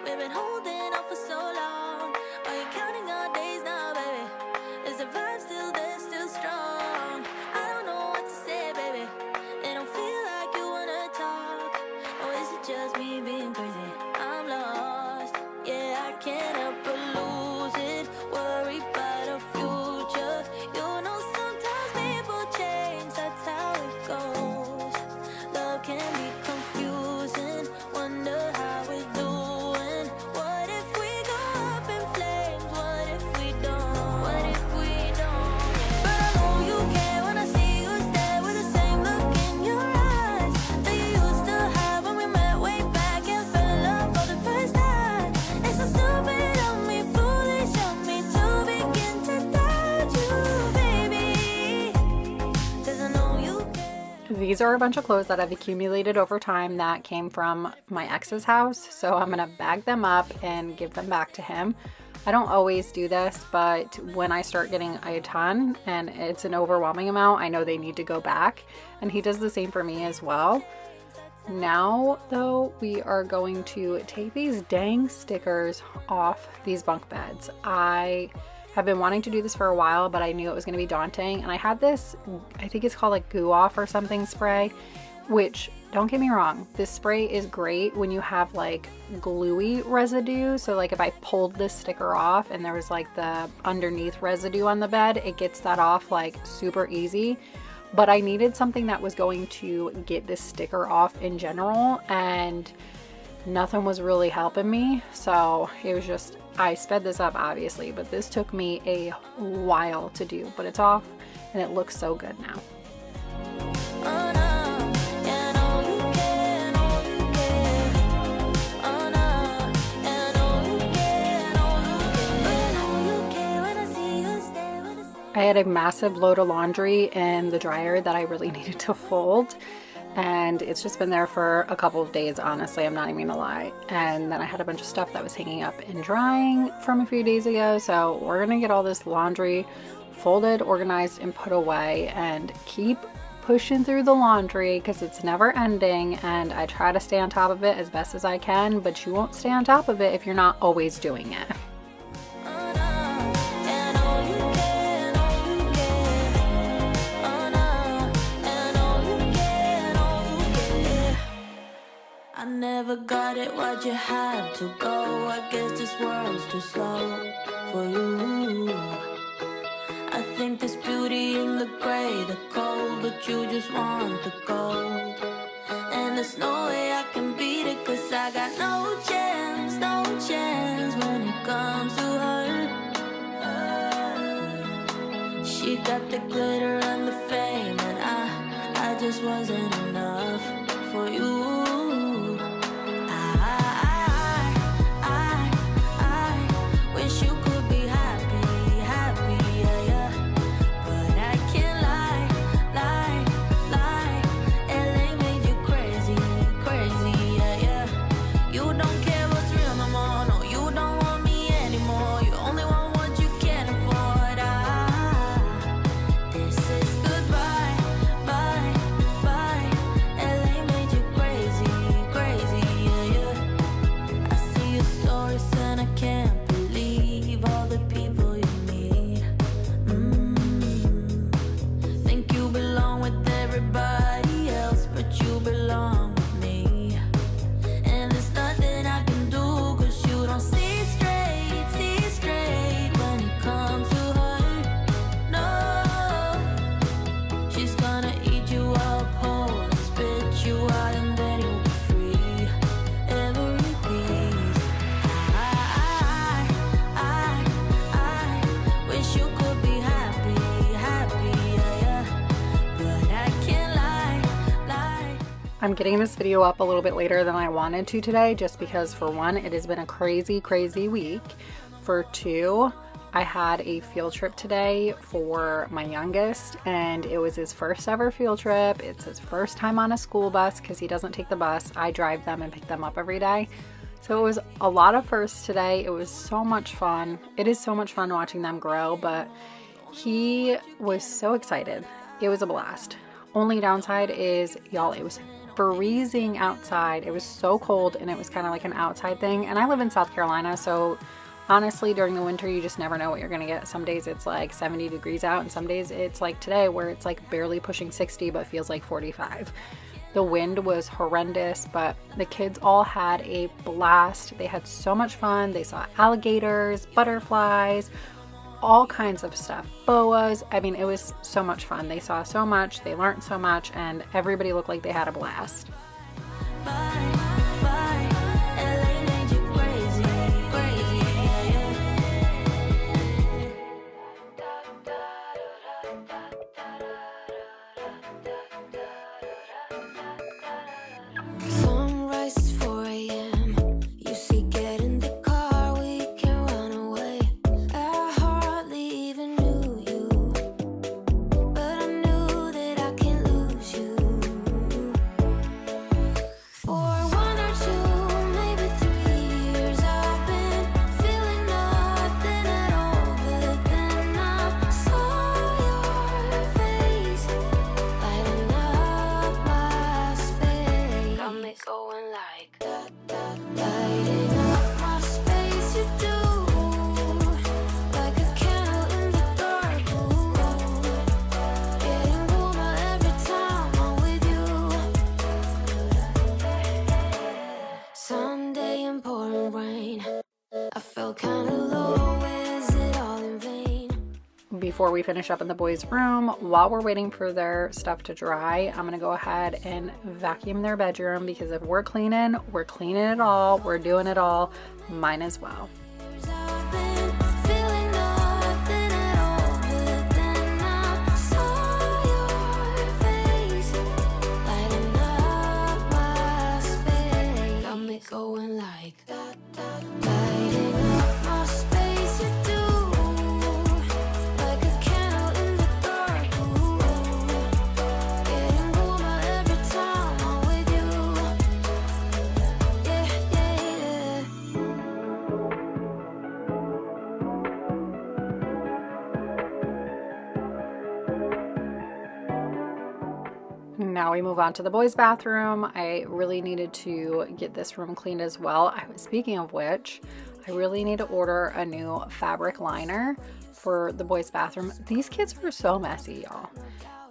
We've been holding on for so long. Are you counting our days now, baby? Is the vibe still there, still strong? I don't know what to say, baby. It don't feel like you wanna talk. Or is it just me being crazy? I'm lost. Yeah, I can't help but lose it. Worry about our future. You know sometimes people change. That's how it goes. Love can be confusing. Wonder how we're doing. What if we go up in flames? What if we don't? What if we don't? But I know you care when I see you stare with the same look in your eyes that you used to have when we met way back and fell in love for the first time. It's so stupid of me, foolish of me to begin to doubt you, baby. 'Cause I know you care. These are a bunch of clothes that I've accumulated over time that came from my ex's house, so I'm gonna bag them up and give them back to him. I don't always do this, but when I start getting a ton and it's an overwhelming amount, I know they need to go back, and he does the same for me as well. Now, though, we are going to take these dang stickers off these bunk beds. I I've been wanting to do this for a while, but I knew it was going to be daunting. And I had this, I think it's called like Goo Off or something spray, which, don't get me wrong, this spray is great when you have like gluey residue. So like if I pulled this sticker off and there was like the underneath residue on the bed, it gets that off like super easy. But I needed something that was going to get this sticker off in general, and nothing was really helping me. So it was just, I sped this up obviously, but this took me a while to do, but it's off and it looks so good now. I had a massive load of laundry in the dryer that I really needed to fold, and it's just been there for a couple of days, honestly, I'm not even gonna lie. And then I had a bunch of stuff that was hanging up and drying from a few days ago, so we're gonna get all this laundry folded, organized, and put away, and keep pushing through the laundry because it's never ending. And I try to stay on top of it as best as I can, but you won't stay on top of it if you're not always doing it. I never got it, why'd you have to go? I guess this world's too slow for you. I think there's beauty in the gray, the cold, but you just want the gold. And there's no way I can beat it, cause I got no chance, no chance when it comes to her. She got the glitter and the fame, and I just wasn't enough for you. I'm getting this video up a little bit later than I wanted to today, just because for one, it has been a crazy week. For two, I had a field trip today for my youngest, and it was his first ever field trip. It's his first time on a school bus because he doesn't take the bus. I drive them and pick them up every day. So it was a lot of firsts today. It was so much fun. It is so much fun watching them grow, but he was so excited. It was a blast. Only downside is, y'all, it was freezing outside. It was so cold, and it was kind of like an outside thing. And I live in South Carolina, so honestly, during the winter, you just never know what you're gonna get. Some days it's like 70 degrees out, and some days it's like today where it's like barely pushing 60 but feels like 45. The wind was horrendous, but the kids all had a blast. They had so much fun. They saw alligators, butterflies, all kinds of stuff, boas. I mean, it was so much fun. They saw so much, they learned so much, and everybody looked like they had a blast. before we finish up in the boys' room, while we're waiting for their stuff to dry, I'm gonna go ahead and vacuum their bedroom, because if we're cleaning it all, we're doing it all, mine as well. Going like lighting up my space, you do, like a candle in the dark. Ooh, getting warmer every time I'm with you. Yeah, yeah, Now we move on to the boys' bathroom. I really needed to get this room cleaned as well. Speaking of which, I really need to order a new fabric liner for the boys' bathroom. These kids were so messy, y'all.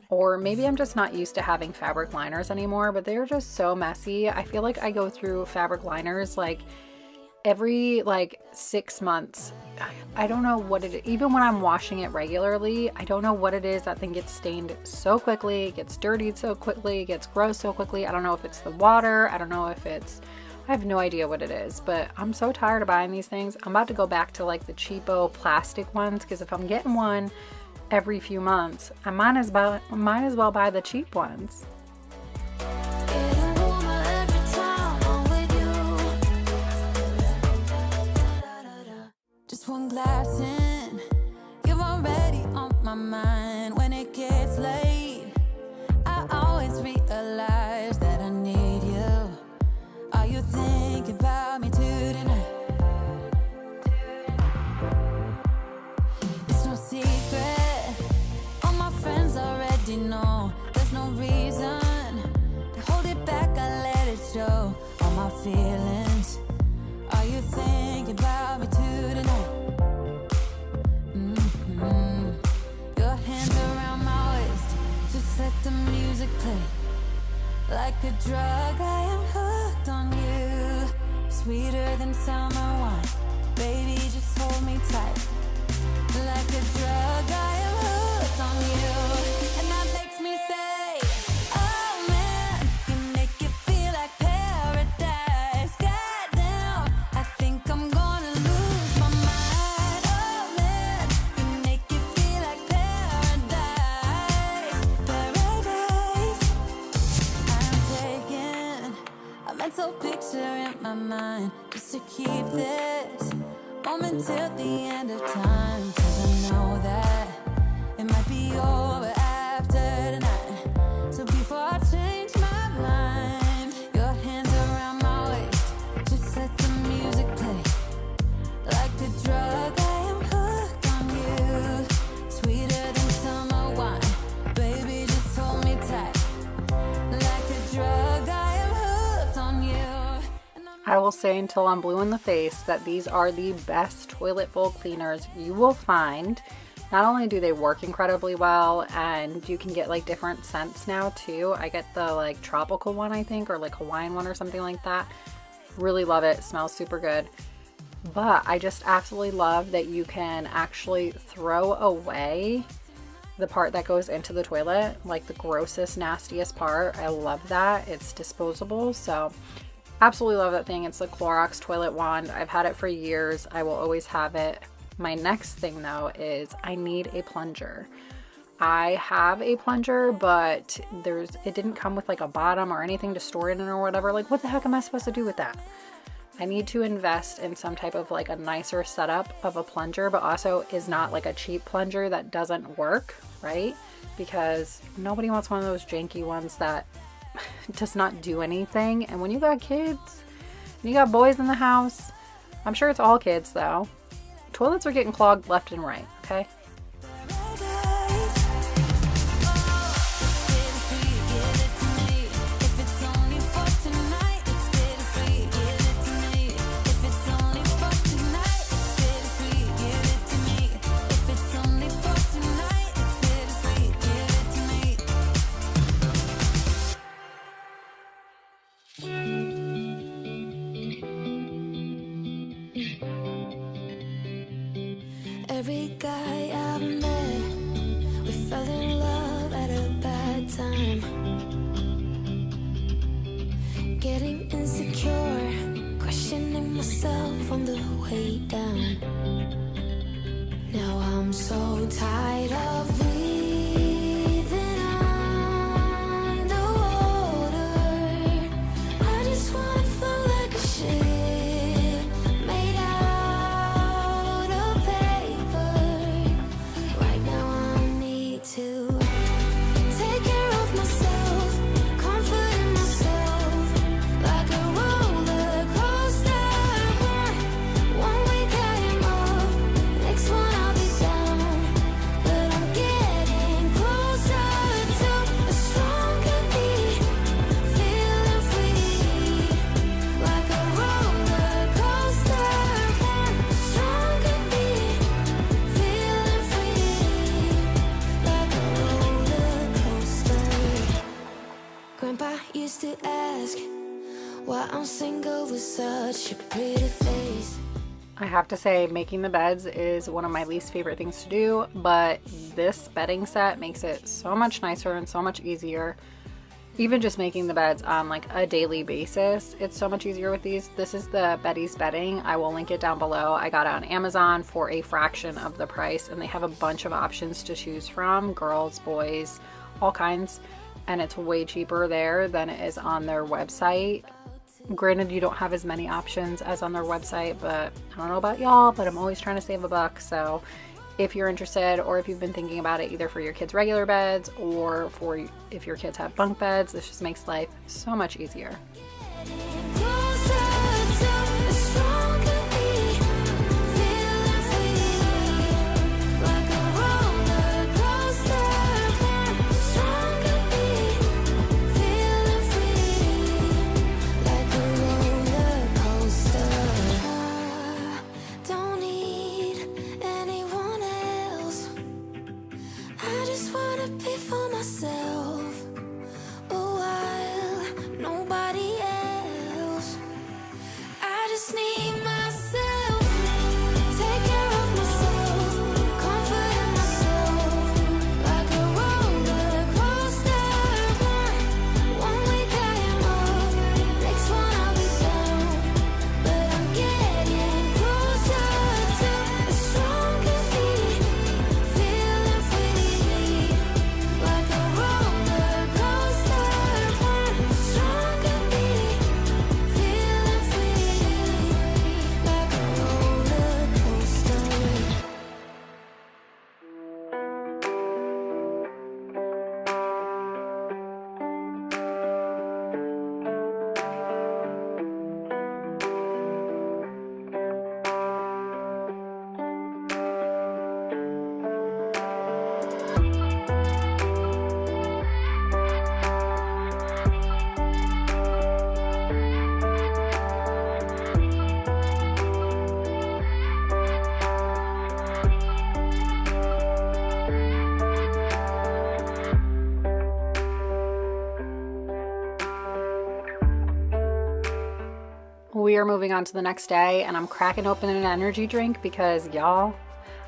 Or maybe I'm just not used to having fabric liners anymore, but they're just so messy. I feel like I go through fabric liners like every 6 months. I don't know what it is. Even when I'm washing it regularly, I don't know what it is. That thing gets stained so quickly, it gets dirtied so quickly, it gets gross so quickly. I don't know if it's the water. I don't know if it's, I have no idea what it is, but I'm so tired of buying these things. I'm about to go back to like the cheapo plastic ones, because if I'm getting one every few months, I might as well buy the cheap ones. getting warmer every time I'm with you. Just one glass in, you're already on my mind. When it gets late, I always realize that I need you. Are you thinking about me tonight? It's no secret, all my friends already know. There's no reason to hold it back, I let it show. All my feelings, are you thinking about me tonight? Your hands around my waist, just let the music play. Like a drug, I am hooked on you. Sweeter than summer wine, baby, just hold me tight. Like a drug, I am hooked on you. And that makes me say, oh man, you make it feel like paradise. Goddamn, I think I'm gonna lose my mind. Oh man, you make it feel like paradise. Paradise. I'm taking a mental picture in my mind, just to keep this moment till the end of time. 'Cause I know that it might be over after tonight. So before I change my mind, your hands around my waist, just let the music play. Like a drug, I am hooked on you. Sweeter than summer wine, baby, just hold me tight. Like a drug, I am hooked on you. And I will say until I'm blue in the face that these are the best toilet bowl cleaners you will find. Not only do they work incredibly well, and you can get like different scents now too. I get the like tropical one, I think, or like Hawaiian one or something like that. Really love it. Smells super good. But I just absolutely love that you can actually throw away the part that goes into the toilet, like the grossest, nastiest part. I love that. It's disposable, so absolutely love that thing. It's the Clorox toilet wand. I've had it for years. I will always have it. My next thing though is I need a plunger. I have a plunger, but it didn't come with like a bottom or anything to store it in or whatever. Like, what the heck am I supposed to do with that? I need to invest in some type of like a nicer setup of a plunger, but also is not like a cheap plunger that doesn't work, right? Because nobody wants one of those janky ones that does not do anything. And when you got kids and you got boys in the house, I'm sure it's all kids though, toilets are getting clogged left and right, okay? Every guy I've met getting insecure, questioning myself on the way down. Now I'm so tired of breathing underwater. I just wanna float like a ship made out of paper. Right now I need to take care of myself, comforting myself like a roller coaster. One week I am up, next one I'll be down. But I'm getting closer to a stronger me, feeling free like a roller coaster. Stronger me, feeling free like a roller coaster. Grandpa used to ask why I'm single with such a pretty face. I have to say, making the beds is one of my least favorite things to do, but this bedding set makes it so much nicer and so much easier. Even just making the beds on like a daily basis, it's so much easier with these. This is the Betty's bedding. I will link it down below. I got it on Amazon for a fraction of the price, and they have a bunch of options to choose from, girls, boys, all kinds, and it's way cheaper there than it is on their website. Granted, you don't have as many options as on their website, but I don't know about y'all, but I'm always trying to save a buck. So if you're interested, or if you've been thinking about it either for your kids' regular beds or for if your kids have bunk beds, this just makes life so much easier. Closer to a stronger me, feeling free like a roller coaster. Stronger me, feeling free like a roller coaster. I don't need anyone else. I just wanna be for myself a while, nobody else. I just need myself, take care of myself, comforting myself like a roller coaster. One week I am up, next one I'll be down. But I'm getting closer to a stronger me, feeling free like a roller coaster. Stronger me, feeling free like a roller coaster. We are moving on to the next day, and I'm cracking open an energy drink because y'all,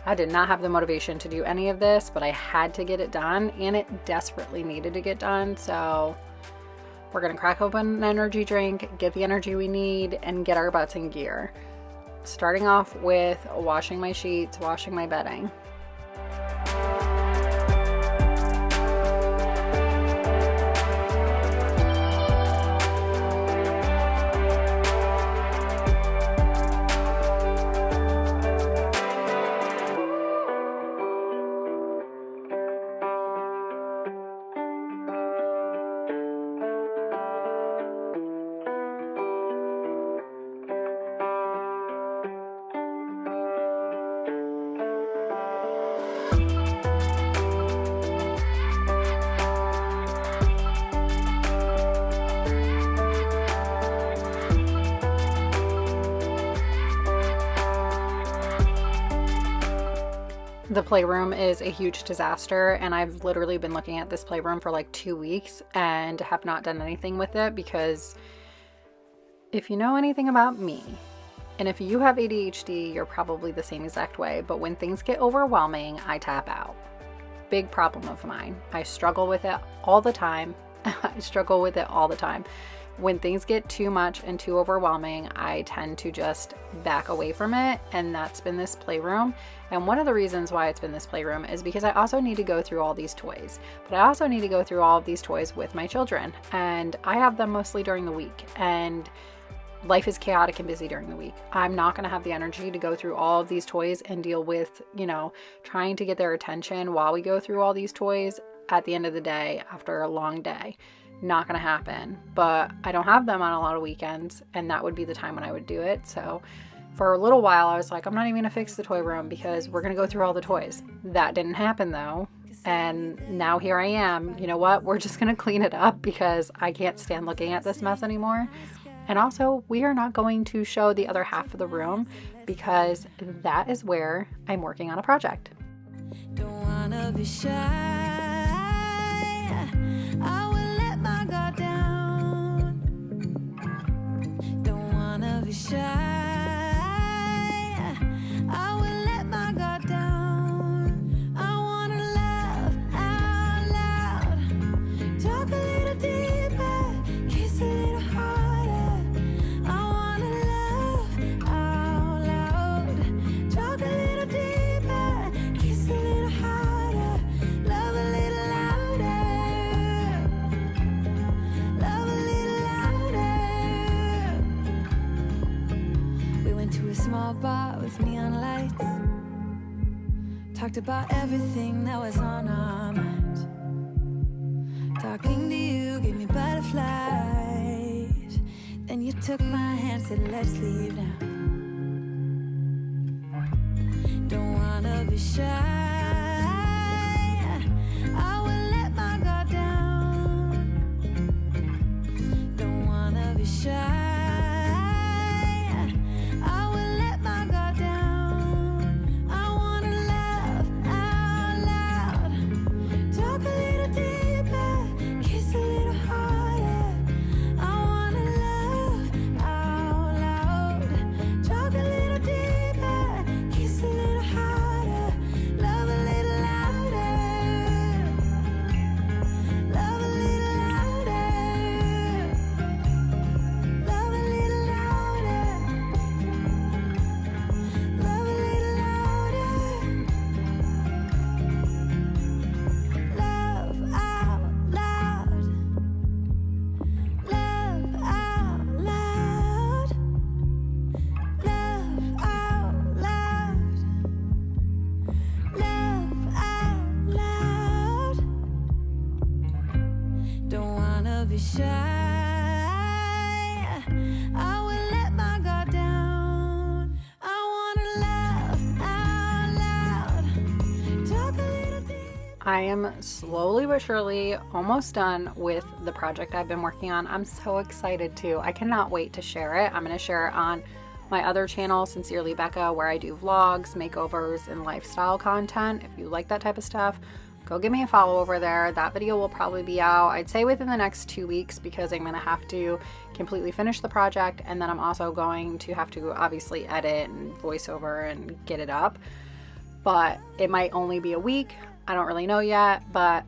I did not have the motivation to do any of this, but I had to get it done, and it desperately needed to get done. So we're gonna crack open an energy drink, get the energy we need, and get our butts in gear. Starting off with washing my sheets, washing my bedding. The playroom is a huge disaster, and I've literally been looking at this playroom for like 2 weeks and have not done anything with it, because if you know anything about me, and if you have ADHD, you're probably the same exact way, but when things get overwhelming, I tap out. Big problem of mine. I struggle with it all the time. I struggle with it all the time. When things get too much and too overwhelming, I tend to just back away from it, and that's been this playroom. And one of the reasons why it's been this playroom is because I also need to go through all these toys, but I also need to go through all of these toys with my children, and I have them mostly during the week, and life is chaotic and busy during the week. I'm not going to have the energy to go through all of these toys and deal with, trying to get their attention while we go through all these toys at the end of the day after a long day. Not going to happen. But I don't have them on a lot of weekends, and that would be the time when I would do it. So for a little while, I was like, I'm not even going to fix the toy room because we're going to go through all the toys. That didn't happen though. And now here I am. You know what? We're just going to clean it up because I can't stand looking at this mess anymore. And also, we are not going to show the other half of the room because that is where I'm working on a project. Don't wanna be shy. I will let my guard down. Don't wanna be shy. I will let my guard down. I wanna laugh out loud. Talk a little deeper. Kiss a little harder. I wanna laugh out loud. Talk a little deeper. Kiss a little harder. Love a little louder. Love a little louder. We went to a small bar with neon lights. Talked about everything that was on our minds. Talking to you gave me butterflies. Then you took my hand, said let's leave now. Don't wanna be shy. I will let my guard down. Don't wanna be shy. I will let my guard down. I wanna laugh out loud. Talk a little deeper. Kiss a little harder. I wanna laugh out loud. Talk a little deeper. Kiss a little harder. Love a little louder. Love a little louder. Love a little louder. Love a little louder. Love out loud. Love out loud. Love out loud. Love out loud. Don't wanna be shy. I will let my guard down. I wanna laugh out loud. Talk a little deep. I am slowly but surely almost done with the project I've been working on. I'm so excited too. I cannot wait to share it. I'm going to share it on my other channel, Sincerely Becka, where I do vlogs, makeovers, and lifestyle content. If you like that type of stuff, go give me a follow over there. That video will probably be out, I'd say, within the next 2 weeks because I'm going to have to completely finish the project, and then I'm also going to have to obviously edit and voiceover and get it up. But it might only be a week. I don't really know yet, but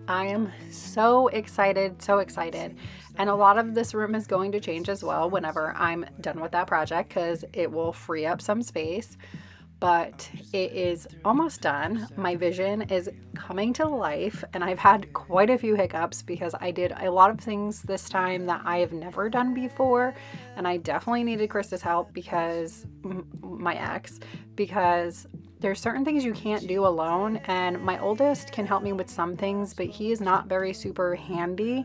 I am so excited, so excited. And a lot of this room is going to change as well whenever I'm done with that project because it will free up some space. But it is almost done. My vision is coming to life, and I've had quite a few hiccups because I did a lot of things this time that I have never done before, and I definitely needed Krista's help because my ex, because there's certain things you can't do alone, and my oldest can help me with some things, but he is not very super handy,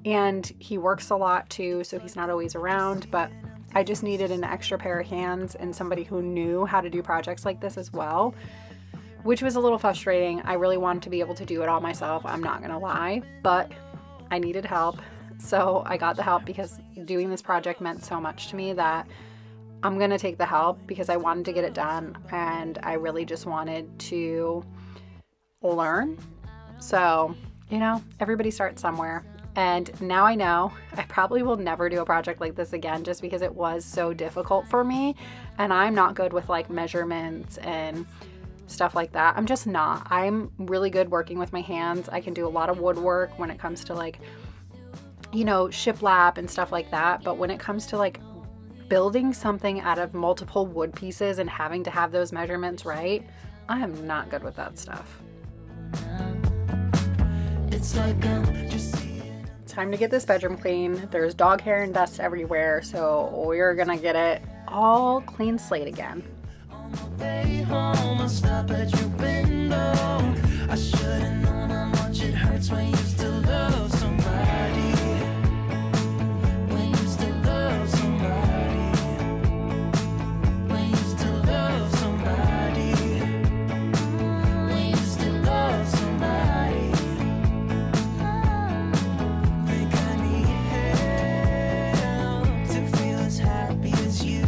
and he works a lot too, so he's not always around. But I just needed an extra pair of hands and somebody who knew how to do projects like this as well, which was a little frustrating. I really wanted to be able to do it all myself, I'm not gonna lie, but I needed help. So I got the help because doing this project meant so much to me that I'm gonna take the help because I wanted to get it done and I really just wanted to learn. So, everybody starts somewhere. And now I know I probably will never do a project like this again just because it was so difficult for me. And I'm not good with like measurements and stuff like that. I'm just not. I'm really good working with my hands. I can do a lot of woodwork when it comes to like, you know, shiplap and stuff like that. But when it comes to like building something out of multiple wood pieces and having to have those measurements right, I am not good with that stuff. Time to get this bedroom clean. There's dog hair and dust everywhere, so we're gonna get it all clean slate again. On my way home, I stop at your window. I should've known how much it hurts when you still love somebody. When you still love somebody. When you still love somebody. When you still love somebody. Think I need help to feel as happy as you.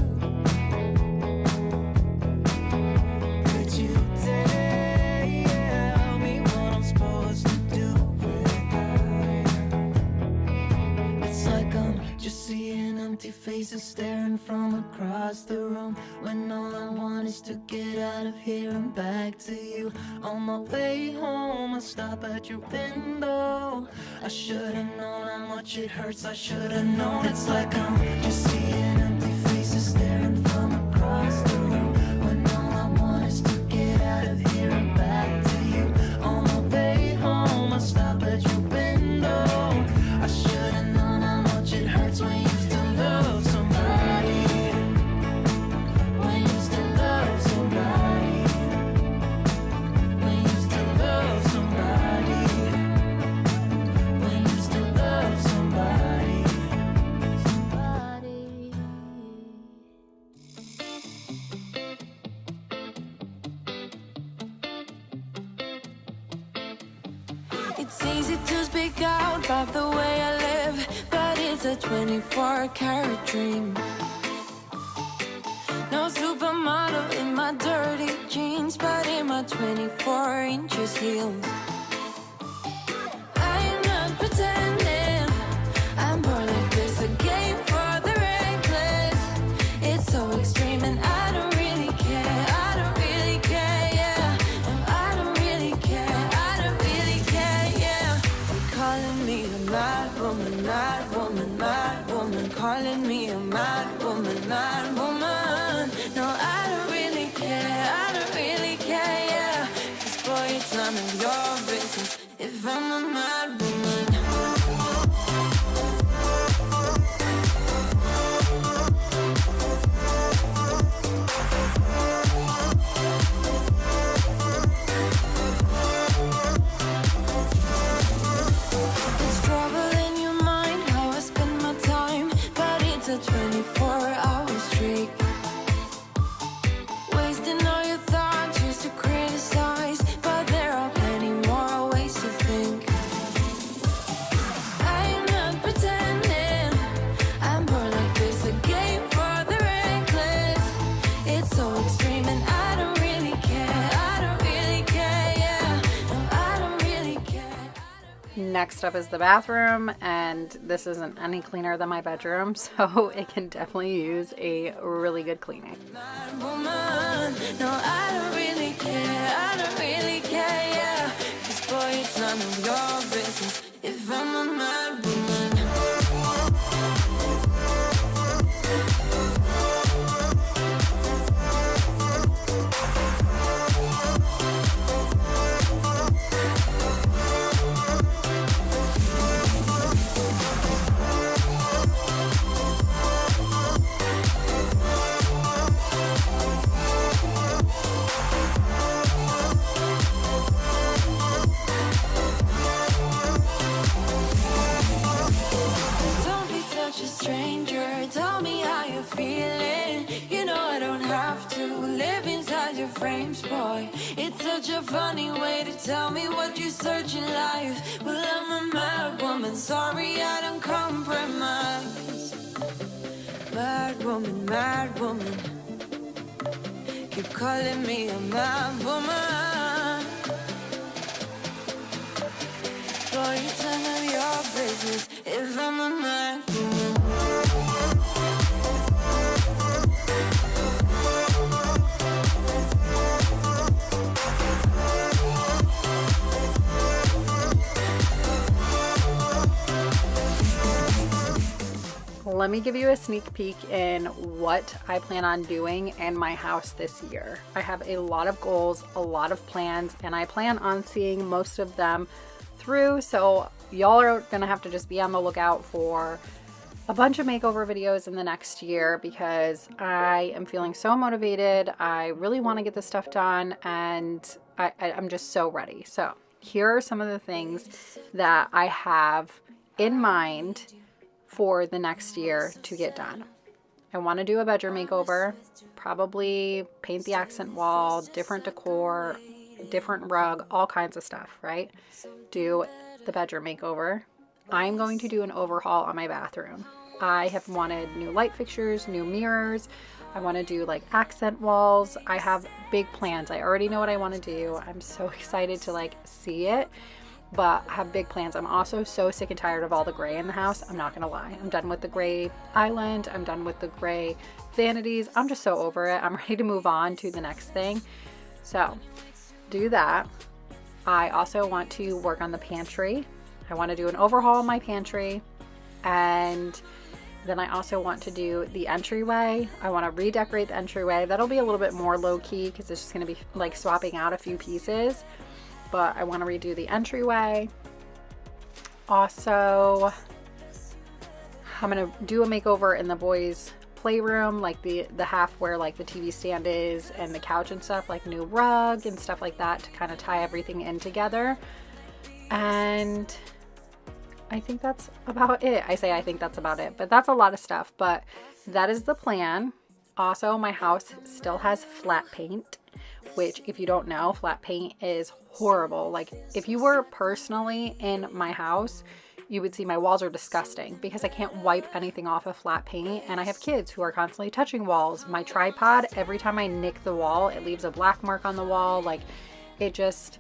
Could you tell me what I'm supposed to do without? It's like I'm just seeing empty faces staring from across the room, when all I want is to get out of here and back to you. On my way home, I stop at your window. I should've known how much it hurts. I should've known. It's like I'm just seeing empty faces staring from across the room, when all I want is to get out of here and back to you. On my way home, I stop at your window. I should've known how much it hurts when you still love somebody. When you still love somebody. When you still love somebody. When you still love somebody. Somebody. It's easy to speak out about the way I live, but it's a 24-karat dream. No supermodel in my dirty jeans, but in my 24 inches heels. I'm not pretending, I'm born like this, a game for the reckless. It's so extreme and I don't really care, I don't really care, yeah. No, I don't really care, I don't really care, yeah. They're calling me a mad woman, mad woman, mad woman. Calling me a mad woman, mad woman. No, I don't really care, I don't really care, yeah. 'Cause boy, it's none of your business if I'm a mad woman. It's trouble in your mind how I spend my time, but it's a 24-hour streak. Wasting all your thoughts just to criticize, but there are plenty more ways to think. I'm not pretending, I'm born like this, a game for the reckless. It's so extreme and I don't really care, I don't really care, yeah. No, I don't really care. Next up is the bathroom, and this isn't any cleaner than my bedroom, so it can definitely use a really good cleaning. Mad woman, no, I don't really care, I don't really care, yeah. 'Cause boy, it's none of your business if I'm a mad woman. Don't be such a stranger, tell me how you're feeling. You know I don't have to live inside your frames, boy. It's such a funny way to tell me what you search in life. Well, I'm a mad woman, sorry I don't compromise. Mad woman, mad woman. Keep calling me a mad woman. Boy, it's none of your business if I'm a mad woman. let me give you a sneak peek in what I plan on doing in my house this year. I have a lot of goals, a lot of plans, and I plan on seeing most of them through. So y'all are gonna have to just be on the lookout for a bunch of makeover videos in the next year because I am feeling so motivated. I really want to get this stuff done, and I'm just so ready. So here are some of the things that I have in mind for the next year to get done. I want to do a bedroom makeover, probably paint the accent wall, different decor, different rug, all kinds of stuff, right? Do the bedroom makeover. I'm going to do an overhaul on my bathroom. I have wanted new light fixtures, new mirrors. I want to do like accent walls. I have big plans. I already know what I want to do. I'm so excited to like see it, but I have big plans. I'm also so sick and tired of all the gray in the house. I'm not gonna lie. I'm done with the gray island. I'm done with the gray vanities. I'm just so over it. I'm ready to move on to the next thing. So do that. I also want to work on the pantry. I want to do an overhaul on my pantry, and then I also want to do the entryway. I want to redecorate the entryway. That'll be a little bit more low-key because it's just going to be like swapping out a few pieces, but I want to redo the entryway. Also, I'm going to do a makeover in the boys' playroom, like the half where like the TV stand is and the couch and stuff, like new rug and stuff like that to kind of tie everything in together. And I think that's about it. I think that's about it, but that's a lot of stuff, but that is the plan. Also, my house still has flat paint, which if you don't know, flat paint is horrible. Like if you were personally in my house, you would see my walls are disgusting because I can't wipe anything off of flat paint, and I have kids who are constantly touching walls. My tripod, every time I nick the wall, it leaves a black mark on the wall. Like it just,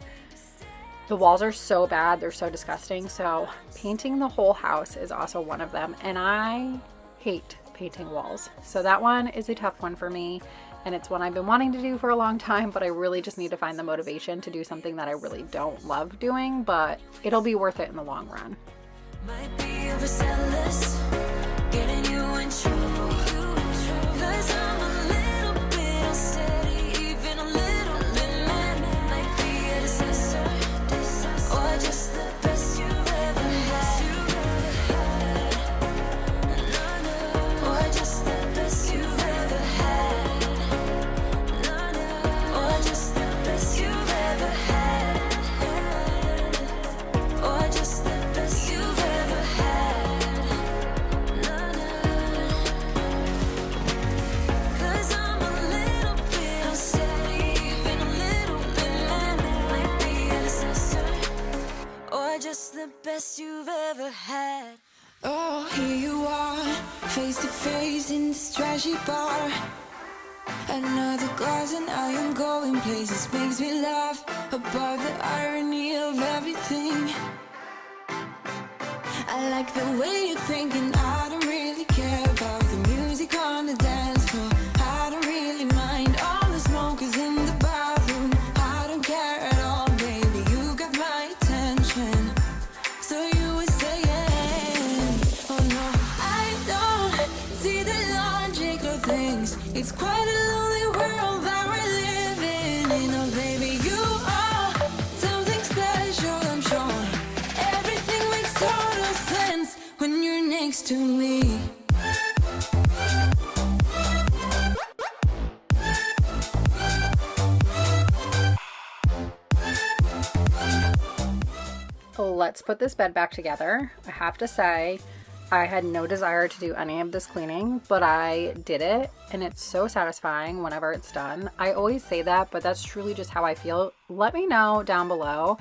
the walls are so bad. They're so disgusting. So painting the whole house is also one of them. And I hate painting walls. So that one is a tough one for me. And it's one I've been wanting to do for a long time, but I really just need to find the motivation to do something that I really don't love doing, but it'll be worth it in the long run. Might be overzealous, getting you in trouble. 'Cause I'm a little bit unsteady, even a little bit mad. Might be a disaster, or just the best you've ever had. Or just the best you've ever had. Or just the best you've ever had. Or just the best you've ever had. 'Cause I'm a little bit unsteady, even a little bit mad. Might be a disaster, or just the best you've ever had. Oh, here you are, face to face in this trashy bar. Another glass and I am going places. Makes me laugh about the irony of everything. I like the way you're thinking. I don't really care about the music on the dance floor. I don't really mind all the smokers in the bathroom. I don't care at all, baby. You got my attention. So you were saying, oh no, I don't see the logic of things. It's quite a lonely world that we're living in. Oh baby, you are something special, I'm sure. Everything makes total sense when you're next to me. Let's put this bed back together. I have to say, I had no desire to do any of this cleaning, but I did it, and it's so satisfying whenever it's done. I always say that, but that's truly just how I feel. Let me know down below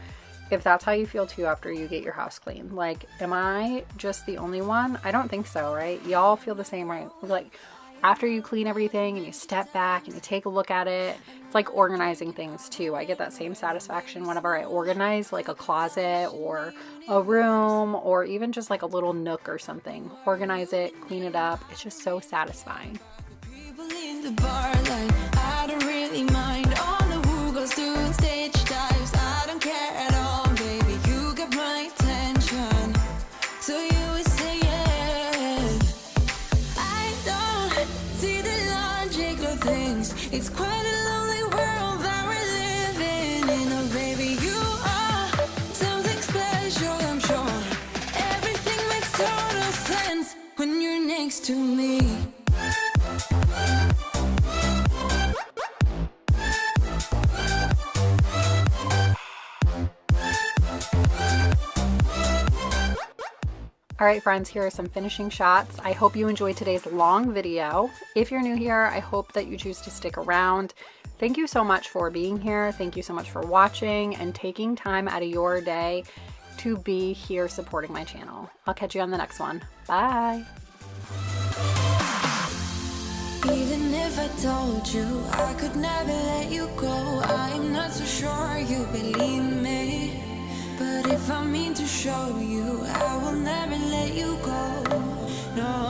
if that's how you feel too after you get your house clean. Like, am I just the only one? I don't think so, right? Y'all feel the same, right? Like, after you clean everything and you step back and you take a look at it, it's like organizing things too. I get that same satisfaction whenever I organize like a closet or a room or even just like a little nook or something. Organize it, clean it up. It's just so satisfying. People in the bar like, I don't really mind all the who goes doing stage dives. I don't care at all, baby. You got my attention. So you were saying, things. It's quite a lonely world that we're living in. Oh baby, you are something special, I'm sure. Everything makes total sense when you're next to me. All right, friends, here are some finishing shots. I hope you enjoyed today's long video. If you're new here, I hope that you choose to stick around. Thank you so much for being here. Thank you so much for watching and taking time out of your day to be here supporting my channel. I'll catch you on the next one. Bye. Even if I told you I could never let you go, I'm not so sure you believe me. But if I mean to show you, I will never let you go. No.